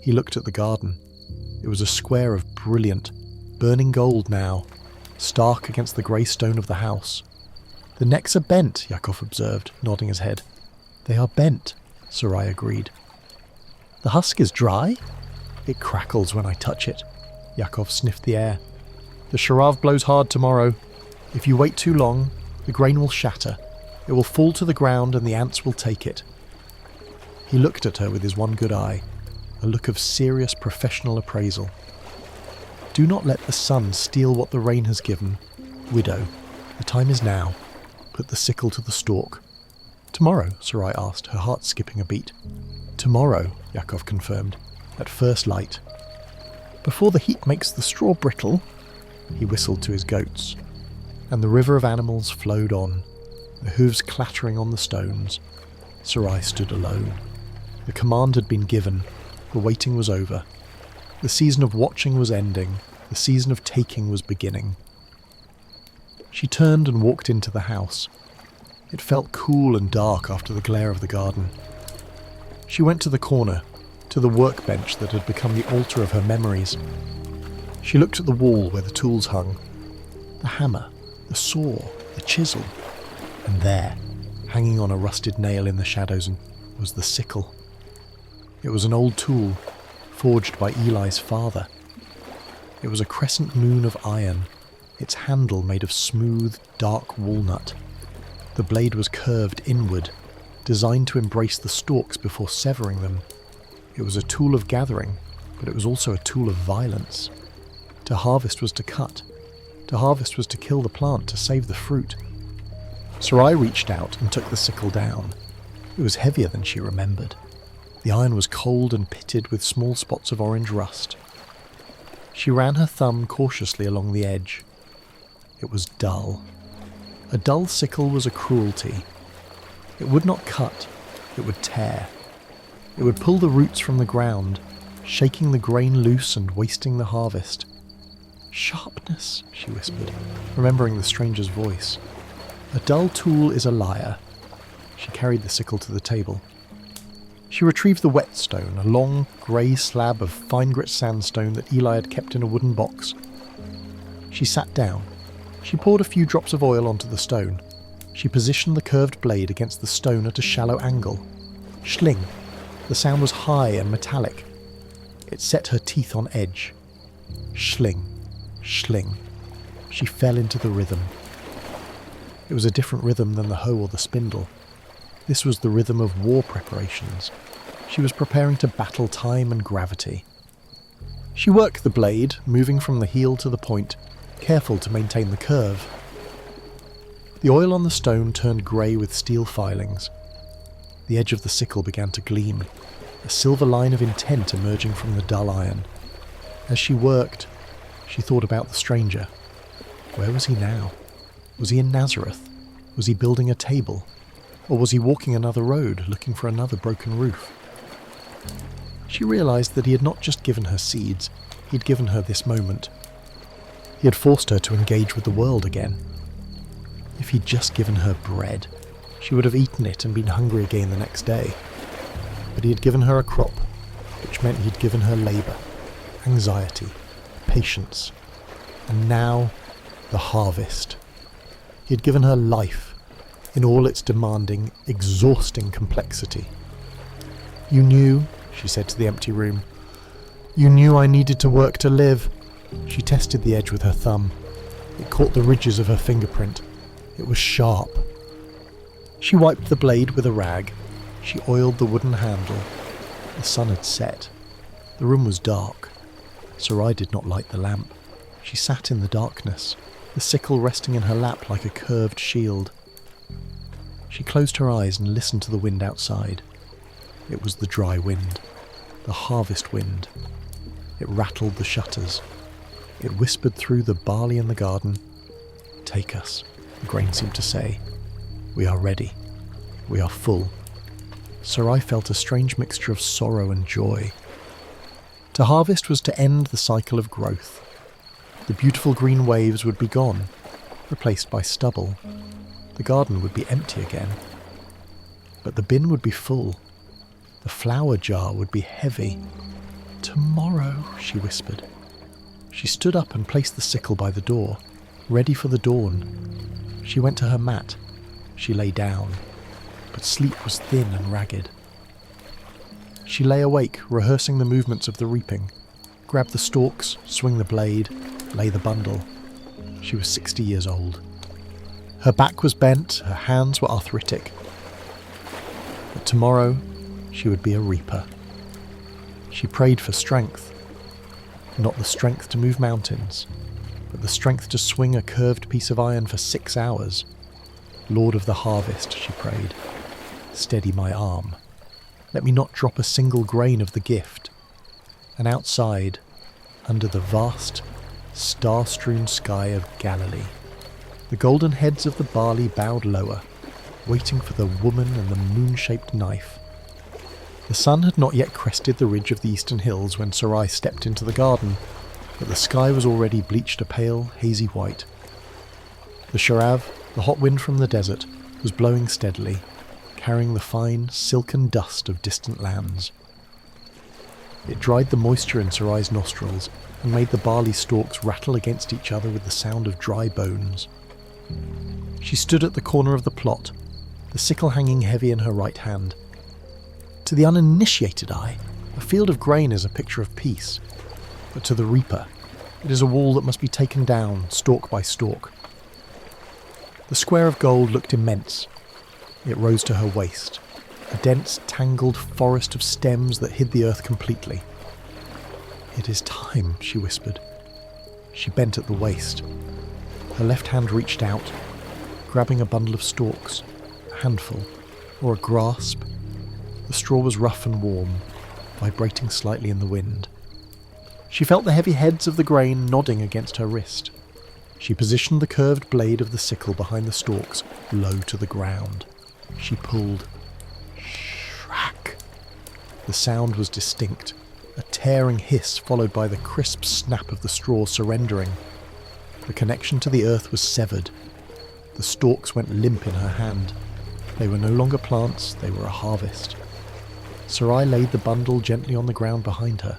He looked at the garden. It was a square of brilliant, burning gold now, stark against the grey stone of the house. The necks are bent, Yaakov observed, nodding his head. They are bent, Sarai agreed. The husk is dry? It crackles when I touch it. Yaakov sniffed the air. The Sharav blows hard tomorrow. If you wait too long, the grain will shatter. It will fall to the ground and the ants will take it. He looked at her with his one good eye, a look of serious professional appraisal. Do not let the sun steal what the rain has given. Widow, the time is now. Put the sickle to the stalk. Tomorrow, Sarai asked, her heart skipping a beat. Tomorrow, Yakov confirmed, at first light. Before the heat makes the straw brittle, he whistled to his goats, and the river of animals flowed on, the hooves clattering on the stones. Sarai stood alone. The command had been given, the waiting was over. The season of watching was ending, the season of taking was beginning. She turned and walked into the house. It felt cool and dark after the glare of the garden. She went to the corner, to the workbench that had become the altar of her memories. She looked at the wall where the tools hung. The hammer, the saw, the chisel. And there, hanging on a rusted nail in the shadows, was the sickle. It was an old tool, forged by Eli's father. It was a crescent moon of iron, its handle made of smooth, dark walnut. The blade was curved inward, designed to embrace the stalks before severing them. It was a tool of gathering, but it was also a tool of violence. To harvest was to cut. To harvest was to kill the plant, to save the fruit. Sarai reached out and took the sickle down. It was heavier than she remembered. The iron was cold and pitted with small spots of orange rust. She ran her thumb cautiously along the edge. It was dull. A dull sickle was a cruelty. It would not cut, it would tear. It would pull the roots from the ground, shaking the grain loose and wasting the harvest. Sharpness, she whispered, remembering the stranger's voice. A dull tool is a liar. She carried the sickle to the table. She retrieved the whetstone, a long, grey slab of fine-grit sandstone that Eli had kept in a wooden box. She sat down. She poured a few drops of oil onto the stone. She positioned the curved blade against the stone at a shallow angle. Schling. The sound was high and metallic. It set her teeth on edge. Schling. Schling. She fell into the rhythm. It was a different rhythm than the hoe or the spindle. This was the rhythm of war preparations. She was preparing to battle time and gravity. She worked the blade, moving from the heel to the point, careful to maintain the curve. The oil on the stone turned grey with steel filings. The edge of the sickle began to gleam, a silver line of intent emerging from the dull iron. As she worked, she thought about the stranger. Where was he now? Was he in Nazareth? Was he building a table? Or was he walking another road, looking for another broken roof? She realised that he had not just given her seeds, he had given her this moment. He had forced her to engage with the world again. If he'd just given her bread, she would have eaten it and been hungry again the next day. But he had given her a crop, which meant he'd given her labour, anxiety, patience, and now the harvest. He had given her life, in all its demanding, exhausting complexity. "You knew," she said to the empty room. "You knew I needed to work to live." She tested the edge with her thumb. It caught the ridges of her fingerprint. It was sharp. She wiped the blade with a rag. She oiled the wooden handle. The sun had set. The room was dark. Sarai did not light the lamp. She sat in the darkness, the sickle resting in her lap like a curved shield. She closed her eyes and listened to the wind outside. It was the dry wind, the harvest wind. It rattled the shutters. It whispered through the barley in the garden. "Take us," the grain seemed to say. "We are ready. We are full." Sarai felt a strange mixture of sorrow and joy. To harvest was to end the cycle of growth. The beautiful green waves would be gone, replaced by stubble. The garden would be empty again. But the bin would be full. The flour jar would be heavy. "Tomorrow," she whispered. She stood up and placed the sickle by the door, ready for the dawn. She went to her mat. She lay down, but sleep was thin and ragged. She lay awake, rehearsing the movements of the reaping. Grab the stalks, swing the blade, lay the bundle. She was 60 years old. Her back was bent, her hands were arthritic. But tomorrow, she would be a reaper. She prayed for strength. Not the strength to move mountains, but the strength to swing a curved piece of iron for 6 hours. "Lord of the harvest," she prayed, "steady my arm." Let me not drop a single grain of the gift. And outside, under the vast, star-strewn sky of Galilee, the golden heads of the barley bowed lower, waiting for the woman and the moon-shaped knife. The sun had not yet crested the ridge of the eastern hills when Sarai stepped into the garden, but the sky was already bleached a pale, hazy white. The sharav, the hot wind from the desert, was blowing steadily, carrying the fine, silken dust of distant lands. It dried the moisture in Sarai's nostrils and made the barley stalks rattle against each other with the sound of dry bones. She stood at the corner of the plot, the sickle hanging heavy in her right hand. To the uninitiated eye, a field of grain is a picture of peace, but to the reaper, it is a wall that must be taken down, stalk by stalk. The square of gold looked immense. It rose to her waist, a dense, tangled forest of stems that hid the earth completely. "It is time," she whispered. She bent at the waist. Her left hand reached out, grabbing a bundle of stalks, a handful, or a grasp. The straw was rough and warm, vibrating slightly in the wind. She felt the heavy heads of the grain nodding against her wrist. She positioned the curved blade of the sickle behind the stalks, low to the ground. She pulled. Shrack! The sound was distinct, a tearing hiss followed by the crisp snap of the straw surrendering. The connection to the earth was severed. The stalks went limp in her hand. They were no longer plants, they were a harvest. Sarai laid the bundle gently on the ground behind her.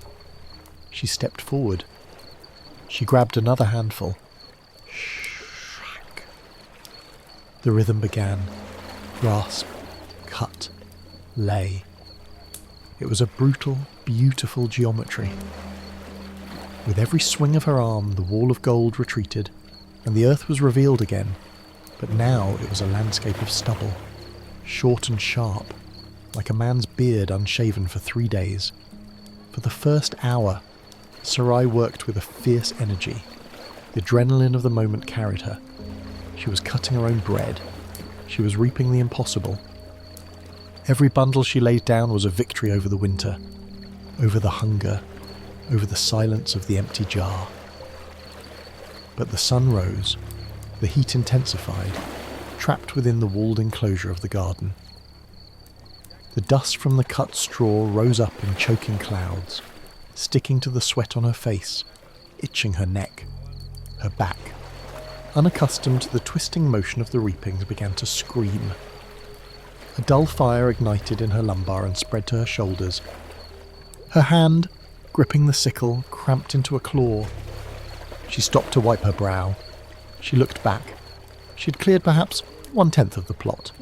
She stepped forward. She grabbed another handful. Shrack! The rhythm began. Grasp, cut, lay. It was a brutal, beautiful geometry. With every swing of her arm, the wall of gold retreated, and the earth was revealed again, but now it was a landscape of stubble, short and sharp, like a man's beard unshaven for 3 days. For the first hour, Sarai worked with a fierce energy. The adrenaline of the moment carried her. She was cutting her own bread. She was reaping the impossible. Every bundle she laid down was a victory over the winter, over the hunger, over the silence of the empty jar. But the sun rose, the heat intensified, trapped within the walled enclosure of the garden. The dust from the cut straw rose up in choking clouds, sticking to the sweat on her face, itching her neck, her back. Unaccustomed to the twisting motion of the reapings, began to scream. A dull fire ignited in her lumbar and spread to her shoulders. Her hand, gripping the sickle, cramped into a claw. She stopped to wipe her brow. She looked back. She had cleared perhaps 1/10 of the plot.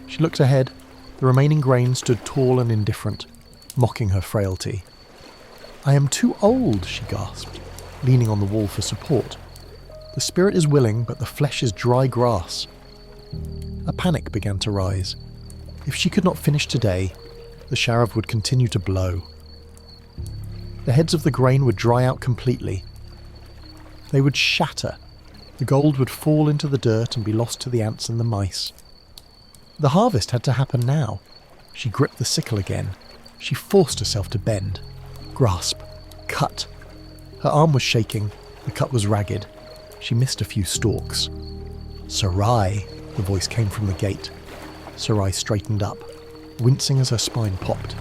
She looked ahead. The remaining grain stood tall and indifferent, mocking her frailty. "I am too old," she gasped, leaning on the wall for support. "The spirit is willing, but the flesh is dry grass." A panic began to rise. If she could not finish today, the sharav would continue to blow. The heads of the grain would dry out completely. They would shatter. The gold would fall into the dirt and be lost to the ants and the mice. The harvest had to happen now. She gripped the sickle again. She forced herself to bend. Grasp. Cut. Her arm was shaking. The cut was ragged. She missed a few stalks. "Sarai," the voice came from the gate. Sarai straightened up, wincing as her spine popped.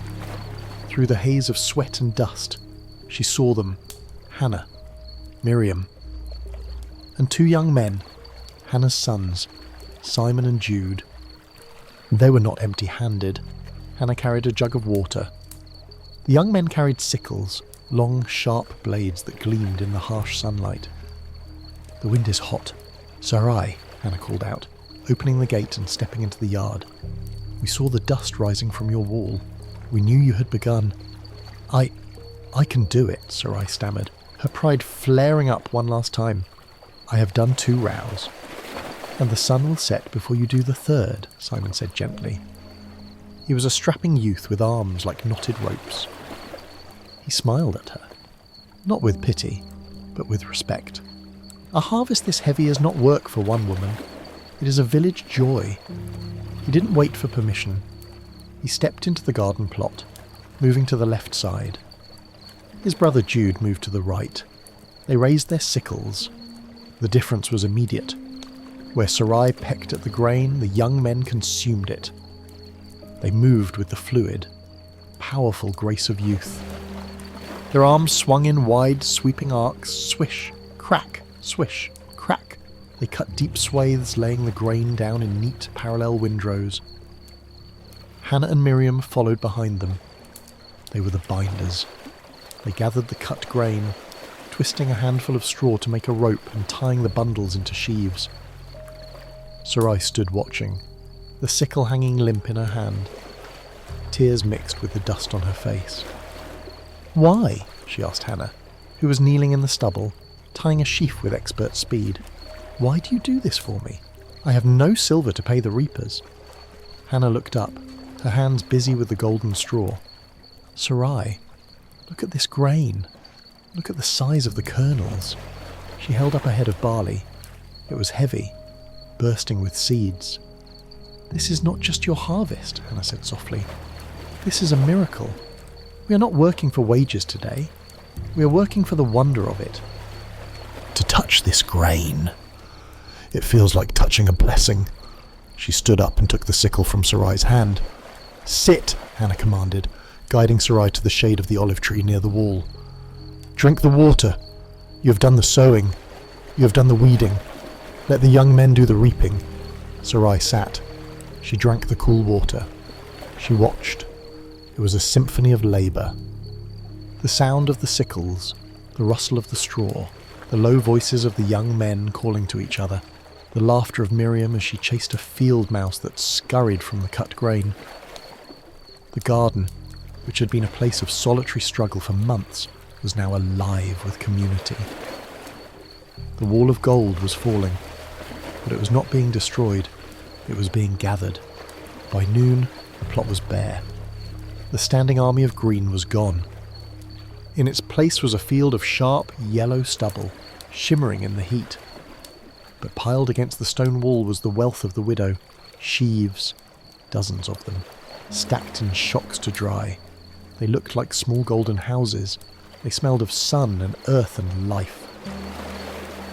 Through the haze of sweat and dust, she saw them, Hannah, Miriam, and 2 young men, Hannah's sons, Simon and Jude. They were not empty-handed. Hannah carried a jug of water. The young men carried sickles, long, sharp blades that gleamed in the harsh sunlight. "The wind is hot. Sarai," Hannah called out, opening the gate and stepping into the yard. "We saw the dust rising from your wall. We knew you had begun." I can do it," Sarai stammered, her pride flaring up one last time. "I have done 2 rows." "And the sun will set before you do the 3rd, Simon said gently. He was a strapping youth with arms like knotted ropes. He smiled at her, not with pity, but with respect. A harvest this heavy is not work for one woman. It is a village joy. He didn't wait for permission. He stepped into the garden plot, moving to the left side. His brother Jude moved to the right. They raised their sickles. The difference was immediate. Where Sarai pecked at the grain, the young men consumed it. They moved with the fluid, powerful grace of youth. Their arms swung in wide, sweeping arcs, swish, crack, swish, crack. They cut deep swathes, laying the grain down in neat, parallel windrows. Hannah and Miriam followed behind them. They were the binders. They gathered the cut grain, twisting a handful of straw to make a rope and tying the bundles into sheaves. Sarai stood watching, the sickle hanging limp in her hand. Tears mixed with the dust on her face. "Why?" she asked Hannah, who was kneeling in the stubble, tying a sheaf with expert speed. "Why do you do this for me? I have no silver to pay the reapers." Hannah looked up, her hands busy with the golden straw. "Sarai, look at this grain. Look at the size of the kernels." She held up a head of barley. It was heavy, bursting with seeds. "This is not just your harvest," Hannah said softly. "This is a miracle. We are not working for wages today. We are working for the wonder of it." "To touch this grain, it feels like touching a blessing." She stood up and took the sickle from Sarai's hand. "Sit," Hannah commanded, guiding Sarai to the shade of the olive tree near the wall. "Drink the water. You have done the sowing. You have done the weeding. Let the young men do the reaping." Sarai sat. She drank the cool water. She watched. It was a symphony of labour. The sound of the sickles, the rustle of the straw, the low voices of the young men calling to each other, the laughter of Miriam as she chased a field mouse that scurried from the cut grain. The garden, which had been a place of solitary struggle for months, was now alive with community. The wall of gold was falling, but it was not being destroyed, it was being gathered. By noon, the plot was bare. The standing army of green was gone. In its place was a field of sharp, yellow stubble, shimmering in the heat. But piled against the stone wall was the wealth of the widow, sheaves, dozens of them, stacked in shocks to dry. They looked like small golden houses. They smelled of sun and earth and life.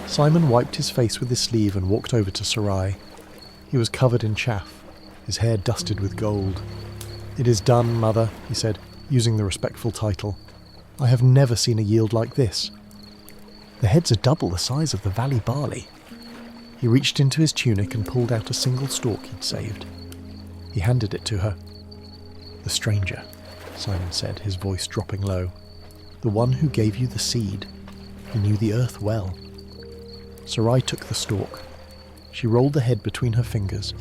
Simon wiped his face with his sleeve and walked over to Sarai. He was covered in chaff, his hair dusted with gold. "It is done, mother," he said, using the respectful title. "I have never seen a yield like this. The heads are double the size of the valley barley." He reached into his tunic and pulled out a single stalk he'd saved. He handed it to her. "The stranger," Simon said, his voice dropping low. "The one who gave you the seed. He knew the earth well." Sarai took the stalk. She rolled the head between her fingers.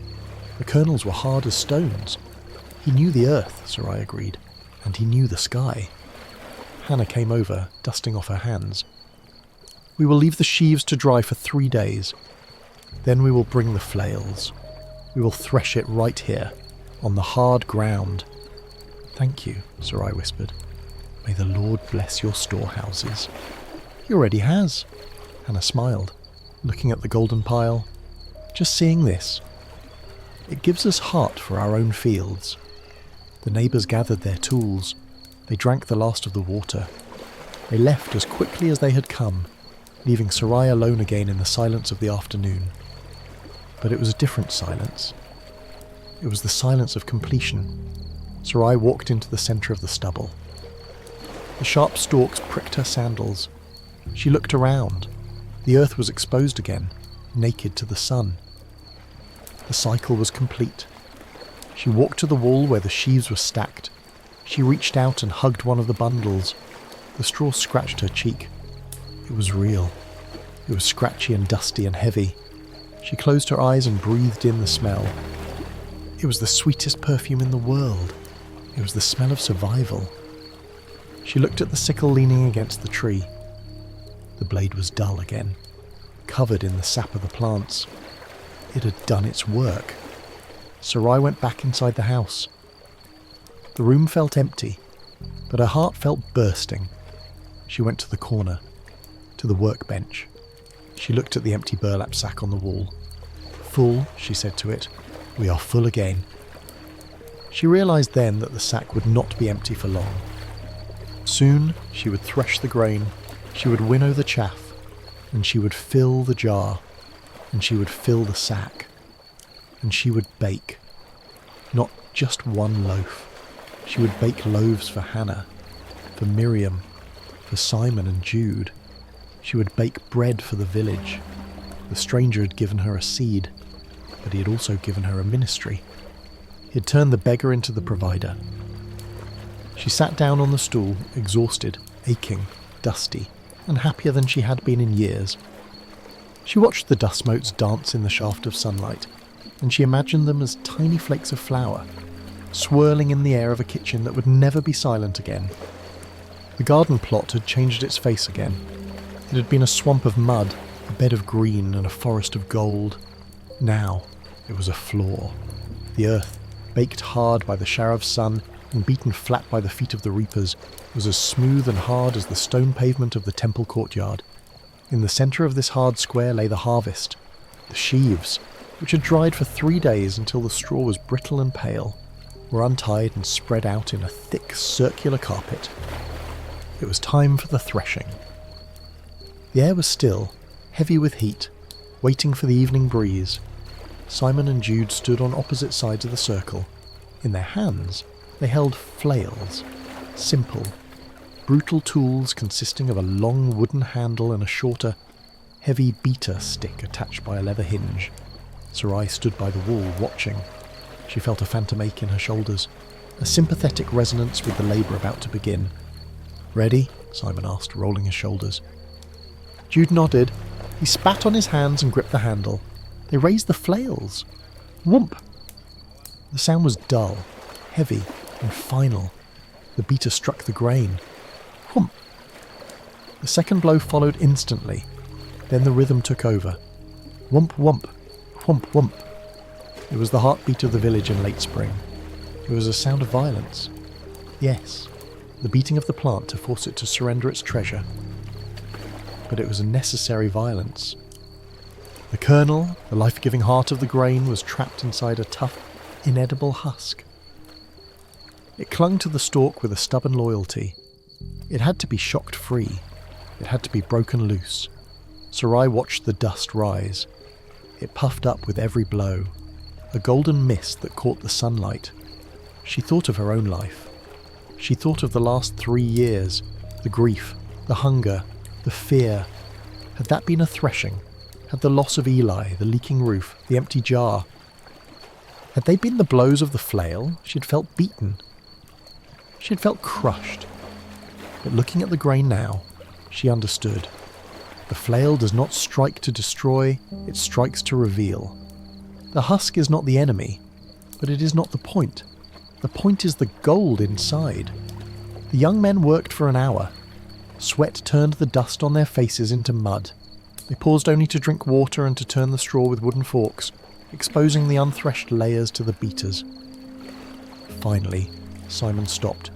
The kernels were hard as stones. He knew the earth, Sarai agreed, and he knew the sky. Hannah came over, dusting off her hands. "We will leave the sheaves to dry for 3 days. Then we will bring the flails. We will thresh it right here, on the hard ground." "Thank you," Sarai whispered. "May the Lord bless your storehouses." "He already has." Hannah smiled, looking at the golden pile. "Just seeing this. It gives us heart for our own fields." The neighbours gathered their tools. They drank the last of the water. They left as quickly as they had come, leaving Sarai alone again in the silence of the afternoon. But it was a different silence. It was the silence of completion. Sarai walked into the centre of the stubble. The sharp stalks pricked her sandals. She looked around. The earth was exposed again, naked to the sun. The cycle was complete. She walked to the wall where the sheaves were stacked. She reached out and hugged one of the bundles. The straw scratched her cheek. It was real. It was scratchy and dusty and heavy. She closed her eyes and breathed in the smell. It was the sweetest perfume in the world. It was the smell of survival. She looked at the sickle leaning against the tree. The blade was dull again, covered in the sap of the plants. It had done its work. Sarai went back inside the house. The room felt empty, but her heart felt bursting. She went to the corner, to the workbench. She looked at the empty burlap sack on the wall. "Full," she said to it. "We are full again." She realised then that the sack would not be empty for long. Soon she would thresh the grain, she would winnow the chaff, and she would fill the jar, and she would fill the sack, and she would bake. Not just one loaf. She would bake loaves for Hannah, for Miriam, for Simon and Jude. She would bake bread for the village. The stranger had given her a seed, but he had also given her a ministry. He had turned the beggar into the provider. She sat down on the stool, exhausted, aching, dusty, and happier than she had been in years. She watched the dust motes dance in the shaft of sunlight, and she imagined them as tiny flakes of flour, swirling in the air of a kitchen that would never be silent again. The garden plot had changed its face again. It had been a swamp of mud, a bed of green, and a forest of gold. Now it was a floor. The earth, baked hard by the shower of sun and beaten flat by the feet of the reapers, was as smooth and hard as the stone pavement of the temple courtyard. In the centre of this hard square lay the harvest, the sheaves, which had dried for 3 days until the straw was brittle and pale, were untied and spread out in a thick circular carpet. It was time for the threshing. The air was still, heavy with heat, waiting for the evening breeze. Simon and Jude stood on opposite sides of the circle. In their hands, they held flails, simple, brutal tools consisting of a long wooden handle and a shorter, heavy beater stick attached by a leather hinge. Sarai stood by the wall, watching. She felt a phantom ache in her shoulders, a sympathetic resonance with the labour about to begin. "Ready?" Simon asked, rolling his shoulders. Jude nodded. He spat on his hands and gripped the handle. They raised the flails. Whoomp! The sound was dull, heavy, and final. The beater struck the grain. Whoomp! The second blow followed instantly. Then the rhythm took over. Whoomp, whoomp, whoomp, whoomp. It was the heartbeat of the village in late spring. It was a sound of violence. Yes, the beating of the plant to force it to surrender its treasure. But it was a necessary violence. The kernel, the life-giving heart of the grain, was trapped inside a tough, inedible husk. It clung to the stalk with a stubborn loyalty. It had to be shocked free. It had to be broken loose. Sarai watched the dust rise. It puffed up with every blow, a golden mist that caught the sunlight. She thought of her own life. She thought of the last 3 years, the grief, the hunger, the fear. Had that been a threshing? Had the loss of Eli, the leaking roof, the empty jar? Had they been the blows of the flail? She had felt beaten. She had felt crushed. But looking at the grain now, she understood. The flail does not strike to destroy, it strikes to reveal. The husk is not the enemy, but it is not the point. The point is the gold inside. The young men worked for an hour. Sweat turned the dust on their faces into mud. They paused only to drink water and to turn the straw with wooden forks, exposing the unthreshed layers to the beaters. Finally, Simon stopped.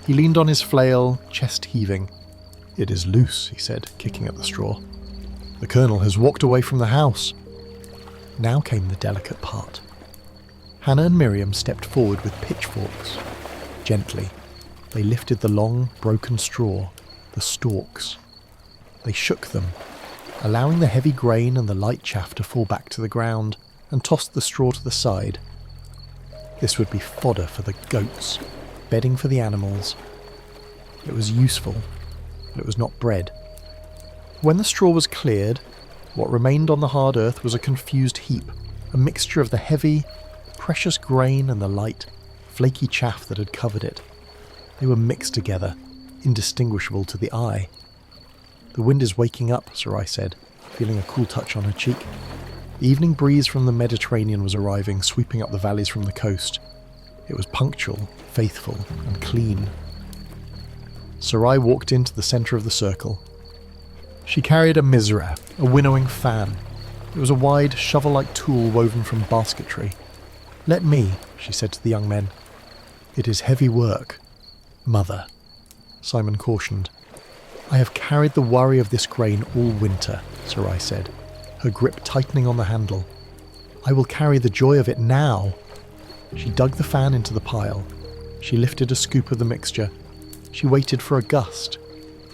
He leaned on his flail, chest heaving. "It is loose," he said, kicking at the straw. "The colonel has walked away from the house." Now came the delicate part. Hannah and Miriam stepped forward with pitchforks. Gently, they lifted the long, broken straw, the stalks. They shook them, allowing the heavy grain and the light chaff to fall back to the ground, and tossed the straw to the side. This would be fodder for the goats, bedding for the animals. It was useful, but it was not bread. When the straw was cleared, what remained on the hard earth was a confused heap, a mixture of the heavy, precious grain and the light, flaky chaff that had covered it. They were mixed together, indistinguishable to the eye. "The wind is waking up," Sarai said, feeling a cool touch on her cheek. The evening breeze from the Mediterranean was arriving, sweeping up the valleys from the coast. It was punctual, faithful, and clean. Sarai walked into the centre of the circle. She carried a mizrah, a winnowing fan. It was a wide, shovel-like tool woven from basketry. "Let me," she said to the young men. "It is heavy work." "Mother," Simon cautioned. "I have carried the worry of this grain all winter," Sarai said, her grip tightening on the handle. "I will carry the joy of it now." She dug the fan into the pile. She lifted a scoop of the mixture. She waited for a gust.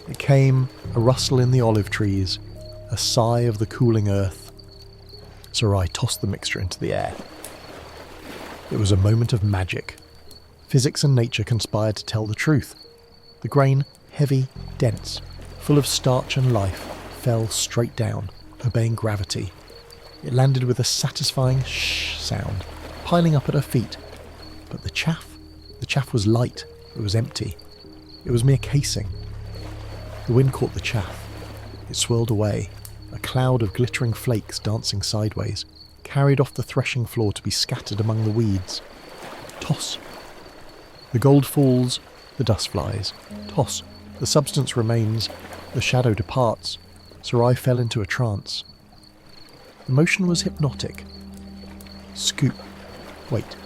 It came, a rustle in the olive trees, a sigh of the cooling earth. Sarai tossed the mixture into the air. It was a moment of magic. Physics and nature conspired to tell the truth. The grain, heavy, dense, full of starch and life, fell straight down, obeying gravity. It landed with a satisfying shh sound, piling up at her feet. But the chaff was light, it was empty. It was mere casing. The wind caught the chaff. It swirled away, a cloud of glittering flakes dancing sideways, carried off the threshing floor to be scattered among the weeds. Toss. The gold falls, the dust flies. Toss. The substance remains, the shadow departs. Sarai fell into a trance. The motion was hypnotic. Scoop. Wait.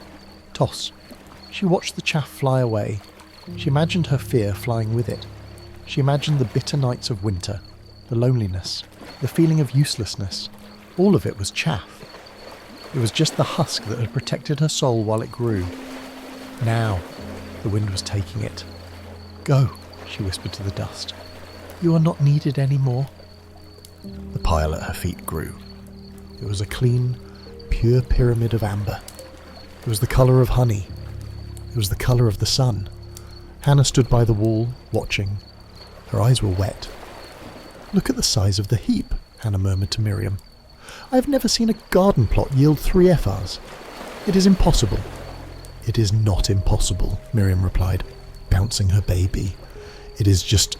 Toss. She watched the chaff fly away. She imagined her fear flying with it. She imagined the bitter nights of winter, the loneliness, the feeling of uselessness. All of it was chaff. It was just the husk that had protected her soul while it grew. Now, the wind was taking it. Go, she whispered to the dust. You are not needed anymore. The pile at her feet grew. It was a clean, pure pyramid of amber. It was the colour of honey. It was the colour of the sun. Hannah stood by the wall, watching. Her eyes were wet. Look at the size of the heap, Hannah murmured to Miriam. I have never seen a garden plot yield 3 FRs. It is impossible. It is not impossible, Miriam replied, bouncing her baby. It is just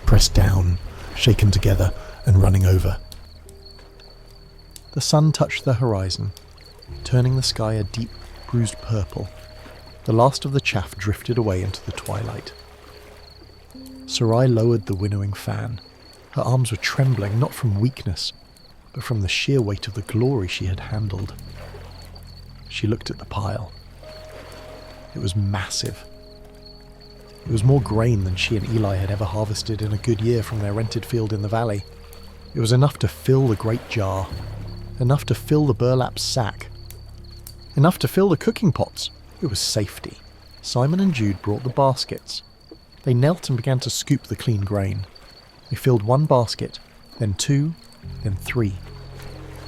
pressed down, shaken together, and running over. The sun touched the horizon, turning the sky a deep, bruised purple. The last of the chaff drifted away into the twilight. Sarai lowered the winnowing fan. Her arms were trembling, not from weakness, but from the sheer weight of the glory she had handled. She looked at the pile. It was massive. It was more grain than she and Eli had ever harvested in a good year from their rented field in the valley. It was enough to fill the great jar, enough to fill the burlap sack, enough to fill the cooking pots. It was safety. Simon and Jude brought the baskets. They knelt and began to scoop the clean grain. They filled 1 basket, then 2, then 3.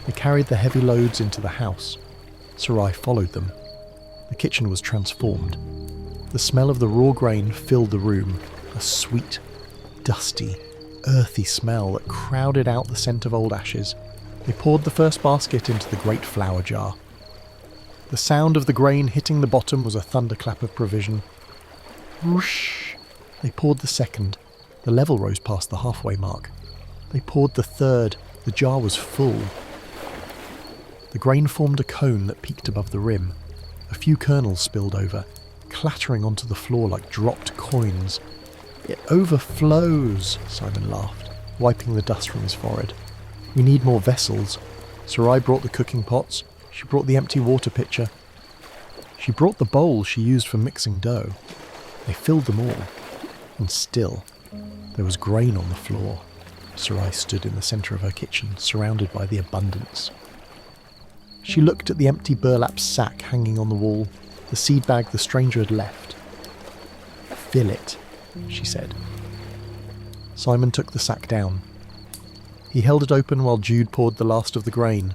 They carried the heavy loads into the house. Sarai followed them. The kitchen was transformed. The smell of the raw grain filled the room, a sweet, dusty, earthy smell that crowded out the scent of old ashes. They poured the first basket into the great flour jar. The sound of the grain hitting the bottom was a thunderclap of provision. Whoosh! They poured the second. The level rose past the halfway mark. They poured the third. The jar was full. The grain formed a cone that peaked above the rim. A few kernels spilled over, clattering onto the floor like dropped coins. It overflows, Simon laughed, wiping the dust from his forehead. We need more vessels. Sarai brought the cooking pots. She brought the empty water pitcher. She brought the bowl she used for mixing dough. They filled them all. And still, there was grain on the floor. Sarai stood in the centre of her kitchen, surrounded by the abundance. She looked at the empty burlap sack hanging on the wall, the seed bag the stranger had left. Fill it, she said. Simon took the sack down. He held it open while Jude poured the last of the grain.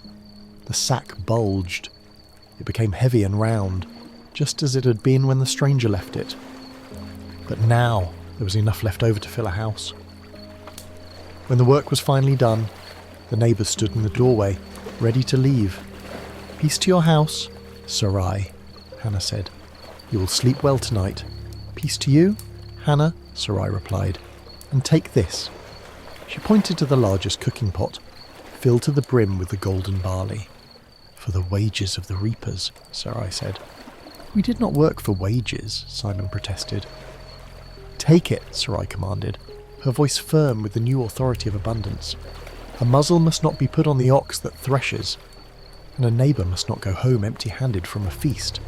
The sack bulged. It became heavy and round, just as it had been when the stranger left it. But now there was enough left over to fill a house. When the work was finally done, the neighbours stood in the doorway, ready to leave. Peace to your house, Sarai, Hannah said. You will sleep well tonight. Peace to you, Hannah, Sarai replied. And take this. She pointed to the largest cooking pot, filled to the brim with the golden barley. For the wages of the reapers, Sarai said. We did not work for wages, Simon protested. Take it, Sarai commanded, her voice firm with the new authority of abundance. A muzzle must not be put on the ox that threshes, and a neighbour must not go home empty-handed from a feast.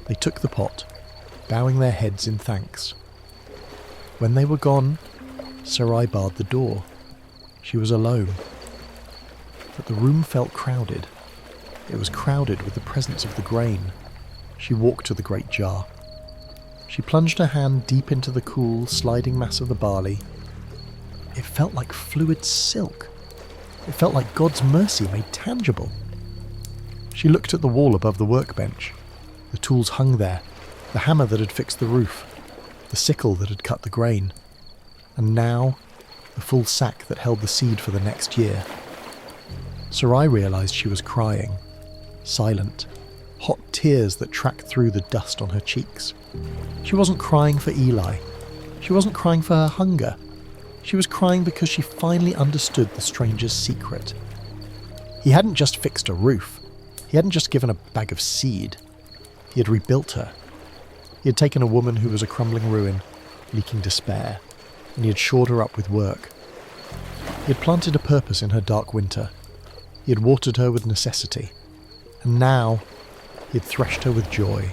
They took the pot, bowing their heads in thanks. When they were gone, Sarai barred the door. She was alone. But the room felt crowded. It was crowded with the presence of the grain, She walked to the great jar. She plunged her hand deep into the cool, sliding mass of the barley. It felt like fluid silk. It felt like God's mercy made tangible. She looked at the wall above the workbench. The tools hung there, the hammer that had fixed the roof, the sickle that had cut the grain, and now the full sack that held the seed for the next year. Sarai realized she was crying, silent, hot tears that tracked through the dust on her cheeks. She wasn't crying for Eli. She wasn't crying for her hunger. She was crying because she finally understood the stranger's secret. He hadn't just fixed a roof. He hadn't just given a bag of seed. He had rebuilt her. He had taken a woman who was a crumbling ruin, leaking despair, and he had shored her up with work. He had planted a purpose in her dark winter. He had watered her with necessity. And now he had threshed her with joy.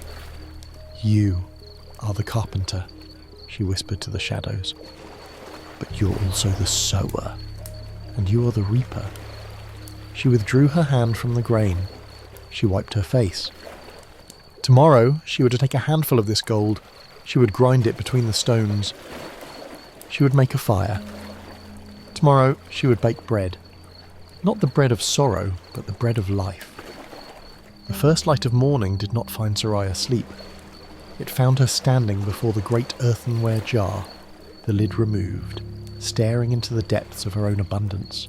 "You are the carpenter," she whispered to the shadows. "But you're also the sower, and you are the reaper." She withdrew her hand from the grain. She wiped her face. Tomorrow she would take a handful of this gold. She would grind it between the stones. She would make a fire. Tomorrow she would bake bread. Not the bread of sorrow, but the bread of life. The first light of morning did not find Sarai asleep. It found her standing before the great earthenware jar, the lid removed, staring into the depths of her own abundance.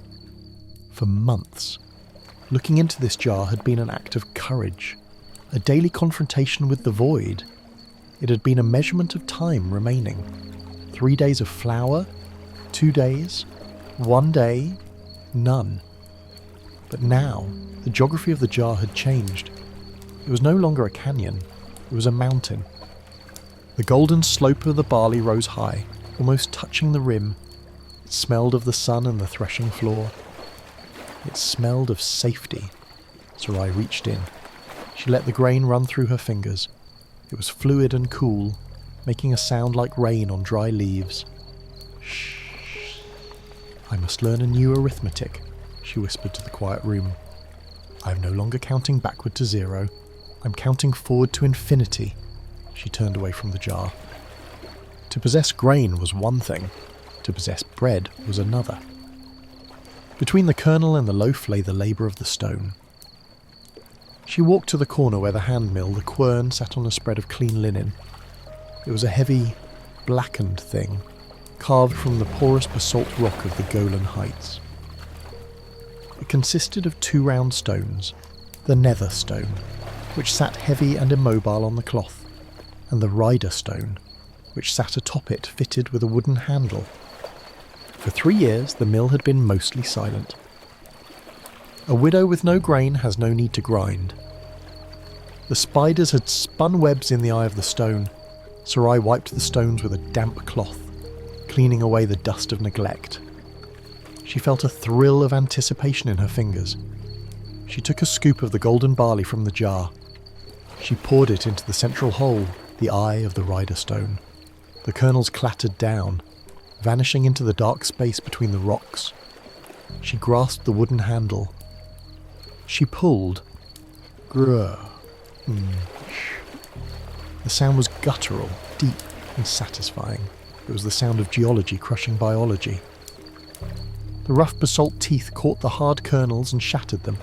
For months, looking into this jar had been an act of courage, a daily confrontation with the void. It had been a measurement of time remaining. 3 days of flour, 2 days, 1 day, none. But now, the geography of the jar had changed. It was no longer a canyon, it was a mountain. The golden slope of the barley rose high, almost touching the rim. It smelled of the sun and the threshing floor. It smelled of safety. Sarai reached in. She let the grain run through her fingers. It was fluid and cool, making a sound like rain on dry leaves. "Shh. I must learn a new arithmetic," she whispered to the quiet room. "I am no longer counting backward to 0. I'm counting forward to infinity." She turned away from the jar. To possess grain was one thing. To possess bread was another. Between the kernel and the loaf lay the labour of the stone. She walked to the corner where the hand mill, the quern, sat on a spread of clean linen. It was a heavy, blackened thing, carved from the porous basalt rock of the Golan Heights. It consisted of 2 round stones, the nether stone, which sat heavy and immobile on the cloth, and the rider stone, which sat atop it fitted with a wooden handle. For 3 years the mill had been mostly silent. A widow with no grain has no need to grind. The spiders had spun webs in the eye of the stone. Sarai wiped the stones with a damp cloth, cleaning away the dust of neglect. She felt a thrill of anticipation in her fingers. She took a scoop of the golden barley from the jar. She poured it into the central hole, the eye of the rider stone. The kernels clattered down, vanishing into the dark space between the rocks. She grasped the wooden handle. She pulled. Grrr. The sound was guttural, deep and satisfying. It was the sound of geology crushing biology. The rough basalt teeth caught the hard kernels and shattered them,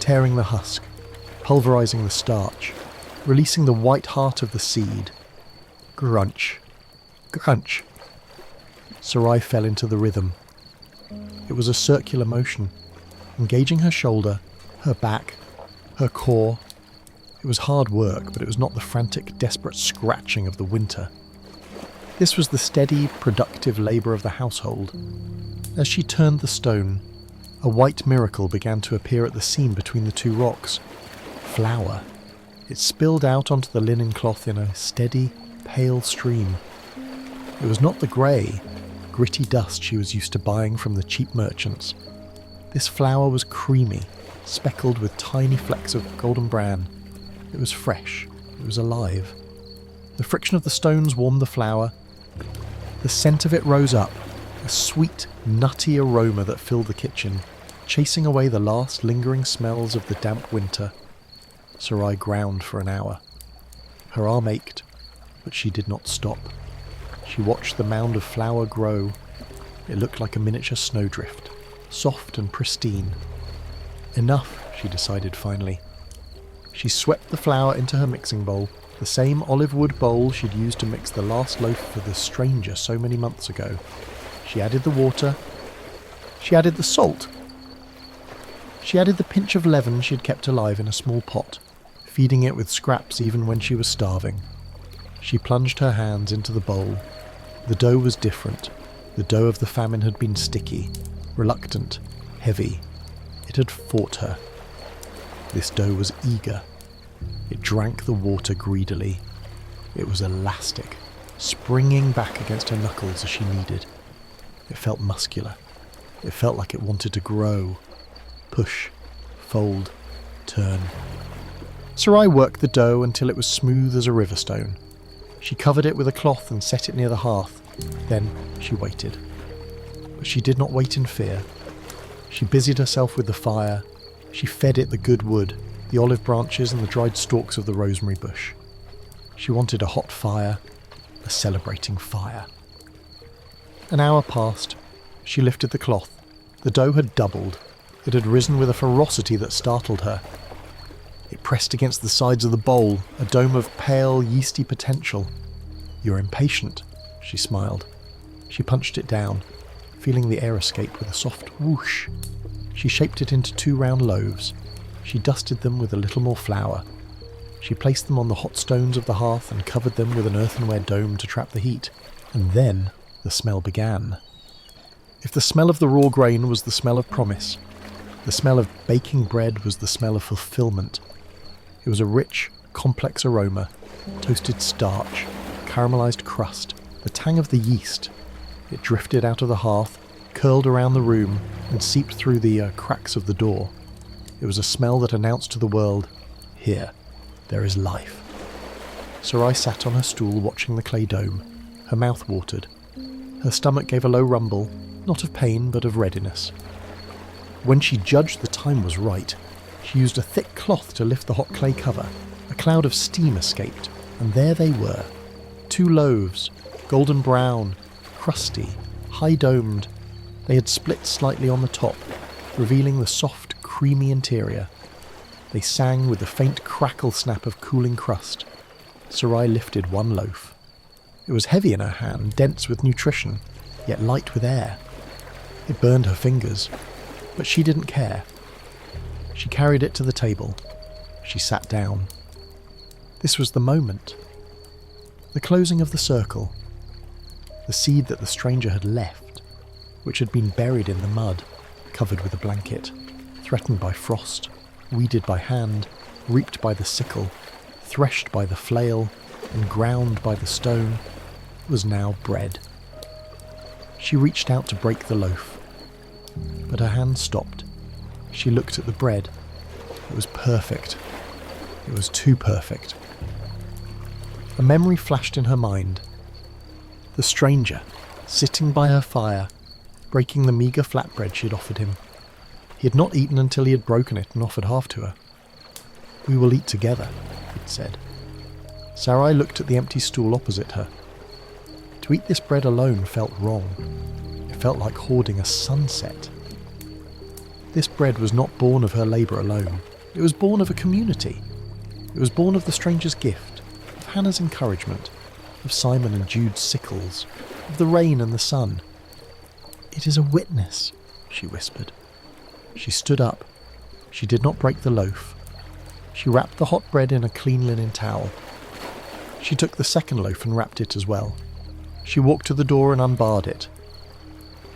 tearing the husk, pulverizing the starch, releasing the white heart of the seed. Grunch. Crunch. Sarai fell into the rhythm. It was a circular motion, engaging her shoulder, her back, her core. It was hard work, but it was not the frantic, desperate scratching of the winter. This was the steady, productive labour of the household. As she turned the stone, a white miracle began to appear at the seam between the 2 rocks. Flour. It spilled out onto the linen cloth in a steady, pale stream. It was not the grey, gritty dust she was used to buying from the cheap merchants. This flour was creamy, speckled with tiny flecks of golden bran. It was fresh. It was alive. The friction of the stones warmed the flour. The scent of it rose up, a sweet, nutty aroma that filled the kitchen, chasing away the last lingering smells of the damp winter. Sarai ground for an hour. Her arm ached, but she did not stop. She watched the mound of flour grow. It looked like a miniature snowdrift, soft and pristine. Enough, she decided finally. She swept the flour into her mixing bowl, the same olive wood bowl she'd used to mix the last loaf for the stranger so many months ago. She added the water. She added the salt. She added the pinch of leaven she'd kept alive in a small pot, feeding it with scraps even when she was starving. She plunged her hands into the bowl. The dough was different. The dough of the famine had been sticky, reluctant, heavy. It had fought her. This dough was eager. It drank the water greedily. It was elastic, springing back against her knuckles as she kneaded. It felt muscular. It felt like it wanted to grow. Push, fold, turn. Sarai worked the dough until it was smooth as a river stone. She covered it with a cloth and set it near the hearth. Then she waited. But she did not wait in fear. She busied herself with the fire. She fed it the good wood, the olive branches and the dried stalks of the rosemary bush. She wanted a hot fire, a celebrating fire. An hour passed. She lifted the cloth. The dough had doubled. It had risen with a ferocity that startled her. It pressed against the sides of the bowl, a dome of pale, yeasty potential. "You're impatient," she smiled. She punched it down, feeling the air escape with a soft whoosh. She shaped it into 2 round loaves. She dusted them with a little more flour. She placed them on the hot stones of the hearth and covered them with an earthenware dome to trap the heat. And then the smell began. If the smell of the raw grain was the smell of promise, the smell of baking bread was the smell of fulfillment. It was a rich, complex aroma, toasted starch, caramelized crust, the tang of the yeast. It drifted out of the hearth, curled around the room, and seeped through the cracks of the door. It was a smell that announced to the world, "Here, there is life." Sarai sat on her stool watching the clay dome. Her mouth watered. Her stomach gave a low rumble, not of pain but of readiness. When she judged the time was right, she used a thick cloth to lift the hot clay cover. A cloud of steam escaped, and there they were. 2 loaves, golden brown, crusty, high-domed. They had split slightly on the top, revealing the soft, creamy interior. They sang with the faint crackle snap of cooling crust. Sarai lifted 1 loaf. It was heavy in her hand, dense with nutrition, yet light with air. It burned her fingers, but she didn't care. She carried it to the table. She sat down. This was the moment. The closing of the circle. The seed that the stranger had left, which had been buried in the mud, covered with a blanket, threatened by frost, weeded by hand, reaped by the sickle, threshed by the flail, and ground by the stone, was now bread. She reached out to break the loaf, but her hand stopped. She looked at the bread. It was perfect. It was too perfect. A memory flashed in her mind. The stranger, sitting by her fire, breaking the meagre flatbread she'd offered him. He had not eaten until he had broken it and offered half to her. "We will eat together," he'd said. Sarai looked at the empty stool opposite her. To eat this bread alone felt wrong. It felt like hoarding a sunset. This bread was not born of her labour alone. It was born of a community. It was born of the stranger's gift, of Hannah's encouragement, of Simon and Jude's sickles, of the rain and the sun. "It is a witness," she whispered. She stood up. She did not break the loaf. She wrapped the hot bread in a clean linen towel. She took the second loaf and wrapped it as well. She walked to the door and unbarred it.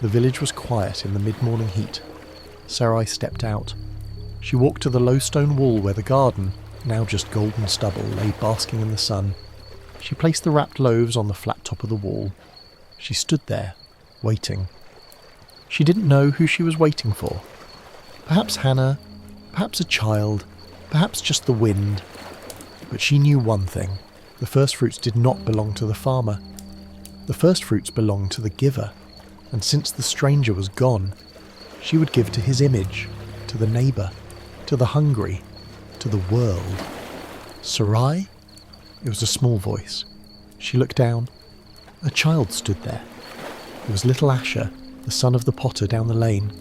The village was quiet in the mid-morning heat. Sarai stepped out. She walked to the low stone wall where the garden, now just golden stubble, lay basking in the sun. She placed the wrapped loaves on the flat top of the wall. She stood there, waiting. She didn't know who she was waiting for. Perhaps Hannah, perhaps a child, perhaps just the wind. But she knew one thing. The first fruits did not belong to the farmer. The first fruits belonged to the giver. And since the stranger was gone, she would give to his image, to the neighbour, to the hungry, to the world. Sarai? It was a small voice. She looked down. A child stood there. It was little Asher, the son of the potter down the lane.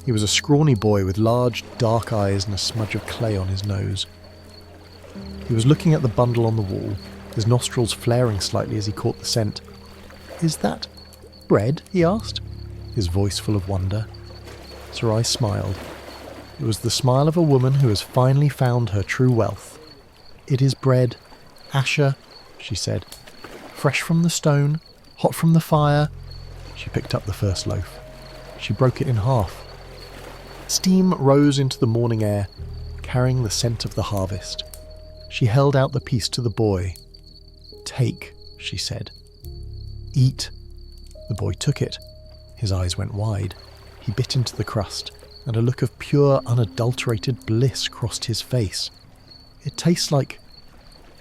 He was a scrawny boy with large, dark eyes and a smudge of clay on his nose. He was looking at the bundle on the wall, his nostrils flaring slightly as he caught the scent. "Is that bread?" he asked, his voice full of wonder. Sarai smiled. It was the smile of a woman who has finally found her true wealth. "It is bread, Asher," she said. "Fresh from the stone, hot from the fire." She picked up the first loaf. She broke it in half. Steam rose into the morning air, carrying the scent of the harvest. She held out the piece to the boy. "Take," she said. "Eat." The boy took it. His eyes went wide. He bit into the crust, and a look of pure, unadulterated bliss crossed his face. "It tastes like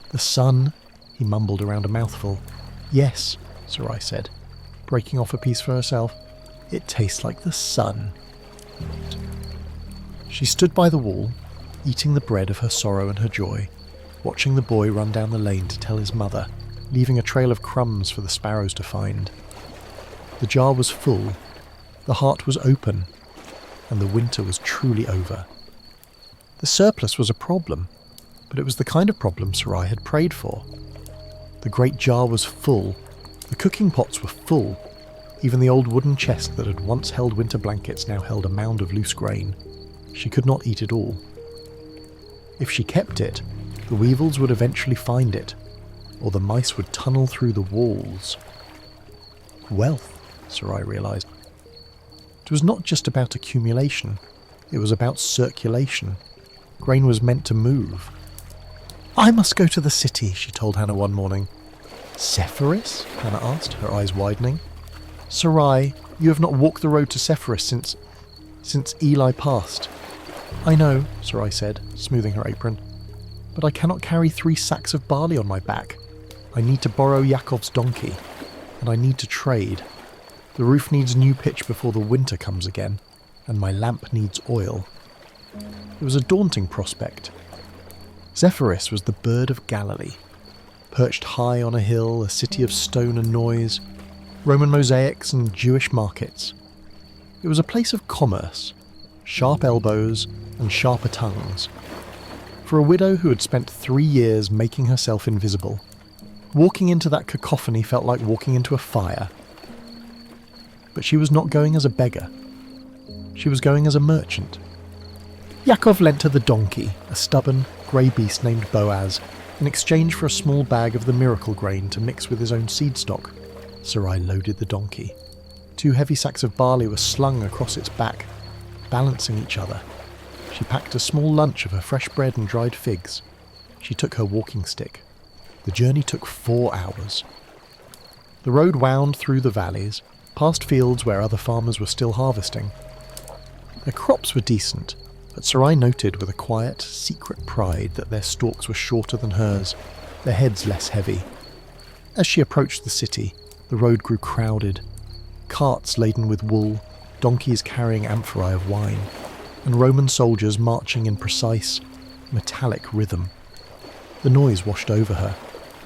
the sun," he mumbled around a mouthful. "Yes," Sarai said, breaking off a piece for herself. "It tastes like the sun." She stood by the wall, eating the bread of her sorrow and her joy, watching the boy run down the lane to tell his mother, leaving a trail of crumbs for the sparrows to find. The jar was full, the heart was open, and the winter was truly over. The surplus was a problem, but it was the kind of problem Sarai had prayed for. The great jar was full, the cooking pots were full, even the old wooden chest that had once held winter blankets now held a mound of loose grain. She could not eat it all. If she kept it, the weevils would eventually find it, or the mice would tunnel through the walls. Wealth, Sarai realised. It was not just about accumulation, it was about circulation. Grain was meant to move. "I must go to the city," she told Hannah one morning. "Sepphoris?" Hannah asked, her eyes widening. "Sarai, you have not walked the road to Sepphoris since Eli passed." "I know," Sarai said, smoothing her apron, "but I cannot carry 3 sacks of barley on my back. I need to borrow Yaakov's donkey, and I need to trade. The roof needs new pitch before the winter comes again, and my lamp needs oil." It was a daunting prospect. Sepphoris was the bird of Galilee. Perched high on a hill, a city of stone and noise, Roman mosaics and Jewish markets. It was a place of commerce, sharp elbows and sharper tongues. For a widow who had spent 3 years making herself invisible, walking into that cacophony felt like walking into a fire. But she was not going as a beggar. She was going as a merchant. Yaakov lent her the donkey, a stubborn, grey beast named Boaz, in exchange for a small bag of the miracle grain to mix with his own seed stock. Sarai loaded the donkey. 2 heavy sacks of barley were slung across its back, balancing each other. She packed a small lunch of her fresh bread and dried figs. She took her walking stick. The journey took 4 hours. The road wound through the valleys, past fields where other farmers were still harvesting. Their crops were decent, but Sarai noted with a quiet, secret pride that their stalks were shorter than hers, their heads less heavy. As she approached the city, the road grew crowded. Carts laden with wool, donkeys carrying amphorae of wine, and Roman soldiers marching in precise, metallic rhythm. The noise washed over her,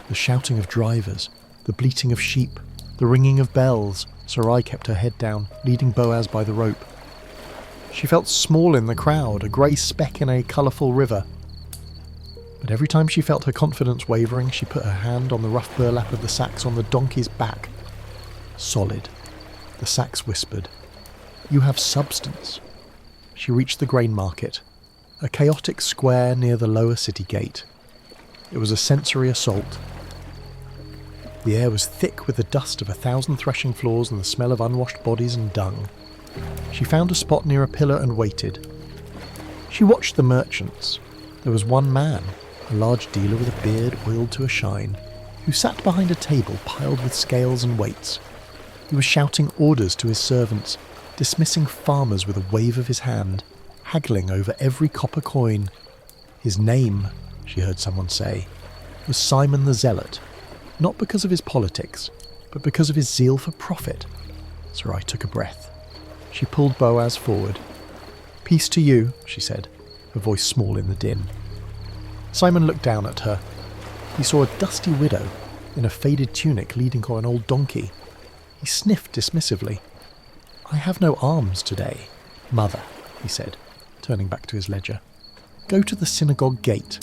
the shouting of drivers, the bleating of sheep, the ringing of bells. Sarai kept her head down, leading Boaz by the rope. She felt small in the crowd, a grey speck in a colourful river. But every time she felt her confidence wavering, she put her hand on the rough burlap of the sacks on the donkey's back. Solid. The sacks whispered, "You have substance." She reached the grain market, a chaotic square near the lower city gate. It was a sensory assault. The air was thick with the dust of 1,000 threshing floors and the smell of unwashed bodies and dung. She found a spot near a pillar and waited. She watched the merchants. There was one man, a large dealer with a beard oiled to a shine, who sat behind a table piled with scales and weights. He was shouting orders to his servants, dismissing farmers with a wave of his hand, haggling over every copper coin. His name, she heard someone say, was Simon the Zealot, not because of his politics, but because of his zeal for profit. Sarai took a breath. She pulled Boaz forward. "Peace to you," she said, her voice small in the din. Simon looked down at her. he saw a dusty widow in a faded tunic leading on an old donkey. He sniffed dismissively. "I have no arms today, mother," he said, turning back to his ledger. "Go to the synagogue gate."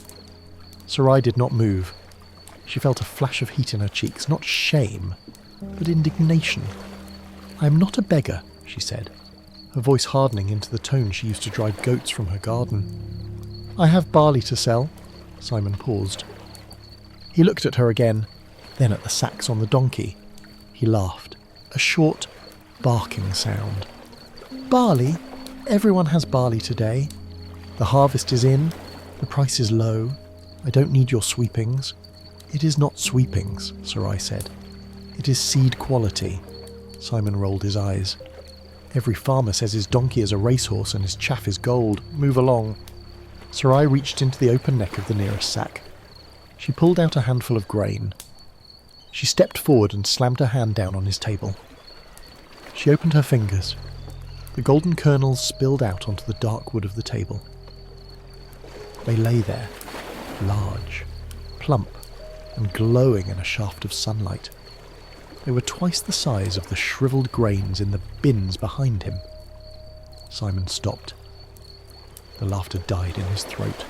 Sarai did not move. She felt a flash of heat in her cheeks, not shame, but indignation. "I am not a beggar," she said, her voice hardening into the tone she used to drive goats from her garden. "I have barley to sell." Simon paused. He looked at her again, then at the sacks on the donkey. He laughed, a short, barking sound. "Barley? Everyone has barley today. The harvest is in, the price is low. I don't need your sweepings." "It is not sweepings," Sarai said. "It is seed quality." Simon rolled his eyes. "Every farmer says his donkey is a racehorse and his chaff is gold. Move along." Sarai reached into the open neck of the nearest sack. She pulled out a handful of grain. She stepped forward and slammed her hand down on his table. She opened her fingers. The golden kernels spilled out onto the dark wood of the table. They lay there, large, plump, and glowing in a shaft of sunlight. They were twice the size of the shriveled grains in the bins behind him. Simon stopped. The laughter died in his throat.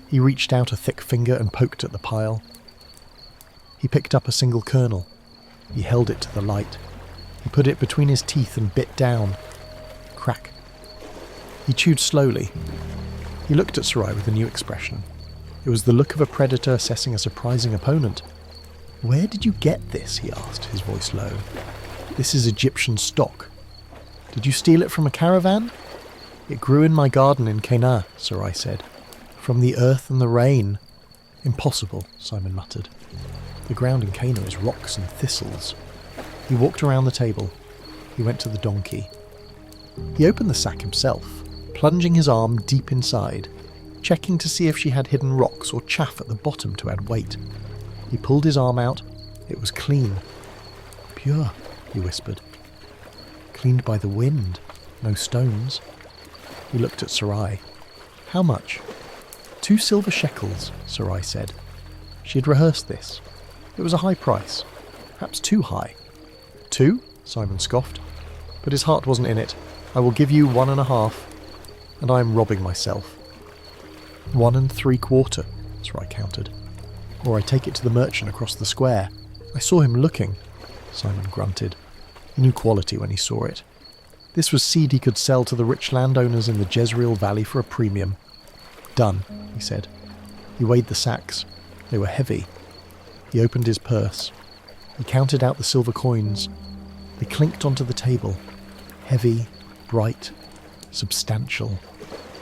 He reached out a thick finger and poked at the pile. He picked up a single kernel. He held it to the light. He put it between his teeth and bit down. Crack. He chewed slowly. He looked at Sarai with a new expression. It was the look of a predator assessing a surprising opponent. "Where did you get this?" he asked, his voice low. "This is Egyptian stock. Did you steal it from a caravan?" "It grew in my garden in Cana," Sarai said. "From the earth and the rain." "Impossible," Simon muttered. "The ground in Cana is rocks and thistles." He walked around the table. He went to the donkey. He opened the sack himself, plunging his arm deep inside, checking to see if she had hidden rocks or chaff at the bottom to add weight. He pulled his arm out. It was clean. "Pure," he whispered. "Cleaned by the wind. No stones." He looked at Sarai. "How much?" 2 silver shekels, Sarai said. She had rehearsed this. It was a high price. Perhaps too high. 2? Simon scoffed. But his heart wasn't in it. "I will give you 1.5, and I am robbing myself." 1 3/4, Sarai countered. "Or I take it to the merchant across the square. I saw him looking." Simon grunted. He knew quality when he saw it. This was seed he could sell to the rich landowners in the Jezreel Valley for a premium. "Done," he said. He weighed the sacks. They were heavy. He opened his purse. He counted out the silver coins. They clinked onto the table. Heavy, bright, substantial.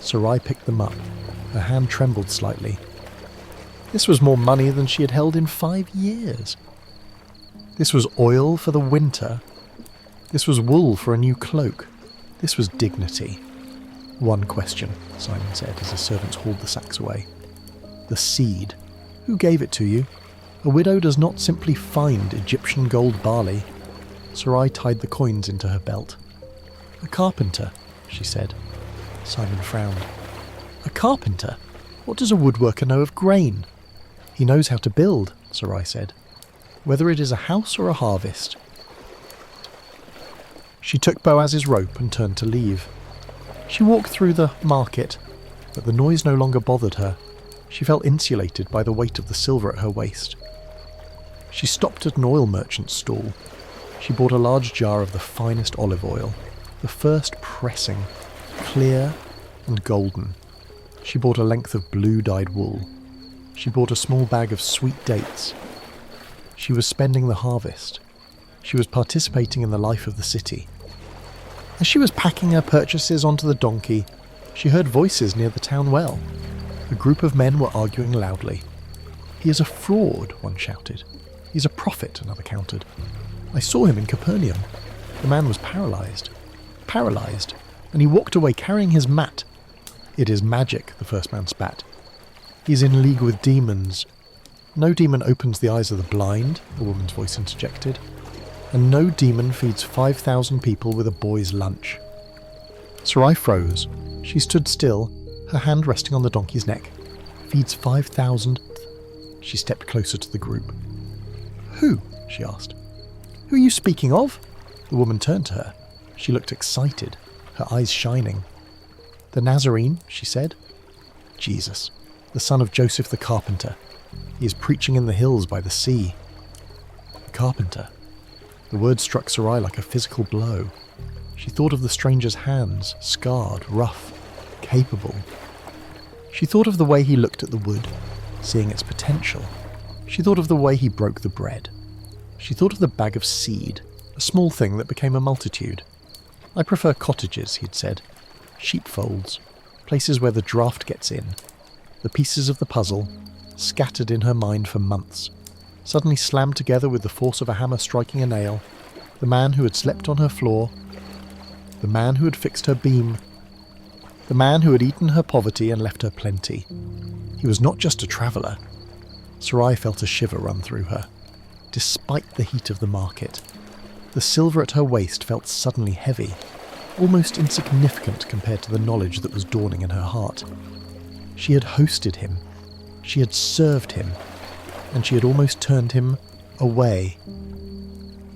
Sarai picked them up. Her hand trembled slightly. This was more money than she had held in 5 years. This was oil for the winter. This was wool for a new cloak. This was dignity. "One question," Simon said as the servants hauled the sacks away. "The seed. Who gave it to you? A widow does not simply find Egyptian gold barley." Sarai tied the coins into her belt. "A carpenter," she said. Simon frowned. "A carpenter? What does a woodworker know of grain?" "He knows how to build," Sarai said. "Whether it is a house or a harvest." She took Boaz's rope and turned to leave. She walked through the market, but the noise no longer bothered her. She felt insulated by the weight of the silver at her waist. She stopped at an oil merchant's stall. She bought a large jar of the finest olive oil, the first pressing, clear and golden. She bought a length of blue-dyed wool. She bought a small bag of sweet dates. She was spending the harvest. She was participating in the life of the city. As she was packing her purchases onto the donkey, she heard voices near the town well. A group of men were arguing loudly. "He is a fraud," one shouted. "He's a prophet," another countered. "I saw him in Capernaum. The man was paralyzed, and he walked away carrying his mat." "It is magic," the first man spat. "He's in league with demons." "No demon opens the eyes of the blind," a woman's voice interjected. "And no demon feeds 5,000 people with a boy's lunch." Sarai froze. She stood still, her hand resting on the donkey's neck. "Feeds 5,000? She stepped closer to the group. "Who?" she asked. "Who are you speaking of?" The woman turned to her. She looked excited, her eyes shining. "The Nazarene," she said. "Jesus, the son of Joseph the Carpenter. He is preaching in the hills by the sea." The Carpenter. The word struck Sarai like a physical blow. She thought of the stranger's hands, scarred, rough, capable. She thought of the way he looked at the wood, seeing its potential. She thought of the way he broke the bread. She thought of the bag of seed, a small thing that became a multitude. "I prefer cottages," he'd said. "Sheepfolds, places where the draft gets in." The pieces of the puzzle, scattered in her mind for months, suddenly slammed together with the force of a hammer striking a nail. The man who had slept on her floor, the man who had fixed her beam, the man who had eaten her poverty and left her plenty. He was not just a traveller. Sarai felt a shiver run through her. Despite the heat of the market, the silver at her waist felt suddenly heavy, almost insignificant compared to the knowledge that was dawning in her heart. She had hosted him, she had served him, and she had almost turned him away.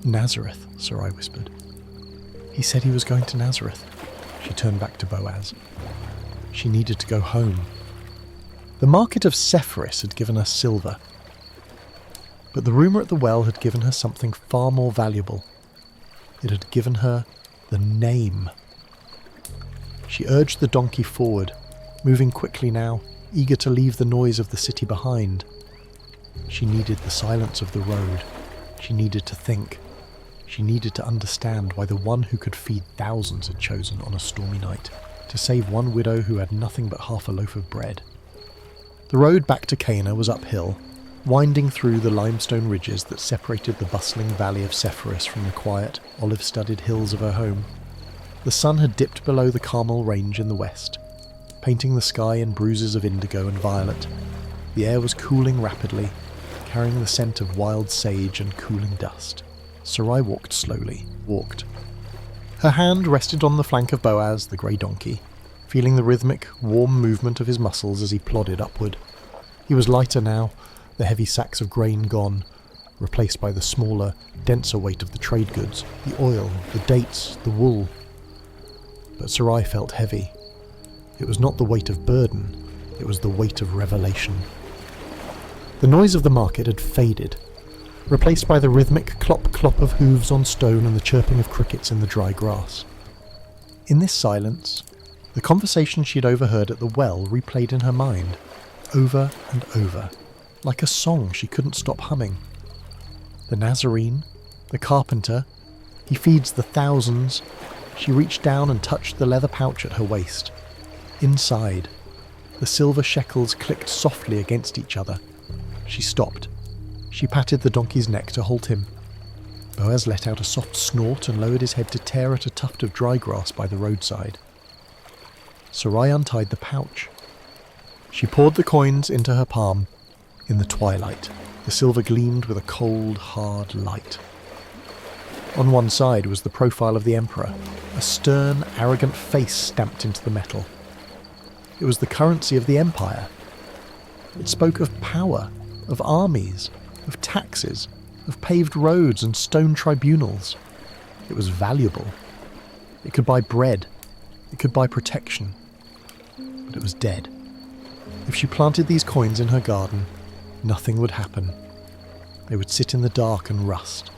"Nazareth," Sarai whispered. "He said he was going to Nazareth." She turned back to Boaz. She needed to go home. The market of Sepphoris had given her silver, but the rumour at the well had given her something far more valuable. It had given her the name. She urged the donkey forward, moving quickly now, eager to leave the noise of the city behind. She needed the silence of the road. She needed to think. She needed to understand why the one who could feed thousands had chosen on a stormy night to save one widow who had nothing but half a loaf of bread. The road back to Cana was uphill, winding through the limestone ridges that separated the bustling valley of Sepphoris from the quiet, olive-studded hills of her home. The sun had dipped below the Carmel range in the west, painting the sky in bruises of indigo and violet. The air was cooling rapidly, carrying the scent of wild sage and cooling dust. Sarai walked slowly, walked. Her hand rested on the flank of Boaz, the grey donkey, feeling the rhythmic, warm movement of his muscles as he plodded upward. He was lighter now, the heavy sacks of grain gone, replaced by the smaller, denser weight of the trade goods, the oil, the dates, the wool. But Sarai felt heavy. It was not the weight of burden, it was the weight of revelation. The noise of the market had faded, replaced by the rhythmic clop-clop of hooves on stone and the chirping of crickets in the dry grass. In this silence, the conversation she had overheard at the well replayed in her mind, over and over, like a song she couldn't stop humming. The Nazarene, the Carpenter, he feeds the thousands. She reached down and touched the leather pouch at her waist. Inside, the silver shekels clicked softly against each other. She stopped. She patted the donkey's neck to halt him. Boaz let out a soft snort and lowered his head to tear at a tuft of dry grass by the roadside. Sarai untied the pouch. She poured the coins into her palm. In the twilight, the silver gleamed with a cold, hard light. On one side was the profile of the emperor, a stern, arrogant face stamped into the metal. It was the currency of the empire. It spoke of power, of armies, of taxes, of paved roads and stone tribunals. It was valuable. It could buy bread. It could buy protection. But it was dead. If she planted these coins in her garden, nothing would happen. They would sit in the dark and rust.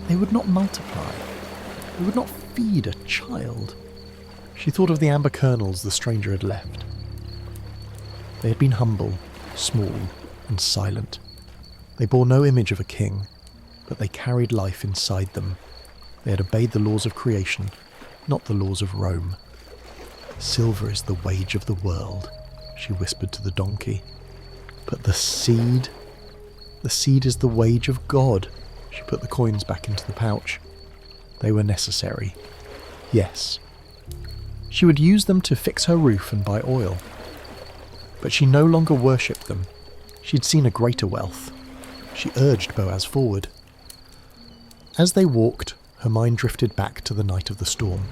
They would not multiply. They would not feed a child. She thought of the amber kernels the stranger had left. They had been humble, small, and silent. They bore no image of a king, but they carried life inside them. They had obeyed the laws of creation, not the laws of Rome. "Silver is the wage of the world," she whispered to the donkey. "But the seed is the wage of God." She put the coins back into the pouch. They were necessary. Yes. She would use them to fix her roof and buy oil. But she no longer worshipped them. She'd seen a greater wealth. She urged Boaz forward. As they walked, her mind drifted back to the night of the storm.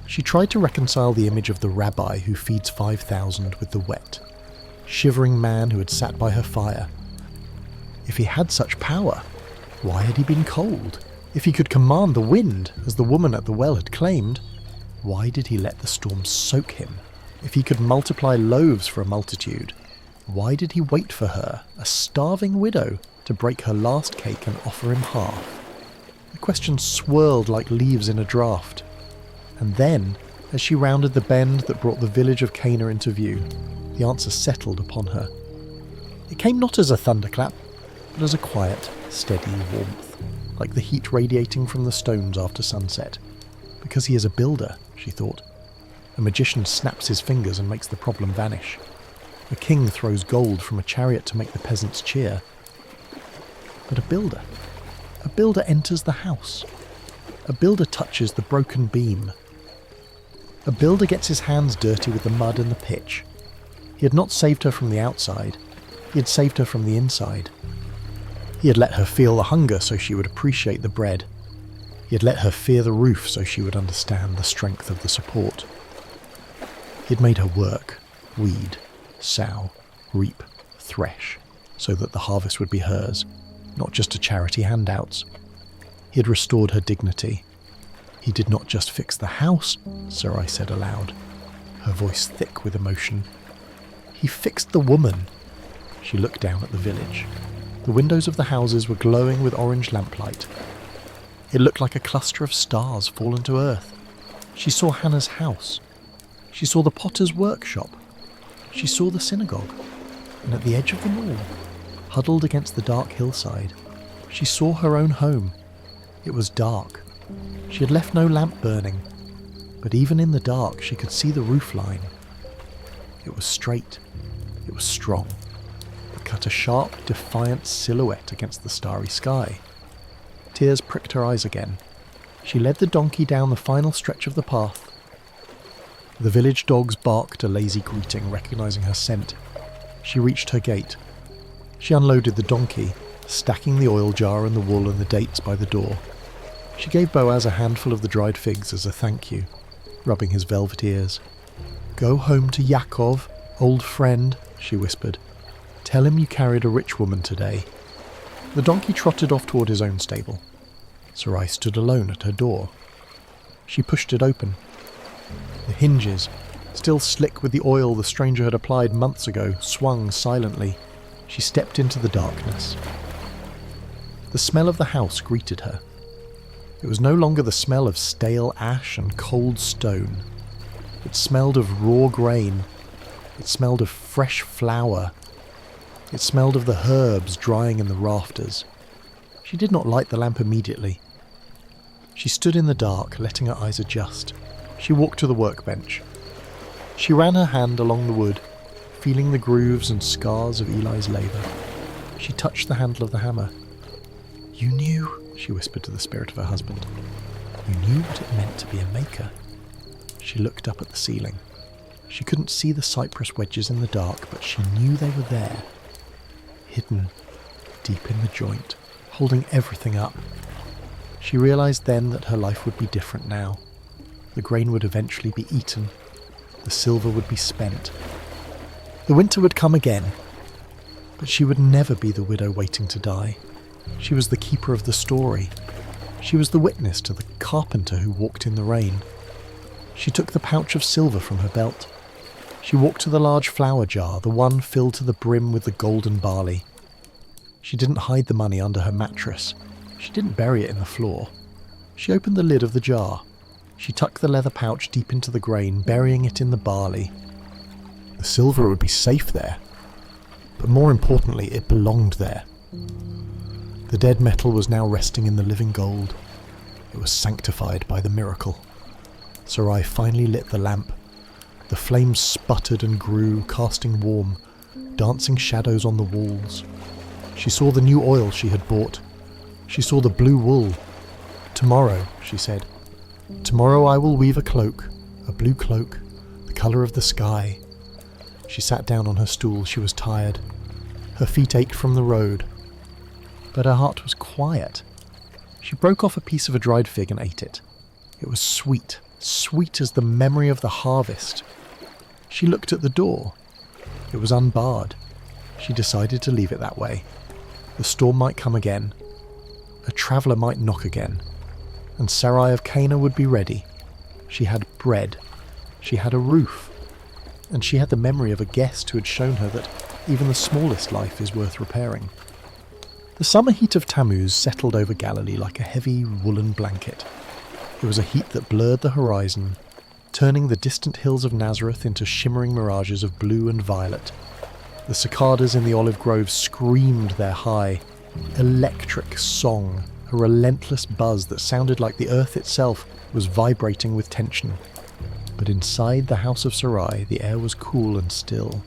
She tried to reconcile the image of the rabbi who feeds 5,000 with the wet, shivering man who had sat by her fire, If he had such power, why had he been cold? If he could command the wind, as the woman at the well had claimed, why did he let the storm soak him? If he could multiply loaves for a multitude, why did he wait for her, a starving widow, to break her last cake and offer him half? The question swirled like leaves in a draught. And then, as she rounded the bend that brought the village of Cana into view, the answer settled upon her. It came not as a thunderclap, but as a quiet, steady warmth, like the heat radiating from the stones after sunset. Because he is a builder, she thought. A magician snaps his fingers and makes the problem vanish. A king throws gold from a chariot to make the peasants cheer. But a builder enters the house. A builder touches the broken beam. A builder gets his hands dirty with the mud and the pitch. He had not saved her from the outside. He had saved her from the inside. He had let her feel the hunger so she would appreciate the bread. He had let her fear the roof so she would understand the strength of the support. He had made her work, weed, sow, reap, thresh, so that the harvest would be hers, not just a charity handouts. He had restored her dignity. He did not just fix the house, Sarai said aloud, her voice thick with emotion. He fixed the woman. She looked down at the village. The windows of the houses were glowing with orange lamplight. It looked like a cluster of stars fallen to earth. She saw Hannah's house. She saw the potter's workshop. She saw the synagogue. And at the edge of them all, huddled against the dark hillside, she saw her own home. It was dark. She had left no lamp burning, but even in the dark she could see the roof line. It was straight. It was strong. It cut a sharp, defiant silhouette against the starry sky. Tears pricked her eyes again. She led the donkey down the final stretch of the path. The village dogs barked a lazy greeting, recognizing her scent. She reached her gate. She unloaded the donkey, stacking the oil jar and the wool and the dates by the door. She gave Boaz a handful of the dried figs as a thank you, rubbing his velvet ears. "Go home to Yaakov, old friend," she whispered. "Tell him you carried a rich woman today." The donkey trotted off toward his own stable. Sarai stood alone at her door. She pushed it open. The hinges, still slick with the oil the stranger had applied months ago, swung silently. She stepped into the darkness. The smell of the house greeted her. It was no longer the smell of stale ash and cold stone. It smelled of raw grain. It smelled of fresh flour. It smelled of the herbs drying in the rafters. She did not light the lamp immediately. She stood in the dark, letting her eyes adjust. She walked to the workbench. She ran her hand along the wood, feeling the grooves and scars of Eli's labour. She touched the handle of the hammer. "You knew," she whispered to the spirit of her husband. "You knew what it meant to be a maker." She looked up at the ceiling. She couldn't see the cypress wedges in the dark, but she knew they were there, hidden deep in the joint, holding everything up. She realised then that her life would be different now. The grain would eventually be eaten. The silver would be spent. The winter would come again, but she would never be the widow waiting to die. She was the keeper of the story. She was the witness to the carpenter who walked in the rain. She took the pouch of silver from her belt. She walked to the large flour jar, the one filled to the brim with the golden barley. She didn't hide the money under her mattress. She didn't bury it in the floor. She opened the lid of the jar. She tucked the leather pouch deep into the grain, burying it in the barley. The silver would be safe there, but more importantly, it belonged there. The dead metal was now resting in the living gold. It was sanctified by the miracle. Sarai finally lit the lamp. The flames sputtered and grew, casting warm, dancing shadows on the walls. She saw the new oil she had bought. She saw the blue wool. "Tomorrow," she said, "tomorrow I will weave a cloak, a blue cloak, the colour of the sky." She sat down on her stool. She was tired. Her feet ached from the road. But her heart was quiet. She broke off a piece of a dried fig and ate it. It was sweet, sweet as the memory of the harvest. She looked at the door. It was unbarred. She decided to leave it that way. The storm might come again. A traveller might knock again. And Sarai of Cana would be ready. She had bread. She had a roof. And she had the memory of a guest who had shown her that even the smallest life is worth repairing. The summer heat of Tammuz settled over Galilee like a heavy woolen blanket. It was a heat that blurred the horizon, turning the distant hills of Nazareth into shimmering mirages of blue and violet. The cicadas in the olive groves screamed their high, electric song, a relentless buzz that sounded like the earth itself was vibrating with tension. But inside the house of Sarai, the air was cool and still.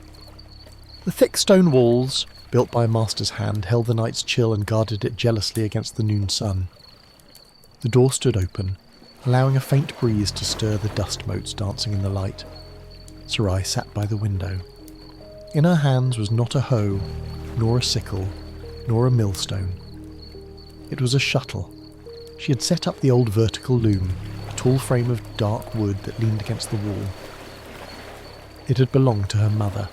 The thick stone walls, built by a master's hand, held the night's chill and guarded it jealously against the noon sun. The door stood open, allowing a faint breeze to stir the dust motes dancing in the light. Sarai sat by the window. In her hands was not a hoe, nor a sickle, nor a millstone. It was a shuttle. She had set up the old vertical loom, a tall frame of dark wood that leaned against the wall. It had belonged to her mother,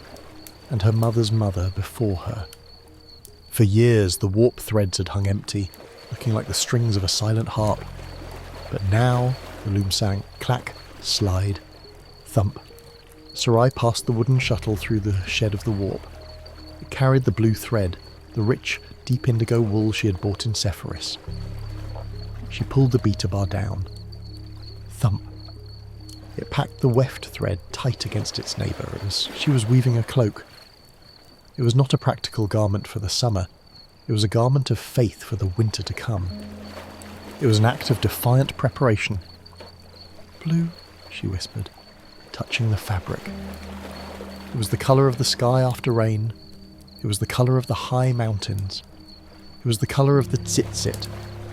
and her mother's mother before her. For years the warp threads had hung empty, looking like the strings of a silent harp. But now the loom sang clack, slide, thump. Sarai passed the wooden shuttle through the shed of the warp. It carried the blue thread, the rich, deep indigo wool she had bought in Sephoris. She pulled the beater bar down. Thump. It packed the weft thread tight against its neighbour as she was weaving a cloak. It was not a practical garment for the summer. It was a garment of faith for the winter to come. It was an act of defiant preparation. Blue, she whispered, touching the fabric. It was the colour of the sky after rain. It was the colour of the high mountains. It was the colour of the tzitzit,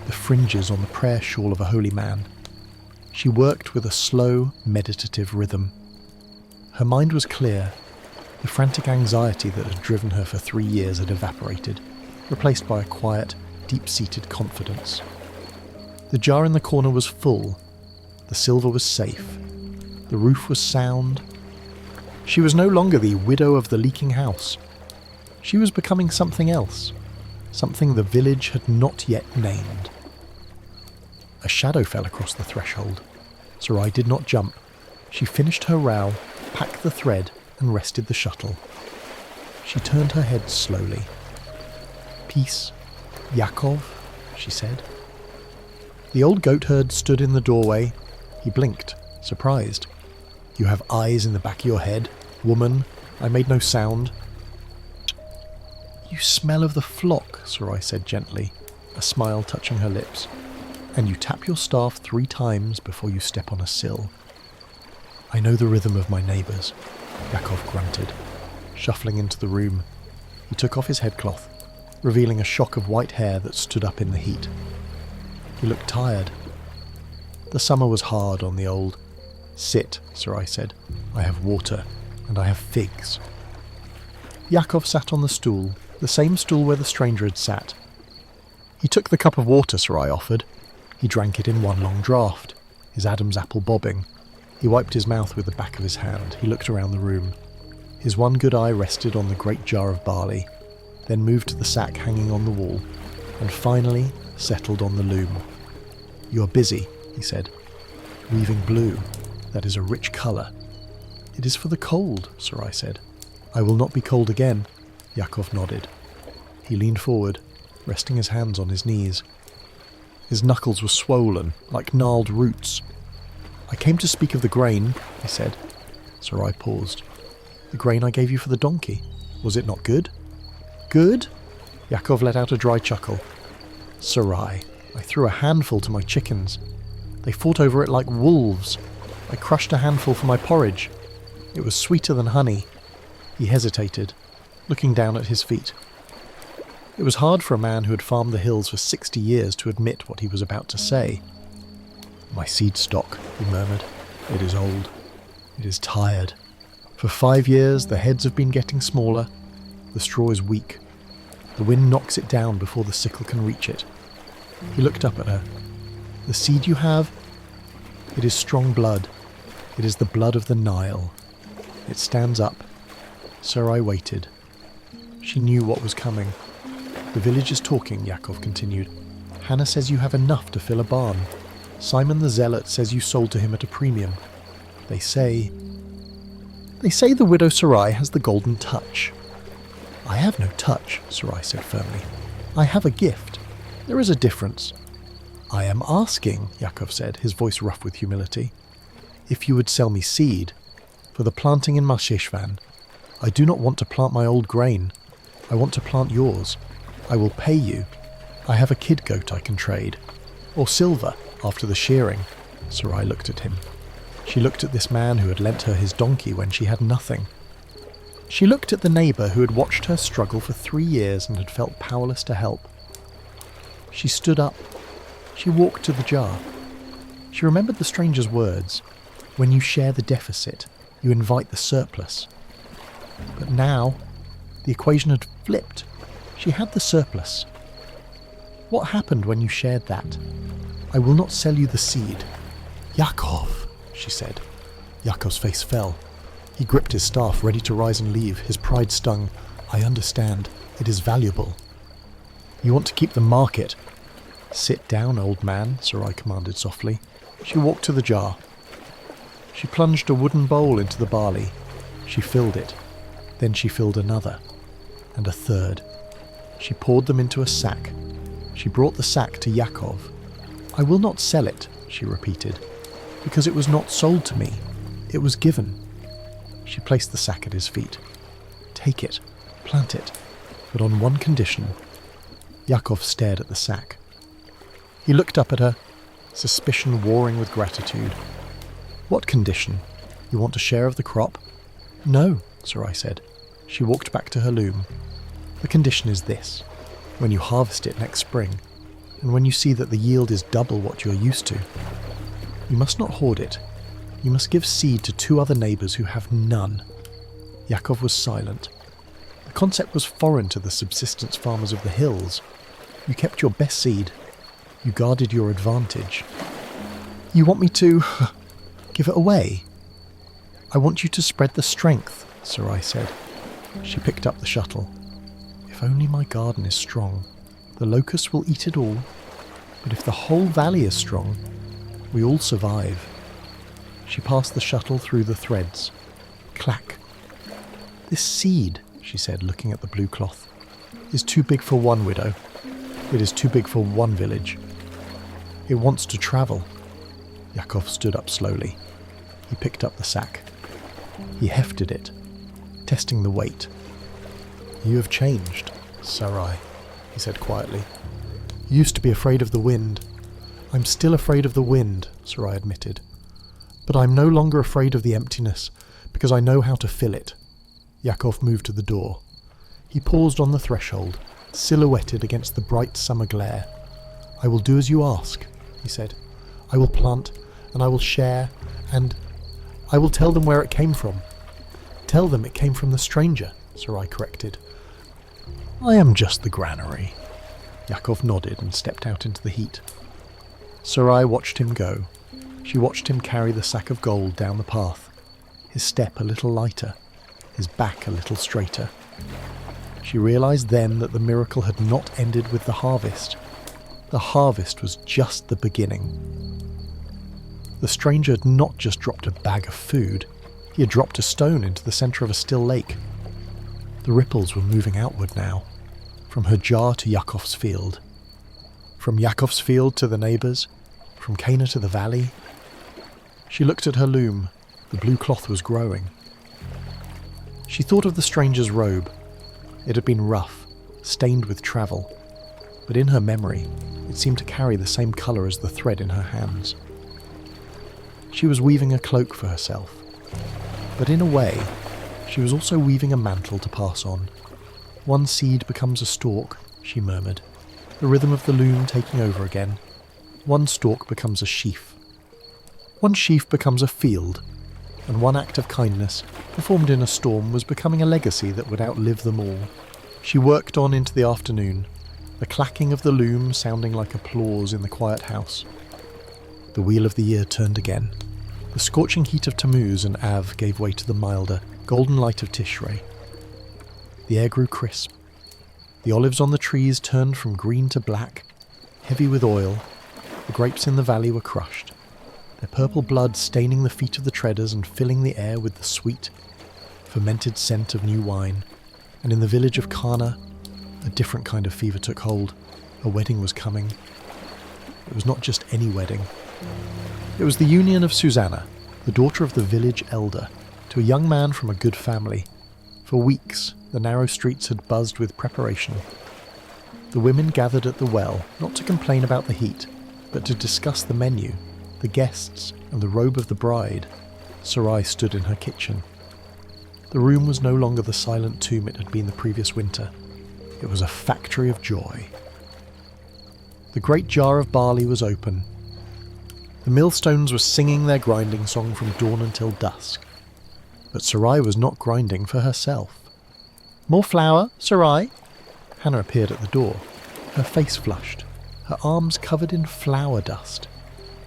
the fringes on the prayer shawl of a holy man. She worked with a slow, meditative rhythm. Her mind was clear. The frantic anxiety that had driven her for 3 years had evaporated, replaced by a quiet, deep-seated confidence. The jar in the corner was full. The silver was safe. The roof was sound. She was no longer the widow of the leaking house. She was becoming something else, something the village had not yet named. A shadow fell across the threshold. Sarai did not jump. She finished her row, packed the thread, and rested the shuttle. She turned her head slowly. Peace, Yaakov, she said. The old goatherd stood in the doorway. He blinked, surprised. You have eyes in the back of your head, woman. I made no sound. You smell of the flock, Sarai said gently, a smile touching her lips. And you tap your staff 3 times before you step on a sill. I know the rhythm of my neighbours, Yaakov grunted, shuffling into the room. He took off his headcloth, revealing a shock of white hair that stood up in the heat. He looked tired. The summer was hard on the old. Sit, Sarai said. I have water, and I have figs. Yaakov sat on the stool, the same stool where the stranger had sat. He took the cup of water Sarai offered. He drank it in one long draught, his Adam's apple bobbing. He wiped his mouth with the back of his hand. He looked around the room. His one good eye rested on the great jar of barley, then moved to the sack hanging on the wall, and finally settled on the loom. You are busy, he said. Weaving blue. That is a rich colour. It is for the cold, Sarai said. I will not be cold again. Yaakov nodded. He leaned forward, resting his hands on his knees. His knuckles were swollen, like gnarled roots. I came to speak of the grain, he said. Sarai paused. The grain I gave you for the donkey. Was it not good? Good? Yaakov let out a dry chuckle. Sarai, I threw a handful to my chickens. They fought over it like wolves. I crushed a handful for my porridge. It was sweeter than honey. He hesitated, looking down at his feet. It was hard for a man who had farmed the hills for 60 years to admit what he was about to say. My seed stock, he murmured. It is old. It is tired. For 5 years the heads have been getting smaller. The straw is weak. The wind knocks it down before the sickle can reach it. He looked up at her. The seed you have? It is strong blood. It is the blood of the Nile. It stands up. Sarai waited. She knew what was coming. The village is talking, Yakov continued. Hannah says you have enough to fill a barn. Simon the Zealot says you sold to him at a premium. They say the widow Sarai has the golden touch. I have no touch, Sarai said firmly. I have a gift. There is a difference. I am asking, Yakov said, his voice rough with humility, if you would sell me seed for the planting in Marsheshvan. I do not want to plant my old grain. I want to plant yours. I will pay you. I have a kid goat I can trade. Or silver, after the shearing. Sarai looked at him. She looked at this man who had lent her his donkey when she had nothing. She looked at the neighbour who had watched her struggle for 3 years and had felt powerless to help. She stood up. She walked to the jar. She remembered the stranger's words. When you share the deficit, you invite the surplus. But now, the equation had flipped. She had the surplus. What happened when you shared that? I will not sell you the seed. Yakov, she said. Yakov's face fell. He gripped his staff, ready to rise and leave. His pride stung. I understand. It is valuable. You want to keep the market. Sit down, old man, Sarai commanded softly. She walked to the jar. She plunged a wooden bowl into the barley. She filled it. Then she filled another. And a third. She poured them into a sack. She brought the sack to Yakov. I will not sell it, she repeated, because it was not sold to me. It was given. She placed the sack at his feet. Take it, plant it, but on one condition. Yakov stared at the sack. He looked up at her, suspicion warring with gratitude. What condition? You want a share of the crop? No, Sarai said. She walked back to her loom. The condition is this. When you harvest it next spring, and when you see that the yield is double what you are used to, you must not hoard it. You must give seed to 2 other neighbours who have none. Yakov was silent. The concept was foreign to the subsistence farmers of the hills. You kept your best seed. You guarded your advantage. You want me to give it away? I want you to spread the strength, Sarai said. She picked up the shuttle. If only my garden is strong, the locusts will eat it all. But if the whole valley is strong, we all survive. She passed the shuttle through the threads. Clack. This seed, she said, looking at the blue cloth, is too big for one widow. It is too big for one village. It wants to travel. Yakov stood up slowly. He picked up the sack. He hefted it, testing the weight. You have changed, Sarai, he said quietly. You used to be afraid of the wind. I'm still afraid of the wind, Sarai admitted. But I'm no longer afraid of the emptiness, because I know how to fill it. Yakov moved to the door. He paused on the threshold, silhouetted against the bright summer glare. I will do as you ask, he said. I will plant, and I will share, and I will tell them where it came from. Tell them it came from the stranger, Sarai corrected. I am just the granary. Yakov nodded and stepped out into the heat. Sarai watched him go. She watched him carry the sack of gold down the path, his step a little lighter, his back a little straighter. She realized then that the miracle had not ended with the harvest. The harvest was just the beginning. The stranger had not just dropped a bag of food, he had dropped a stone into the centre of a still lake. The ripples were moving outward now, from her jar to Yakov's field. From Yakov's field to the neighbours, from Cana to the valley. She looked at her loom. The blue cloth was growing. She thought of the stranger's robe. It had been rough, stained with travel, but in her memory it seemed to carry the same colour as the thread in her hands. She was weaving a cloak for herself, but in a way she was also weaving a mantle to pass on. One seed becomes a stalk, she murmured, the rhythm of the loom taking over again. One stalk becomes a sheaf. One sheaf becomes a field, and one act of kindness, performed in a storm, was becoming a legacy that would outlive them all. She worked on into the afternoon, the clacking of the loom sounding like applause in the quiet house. The wheel of the year turned again. The scorching heat of Tammuz and Av gave way to the milder, golden light of Tishrei. The air grew crisp. The olives on the trees turned from green to black, heavy with oil. The grapes in the valley were crushed, their purple blood staining the feet of the treaders and filling the air with the sweet, fermented scent of new wine. And in the village of Cana, a different kind of fever took hold. A wedding was coming. It was not just any wedding. It was the union of Susanna, the daughter of the village elder, to a young man from a good family. For weeks, the narrow streets had buzzed with preparation. The women gathered at the well, not to complain about the heat, but to discuss the menu, the guests, and the robe of the bride. Sarai stood in her kitchen. The room was no longer the silent tomb it had been the previous winter. It was a factory of joy. The great jar of barley was open. The millstones were singing their grinding song from dawn until dusk. But Sarai was not grinding for herself. "More flour, Sarai?" Hannah appeared at the door, her face flushed, her arms covered in flour dust.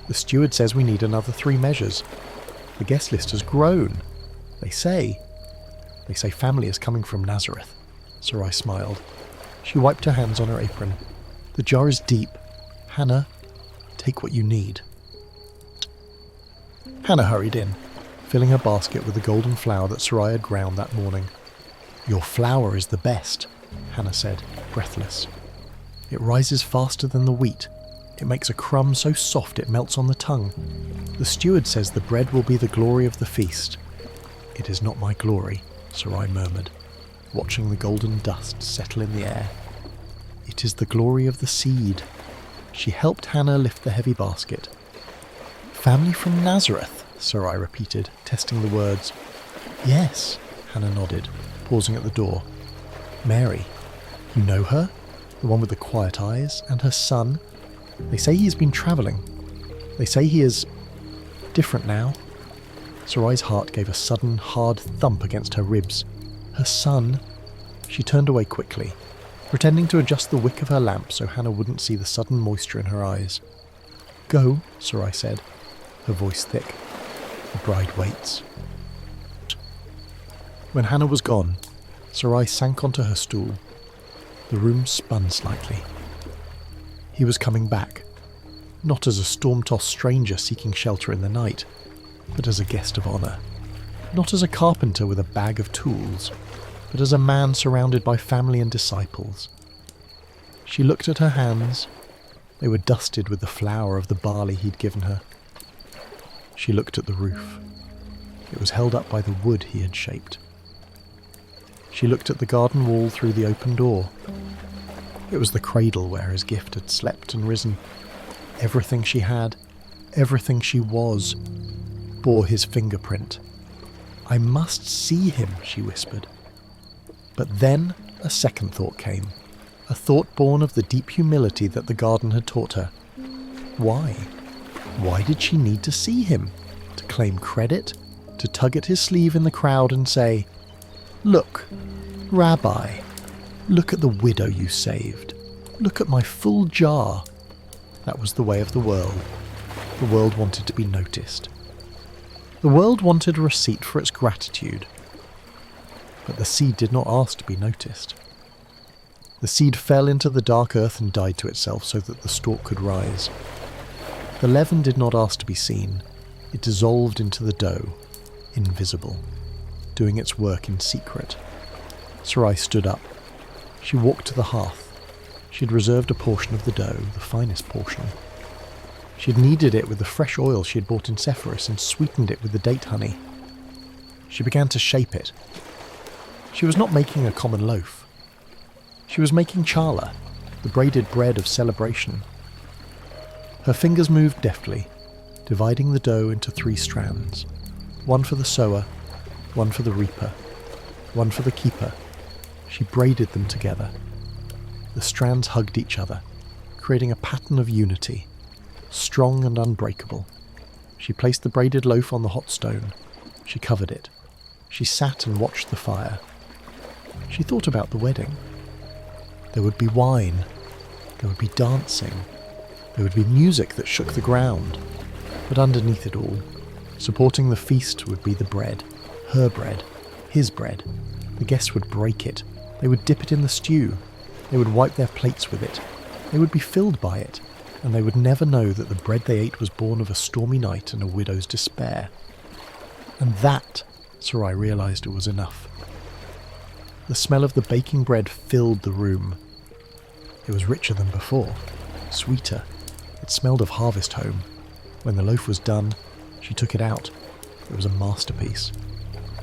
"The steward says we need another 3 measures. The guest list has grown. They say family is coming from Nazareth." Sarai smiled. She wiped her hands on her apron. "The jar is deep. Hannah, take what you need." Hannah hurried in, filling her basket with the golden flour that Sarai had ground that morning. "Your flour is the best," Hannah said, breathless. "It rises faster than the wheat. It makes a crumb so soft it melts on the tongue. The steward says the bread will be the glory of the feast." "It is not my glory," Sarai murmured, watching the golden dust settle in the air. "It is the glory of the seed." She helped Hannah lift the heavy basket. "Family from Nazareth," Sarai repeated, testing the words. "Yes," Hannah nodded, pausing at the door. "Mary, you know her? The one with the quiet eyes, and her son? They say he has been travelling. They say he is different now." Sarai's heart gave a sudden, hard thump against her ribs. Her son? She turned away quickly, pretending to adjust the wick of her lamp so Hannah wouldn't see the sudden moisture in her eyes. "Go," Sarai said, her voice thick. "The bride waits." When Hannah was gone, Sarai sank onto her stool. The room spun slightly. He was coming back, not as a storm-tossed stranger seeking shelter in the night, but as a guest of honour. Not as a carpenter with a bag of tools, but as a man surrounded by family and disciples. She looked at her hands. They were dusted with the flour of the barley he'd given her. She looked at the roof. It was held up by the wood he had shaped. She looked at the garden wall through the open door. It was the cradle where his gift had slept and risen. Everything she had, everything she was, bore his fingerprint. "I must see him," she whispered. But then a second thought came, a thought born of the deep humility that the garden had taught her. Why? Why did she need to see him? To claim credit? To tug at his sleeve in the crowd and say, "Look, Rabbi, look at the widow you saved. Look at my full jar." That was the way of the world. The world wanted to be noticed. The world wanted a receipt for its gratitude. But the seed did not ask to be noticed. The seed fell into the dark earth and died to itself so that the stalk could rise. The leaven did not ask to be seen. It dissolved into the dough, invisible, doing its work in secret. Sarai stood up. She walked to the hearth. She had reserved a portion of the dough, the finest portion. She had kneaded it with the fresh oil she had bought in Sepphoris and sweetened it with the date honey. She began to shape it. She was not making a common loaf. She was making challah, the braided bread of celebration. Her fingers moved deftly, dividing the dough into 3 strands, one for the sower, one for the reaper, one for the keeper. She braided them together. The strands hugged each other, creating a pattern of unity, strong and unbreakable. She placed the braided loaf on the hot stone. She covered it. She sat and watched the fire. She thought about the wedding. There would be wine. There would be dancing. There would be music that shook the ground. But underneath it all, supporting the feast, would be the bread. Her bread. His bread. The guests would break it. They would dip it in the stew. They would wipe their plates with it. They would be filled by it, and they would never know that the bread they ate was born of a stormy night and a widow's despair. And that, Sarai realised, it was enough. The smell of the baking bread filled the room. It was richer than before, sweeter. It smelled of harvest home. When the loaf was done, she took it out. It was a masterpiece.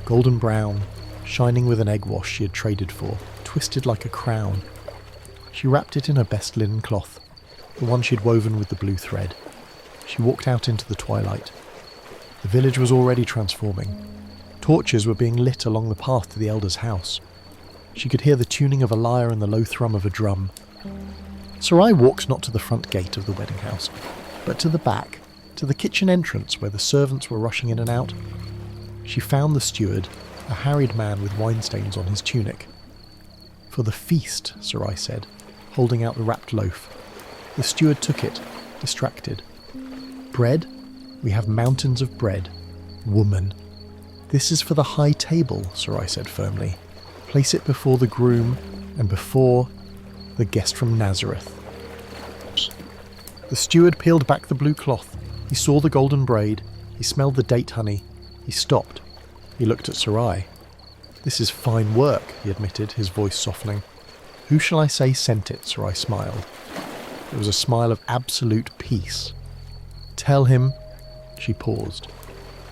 Golden brown, shining with an egg wash she had traded for, twisted like a crown. She wrapped it in her best linen cloth, the one she'd woven with the blue thread. She walked out into the twilight. The village was already transforming. Torches were being lit along the path to the elder's house. She could hear the tuning of a lyre and the low thrum of a drum. Sarai walked not to the front gate of the wedding house, but to the back, to the kitchen entrance where the servants were rushing in and out. She found the steward, a harried man with wine stains on his tunic. "For the feast," Sarai said, holding out the wrapped loaf. The steward took it, distracted. "Bread? We have mountains of bread. Woman." "This is for the high table," Sarai said firmly. "Place it before the groom and before the guest from Nazareth." The steward peeled back the blue cloth. He saw the golden braid. He smelled the date honey. He stopped. He looked at Sarai. "This is fine work," he admitted, his voice softening. "Who shall I say sent it?" Sarai smiled. It was a smile of absolute peace. "Tell him..." She paused.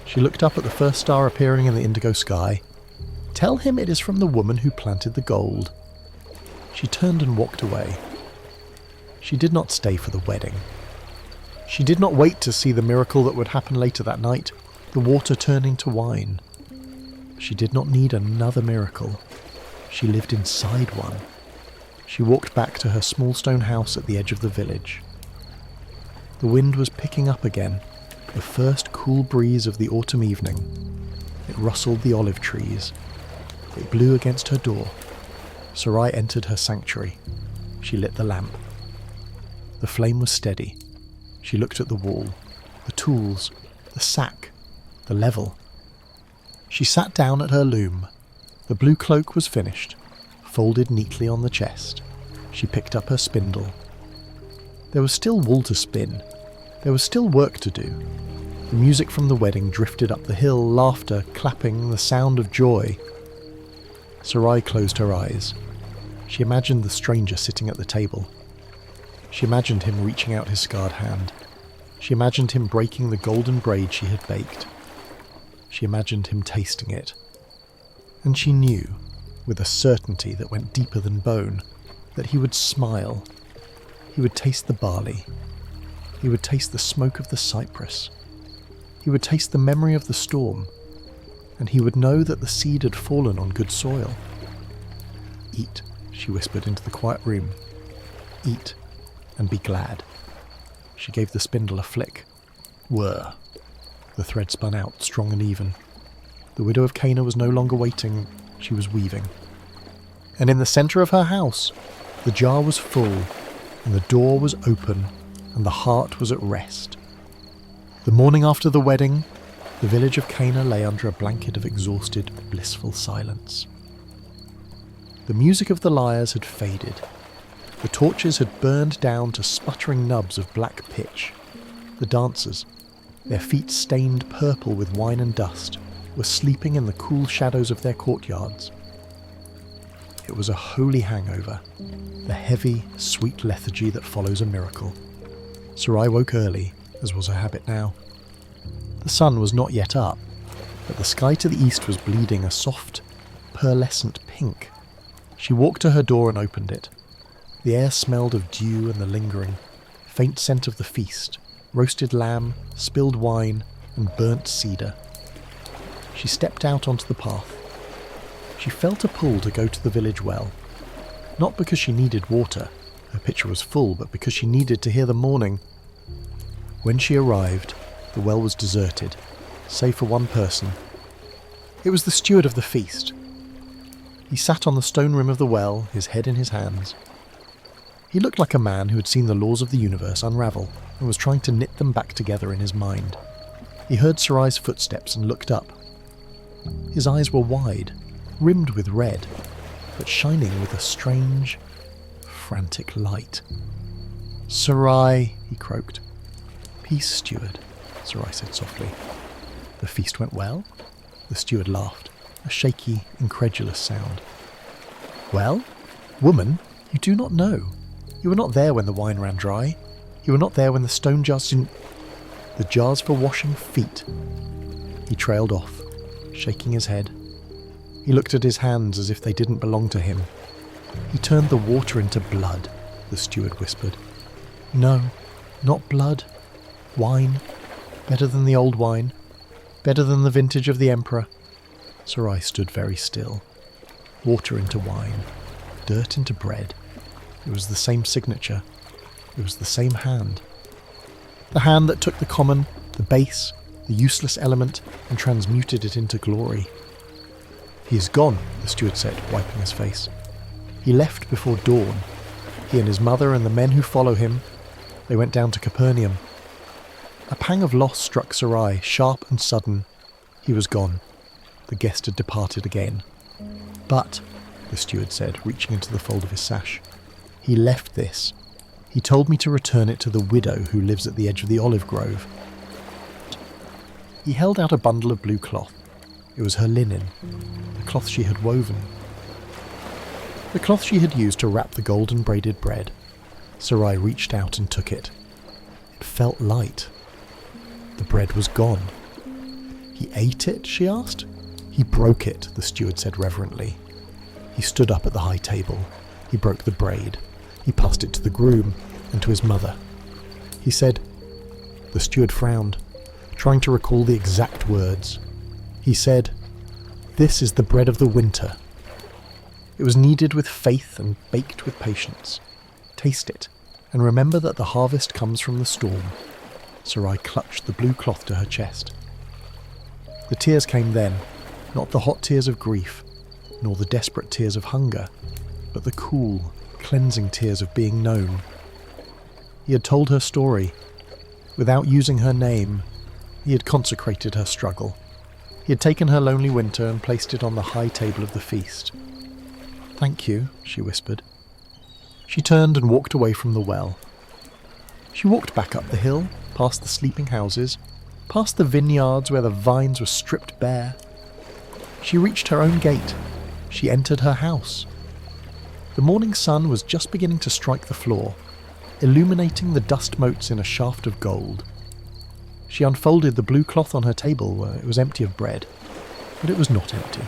She looked up at the first star appearing in the indigo sky. "Tell him it is from the woman who planted the gold." She turned and walked away. She did not stay for the wedding. She did not wait to see the miracle that would happen later that night, the water turning to wine. She did not need another miracle. She lived inside one. She walked back to her small stone house at the edge of the village. The wind was picking up again, the first cool breeze of the autumn evening. It rustled the olive trees. It blew against her door. Sarai entered her sanctuary. She lit the lamp. The flame was steady. She looked at the wall, the tools, the sack, the level. She sat down at her loom. The blue cloak was finished, folded neatly on the chest. She picked up her spindle. There was still wool to spin. There was still work to do. The music from the wedding drifted up the hill, laughter, clapping, the sound of joy. Sarai closed her eyes. She imagined the stranger sitting at the table. She imagined him reaching out his scarred hand. She imagined him breaking the golden braid she had baked. She imagined him tasting it. And she knew, with a certainty that went deeper than bone, that he would smile. He would taste the barley. He would taste the smoke of the cypress. He would taste the memory of the storm. And he would know that the seed had fallen on good soil. "Eat," she whispered into the quiet room. "Eat, and be glad." She gave the spindle a flick. Whir. The thread spun out, strong and even. The widow of Cana was no longer waiting, she was weaving. And in the centre of her house, the jar was full, and the door was open, and the heart was at rest. The morning after the wedding, the village of Cana lay under a blanket of exhausted, blissful silence. The music of the lyres had faded. The torches had burned down to sputtering nubs of black pitch. The dancers, their feet stained purple with wine and dust, were sleeping in the cool shadows of their courtyards. It was a holy hangover, the heavy, sweet lethargy that follows a miracle. Sarai woke early, as was her habit now. The sun was not yet up, but the sky to the east was bleeding a soft, pearlescent pink. She walked to her door and opened it. The air smelled of dew and the lingering, faint scent of the feast, roasted lamb, spilled wine, and burnt cedar. She stepped out onto the path. She felt a pull to go to the village well. Not because she needed water, her pitcher was full, but because she needed to hear the morning. When she arrived, the well was deserted, save for one person. It was the steward of the feast. He sat on the stone rim of the well, his head in his hands. He looked like a man who had seen the laws of the universe unravel and was trying to knit them back together in his mind. He heard Sarai's footsteps and looked up. His eyes were wide, rimmed with red, but shining with a strange, frantic light. "Sarai," he croaked. "Peace, steward," Sarai said softly. "The feast went well?" The steward laughed, a shaky, incredulous sound. "Well? Woman, you do not know. You were not there when the wine ran dry. You were not there when the stone jars didn't... The jars for washing feet." He trailed off, shaking his head. He looked at his hands as if they didn't belong to him. "He turned the water into blood," the steward whispered. "No, not blood. Wine. Better than the old wine. Better than the vintage of the emperor." Sarai stood very still. Water into wine. Dirt into bread. It was the same signature. It was the same hand. The hand that took the common, the base, the useless element, and transmuted it into glory. "He is gone," the steward said, wiping his face. "He left before dawn. He and his mother and the men who follow him, they went down to Capernaum." A pang of loss struck Sarai, sharp and sudden. He was gone. The guest had departed again. "But," the steward said, reaching into the fold of his sash, "he left this. He told me to return it to the widow who lives at the edge of the olive grove." He held out a bundle of blue cloth. It was her linen, the cloth she had woven. The cloth she had used to wrap the golden braided bread. Sarai reached out and took it. It felt light. The bread was gone. "He ate it?" she asked. "He broke it," the steward said reverently. He stood up at the high table. He broke the braid. He passed it to the groom and to his mother. He said... The steward frowned, trying to recall the exact words. He said, "This is the bread of the winter. It was kneaded with faith and baked with patience. Taste it, and remember that the harvest comes from the storm." Sarai clutched the blue cloth to her chest. The tears came then, not the hot tears of grief, nor the desperate tears of hunger, but the cool, cleansing tears of being known. He had told her story. Without using her name, he had consecrated her struggle. He had taken her lonely winter and placed it on the high table of the feast. "Thank you," she whispered. She turned and walked away from the well. She walked back up the hill, past the sleeping houses, past the vineyards where the vines were stripped bare. She reached her own gate. She entered her house. The morning sun was just beginning to strike the floor, illuminating the dust motes in a shaft of gold. She unfolded the blue cloth on her table where it was empty of bread, but it was not empty.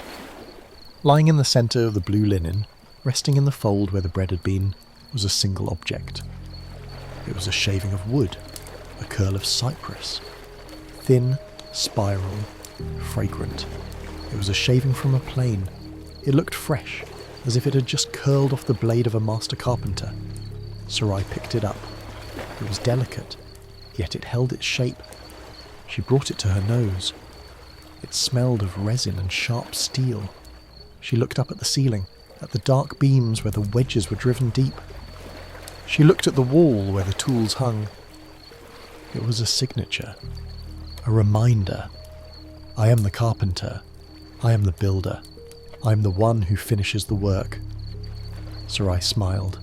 Lying in the centre of the blue linen, resting in the fold where the bread had been, was a single object. It was a shaving of wood, a curl of cypress. Thin, spiral, fragrant. It was a shaving from a plane. It looked fresh, as if it had just curled off the blade of a master carpenter. Sarai picked it up. It was delicate, yet it held its shape. She brought it to her nose. It smelled of resin and sharp steel. She looked up at the ceiling, at the dark beams where the wedges were driven deep. She looked at the wall where the tools hung. It was a signature, a reminder. I am the carpenter. I am the builder. I am the one who finishes the work. Sarai smiled.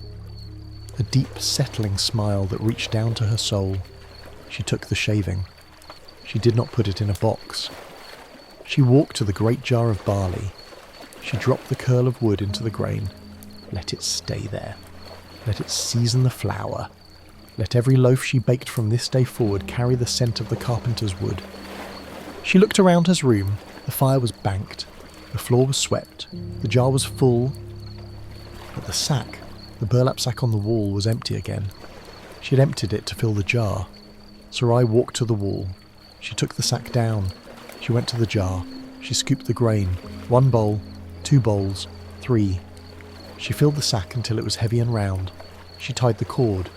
A deep, settling smile that reached down to her soul. She took the shaving. She did not put it in a box. She walked to the great jar of barley. She dropped the curl of wood into the grain. Let it stay there. Let it season the flour. Let every loaf she baked from this day forward carry the scent of the carpenter's wood. She looked around her room. The fire was banked. The floor was swept. The jar was full. But the sack, the burlap sack on the wall, was empty again. She had emptied it to fill the jar. Sarai walked to the wall. She took the sack down. She went to the jar. She scooped the grain. 1 bowl, 2 bowls, 3. She filled the sack until it was heavy and round. She tied the cord.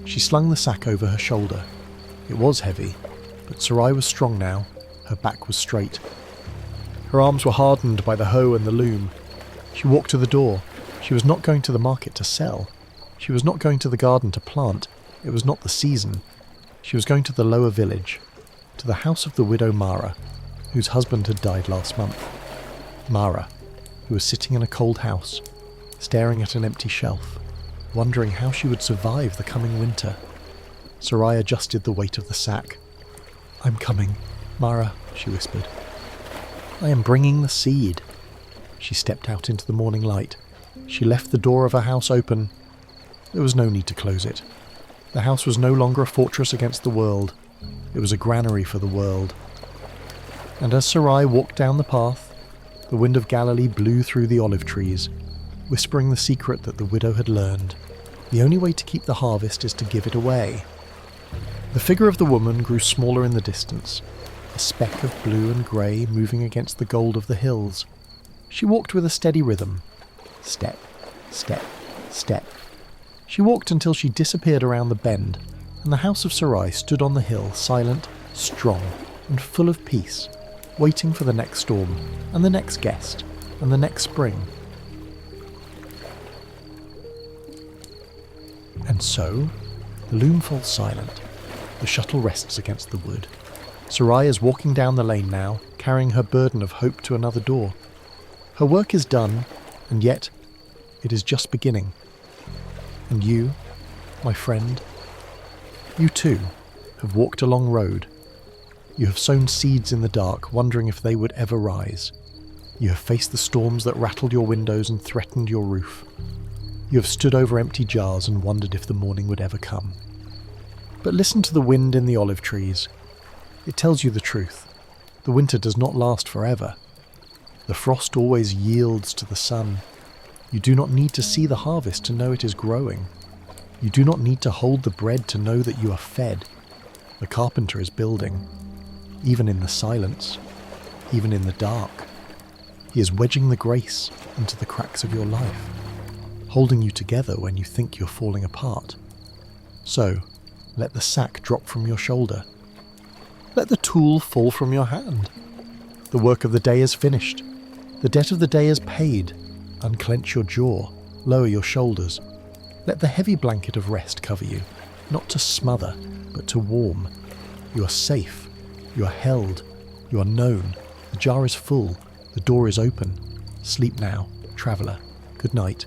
She slung the sack over her shoulder. It was heavy, but Sarai was strong now. Her back was straight. Her arms were hardened by the hoe and the loom. She walked to the door. She was not going to the market to sell. She was not going to the garden to plant. It was not the season. She was going to the lower village, to the house of the widow Mara, whose husband had died last month. Mara, who was sitting in a cold house, staring at an empty shelf. wondering how she would survive the coming winter. Sarai adjusted the weight of the sack. "I'm coming, Mara," she whispered. "I am bringing the seed." She stepped out into the morning light. She left the door of her house open. There was no need to close it. The house was no longer a fortress against the world. It was a granary for the world. And as Sarai walked down the path, the wind of Galilee blew through the olive trees, whispering the secret that the widow had learned. The only way to keep the harvest is to give it away. The figure of the woman grew smaller in the distance, a speck of blue and grey moving against the gold of the hills. She walked with a steady rhythm. Step, step, step. She walked until she disappeared around the bend, and the house of Sarai stood on the hill, silent, strong, and full of peace, waiting for the next storm, and the next guest, and the next spring. And so, the loom falls silent. The shuttle rests against the wood. Sarai is walking down the lane now, carrying her burden of hope to another door. Her work is done, and yet it is just beginning. And you, my friend, you too have walked a long road. You have sown seeds in the dark, wondering if they would ever rise. You have faced the storms that rattled your windows and threatened your roof. You have stood over empty jars and wondered if the morning would ever come. But listen to the wind in the olive trees. It tells you the truth. The winter does not last forever. The frost always yields to the sun. You do not need to see the harvest to know it is growing. You do not need to hold the bread to know that you are fed. The carpenter is building, even in the silence, even in the dark. He is wedging the grace into the cracks of your life, holding you together when you think you're falling apart. So, let the sack drop from your shoulder. Let the tool fall from your hand. The work of the day is finished. The debt of the day is paid. Unclench your jaw, lower your shoulders. Let the heavy blanket of rest cover you, not to smother, but to warm. You are safe. You are held. You are known. The jar is full. The door is open. Sleep now, traveller. Good night.